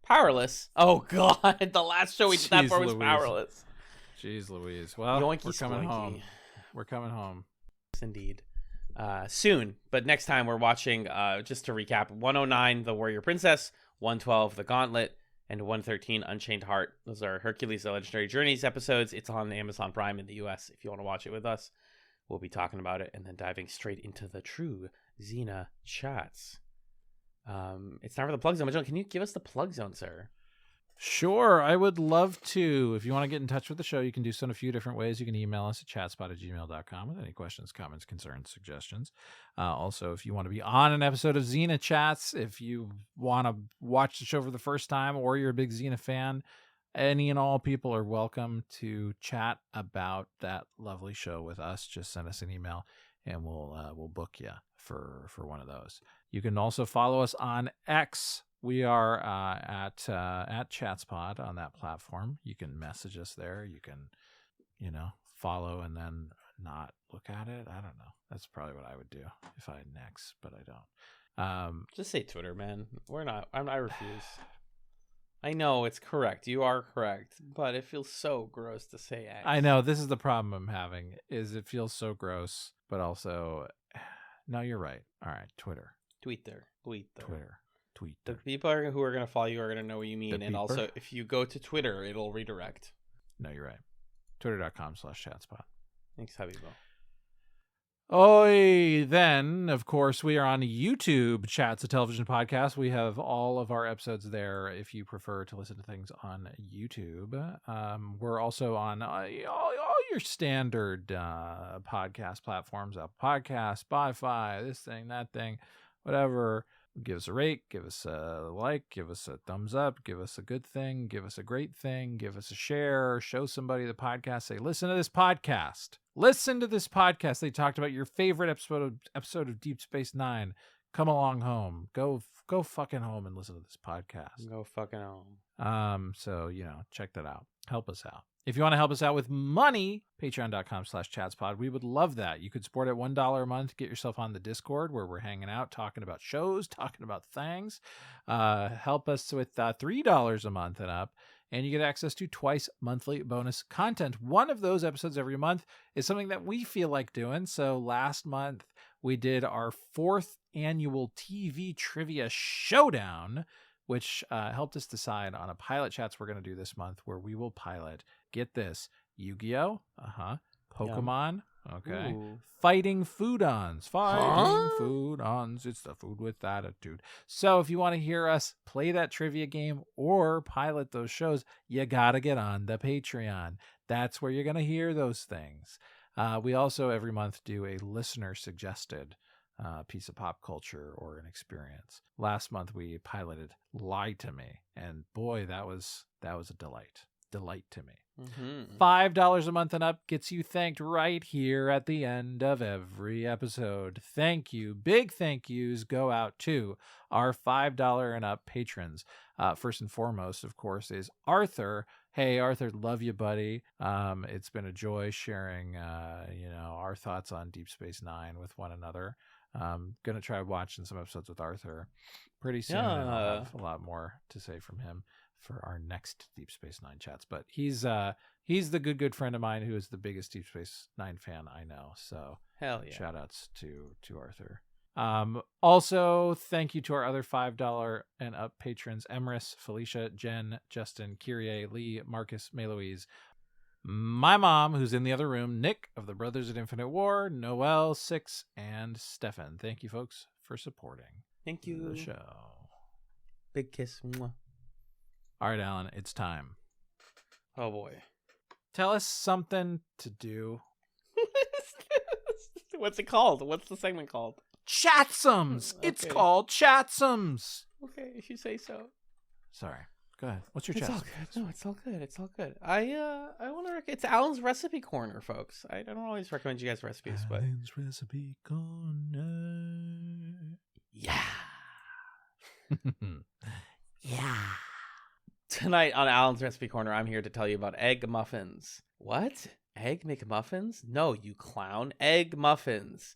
Powerless. Oh God, the last show we did that
Jeez
for was
Louise.
Powerless.
Jeez Louise. Well,
Yoinky
we're coming
spoinky.
home. We're coming home.
Yes, indeed. Soon, but next time we're watching, just to recap, 109, The Warrior Princess, 112, The Gauntlet, and 113, Unchained Heart. Those are Hercules, The Legendary Journeys episodes. It's on Amazon Prime in the US if you want to watch it with us. We'll be talking about it and then diving straight into the true Xena chats. It's time for the plug zone. John, can you give us the plug zone, sir?
Sure, I would love to. If you want to get in touch with the show, you can do so in a few different ways. You can email us at chatspot@gmail.com with any questions, comments, concerns, suggestions. Also, if you want to be on an episode of Xena Chats, if you want to watch the show for the first time or you're a big Xena fan, any and all people are welcome to chat about that lovely show with us. Just send us an email and we'll book you for one of those. You can also follow us on X. We are at ChatsPod on that platform. You can message us there. You can, follow and then not look at it. I don't know. That's probably what I would do if I had an X, but I don't.
Just say Twitter, man. I refuse. I know it's correct. You are correct, but it feels so gross to say X.
I know this is the problem I'm having. Is it feels so gross, but also, no, you're right. All right, Twitter.
Tweet there. The people who are going to follow you are going to know what you mean. And also, if you go to Twitter, it'll redirect.
No, you're right. Twitter.com/chatspot.
Thanks, Habibo.
Then, of course, we are on YouTube, Chats, a television podcast. We have all of our episodes there if you prefer to listen to things on YouTube. We're also on all your standard podcast platforms, Apple Podcasts, Spotify, this thing, that thing, whatever. Give us a rate, give us a like, give us a thumbs up, give us a good thing, give us a great thing, give us a share, show somebody the podcast, say, listen to this podcast. Listen to this podcast. They talked about your favorite episode of Deep Space Nine. Come along home. Go fucking home and listen to this podcast.
Go fucking home.
So, check that out. Help us out. If you want to help us out with money, patreon.com/chatspod. We would love that. You could support at $1 a month. Get yourself on the Discord where we're hanging out, talking about shows, talking about things. Help us with $3 a month and up, and you get access to twice monthly bonus content. One of those episodes every month is something that we feel like doing. So last month, we did our 4th annual TV Trivia Showdown, which helped us decide on a pilot chats we're going to do this month where we will pilot, get this, Yu-Gi-Oh! Pokemon, okay,
Ooh.
Fighting Foodons, it's the food with attitude. So if you want to hear us play that trivia game or pilot those shows, you got to get on the Patreon. That's where you're going to hear those things. We also every month do a listener suggested piece of pop culture or an experience. Last month we piloted Lie to Me, and boy, that was a delight to me.
Mm-hmm.
$5 a month and up gets you thanked right here at the end of every episode. Thank you. Big thank yous go out to our $5 and up patrons. First and foremost, of course, is Arthur. Hey, Arthur, love you, buddy. It's been a joy sharing, our thoughts on Deep Space Nine with one another. Gonna try watching some episodes with Arthur pretty soon. And I'll have a lot more to say from him for our next Deep Space Nine chats. But he's the good friend of mine who is the biggest Deep Space Nine fan I know. So
Hell yeah.
shout outs to Arthur. Also, thank you to our other $5 and up patrons: Emrys, Felicia, Jen, Justin, Kyrie, Lee, Marcus, Maylouise, my mom, who's in the other room, Nick of the Brothers at Infinite War, Noel, Six, and Stefan. Thank you, folks, for supporting
Thank you.
the show.
Big kiss. Mwah.
All right, Alan, it's time.
Oh boy.
Tell us something to do.
What's it called? What's the segment called?
Chatsums. It's
Okay.
called Chatsums.
Okay, if you say so.
Sorry. Go ahead. What's your
It's all
chatsum?
good. No, it's all good. It's all good. I want to. It's Alan's recipe corner, folks. I don't always recommend you guys recipes, but
Alan's recipe corner.
yeah.
Yeah.
Tonight on Alan's recipe corner, I'm here to tell you about egg muffins. What? Egg McMuffins? No, you clown. Egg muffins.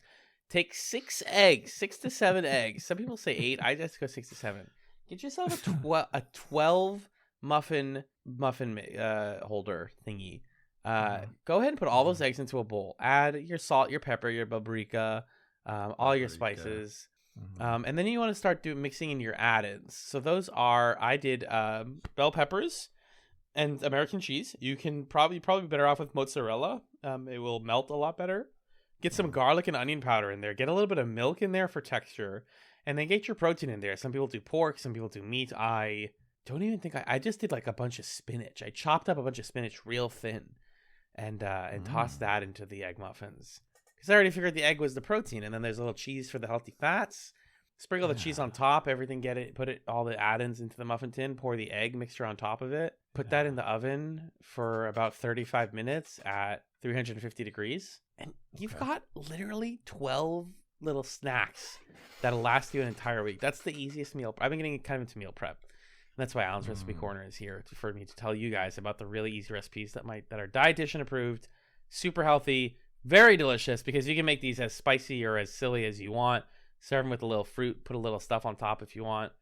Take 6 eggs, 6 to 7 eggs. Some people say 8. I just go 6 to 7. Get yourself a 12 muffin holder thingy. Go ahead and put all those eggs into a bowl. Add your salt, your pepper, your paprika, all your spices. And then you want to start mixing in your add-ins. So those are, I did bell peppers and American cheese. You can probably be better off with mozzarella. It will melt a lot better. Get some garlic and onion powder in there. Get a little bit of milk in there for texture. And then get your protein in there. Some people do pork. Some people do meat. I don't even think I just did like a bunch of spinach. I chopped up a bunch of spinach real thin and tossed that into the egg muffins. Because I already figured the egg was the protein. And then there's a little cheese for the healthy fats. Sprinkle the cheese on top. Everything, all the add-ins into the muffin tin. Pour the egg mixture on top of it. Put that in the oven for about 35 minutes at 350 degrees. And you've got literally 12 little snacks that'll last you an entire week. That's the easiest meal. I've been getting kind of into meal prep. And that's why Alan's Recipe Corner is here for me to tell you guys about the really easy recipes that are dietitian approved, super healthy, very delicious, because you can make these as spicy or as silly as you want. Serve them with a little fruit, put a little stuff on top if you want.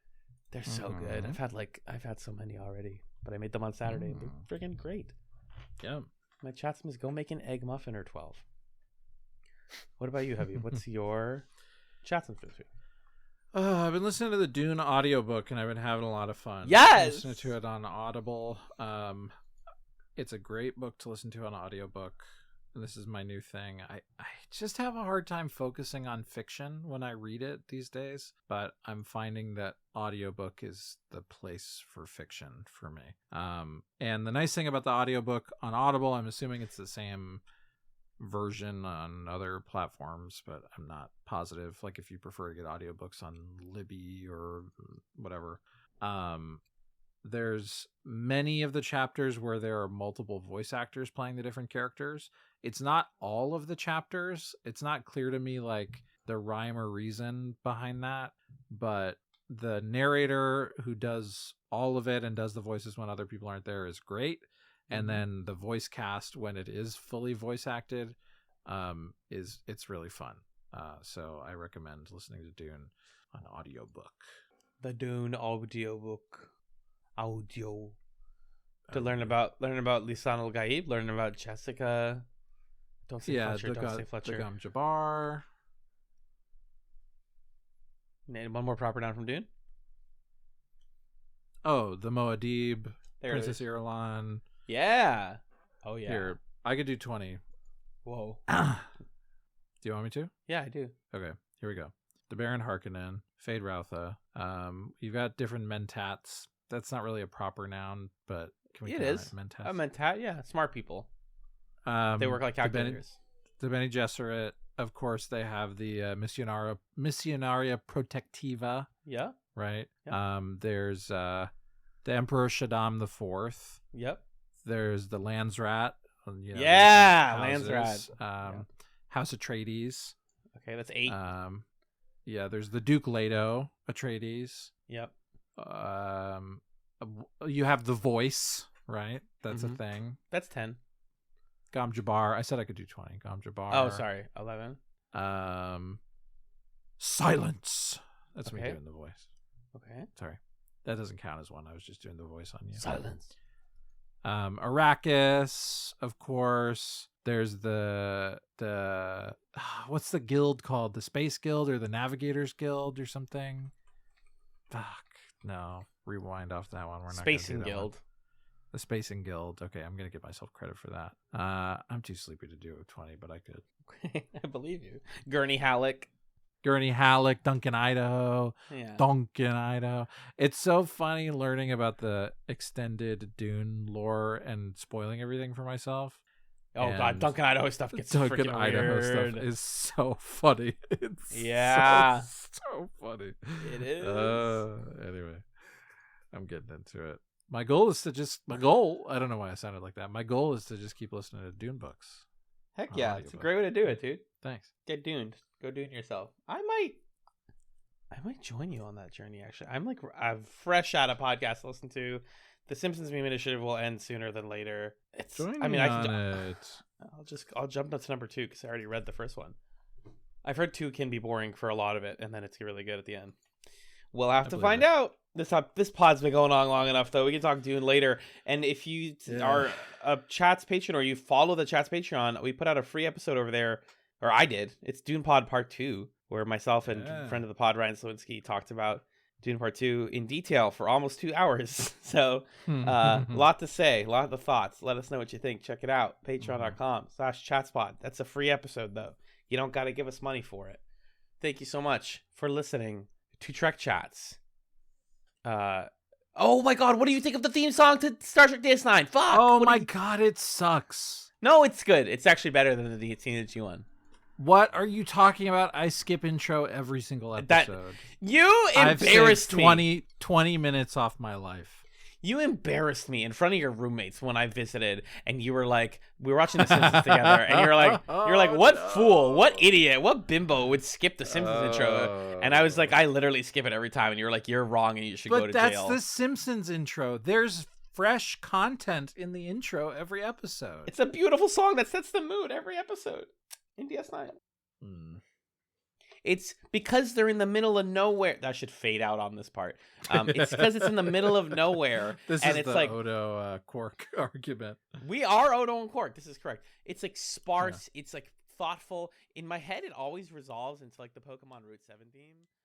They're so good. I've had so many already, but I made them on Saturday. They're freaking great.
Yeah.
My chatsum is go make an egg muffin or 12. What about you, Heavy? What's your chatsum for this week?
I've been listening to the Dune audiobook and I've been having a lot of fun.
Yes!
Listening to it on Audible. It's a great book to listen to on audiobook. This is my new thing. I just have a hard time focusing on fiction when I read it these days, but I'm finding that audiobook is the place for fiction for me. And the nice thing about the audiobook on Audible, I'm assuming it's the same version on other platforms, but I'm not positive. Like if you prefer to get audiobooks on Libby or whatever, there's many of the chapters where there are multiple voice actors playing the different characters. It's not all of the chapters. It's not clear to me like the rhyme or reason behind that, but the narrator who does all of it and does the voices when other people aren't there is great. And then the voice cast when it is fully voice acted it's really fun. So I recommend listening to Dune on audiobook.
The Dune audiobook. To learn about Lisan al-Gaib, learn about Jessica. Don't say Fletcher. Don't say Fletcher.
The Gum Jabbar.
Name one more proper noun from Dune.
Oh, the Muad'Dib,
There it
Princess
is.
Irulan.
Yeah. Oh yeah.
Here, I could do 20.
Whoa.
Do you want me to?
Yeah, I do.
Okay, here we go. The Baron Harkonnen, Fade Routha. You've got different mentats. That's not really a proper noun, but can we
It
count
is.
it? Mentats.
A mentat, yeah, smart people. They work like calculators.
The Bene Gesserit, of course, they have the Missionaria Protectiva,
Yeah.
right?
Yeah.
There's the Emperor Shaddam IV.
Yep.
There's the Landsrat.
Yeah,
houses.
Landsrat.
House Atreides.
Okay, that's 8.
Yeah, there's the Duke Leto Atreides.
Yep.
You have the voice, right? That's
Mhm.
a thing.
That's 10.
Gom Jabbar. I said I could do 20. Gom Jabbar.
Oh, sorry. 11.
Silence. That's me
Okay.
doing the voice.
Okay.
Sorry. That doesn't count as one. I was just doing the voice on you.
Silence.
Arrakis, of course. There's the what's the guild called? The Space Guild or the Navigators Guild or something? Fuck. No. Rewind off that one. We're not
Spacing
gonna do that
Guild.
one. The Spacing Guild. Okay, I'm gonna give myself credit for that. I'm too sleepy to do 20, but I could.
I believe you. Gurney Halleck.
Gurney Halleck, Duncan, Idaho.
Yeah.
Duncan, Idaho. It's so funny learning about the extended Dune lore and spoiling everything for myself.
Oh God,
And
Duncan Idaho stuff gets
Duncan,
freaking
Idaho
weird.
stuff is so funny. It's
Yeah.
so funny.
It is.
Anyway, I'm getting into it. My goal is to I don't know why I sounded like that. My goal is to just keep listening to Dune books.
Heck
on
yeah, it's a
audiobook.
great way to do it, dude.
Thanks.
Get duned. Go dune yourself. I might join you on that journey. Actually, I'm fresh out of podcast to listen to. The Simpsons Meme Initiative will end sooner than later.
Join
I
me
mean, I
on
can.
it.
I'll jump to number 2 because I already read the first one. I've heard 2 can be boring for a lot of it, and then it's really good at the end. We'll have to find out. This pod's been going on long enough, though. We can talk Dune later. And if you are a Chat's patron or you follow the Chat's Patreon, we put out a free episode over there, or I did. It's Dune Pod Part 2, where myself and friend of the pod, Ryan Slowinski, talked about Dune Part 2 in detail for almost 2 hours. So, lot to say, lot of thoughts. Let us know what you think. Check it out. Patreon.com/chatspod. That's a free episode, though. You don't got to give us money for it. Thank you so much for listening to TrekChatz. Oh my God, what do you think of the theme song to Star Trek DS9? Fuck!
Oh my God, it sucks.
No, it's good. It's actually better than the TNG one.
What are you talking about? I skip intro every single episode.
You embarrassed
me. 20 minutes off my life.
You embarrassed me in front of your roommates when I visited, and you were like, we were watching The Simpsons together, and you're like, what fool, what idiot, what bimbo would skip The Simpsons intro? And I was like, I literally skip it every time, and you're like, you're wrong, and you should go to jail.
But that's The Simpsons intro. There's fresh content in the intro every episode.
It's a beautiful song that sets the mood every episode in DS9. It's because they're in the middle of nowhere. That should fade out on this part. It's because it's in the middle of nowhere.
It's the like Odo Quark argument.
We are Odo and Quark. This is correct. It's like sparse. Yeah. It's like thoughtful. In my head, it always resolves into like the Pokemon Route 7 theme.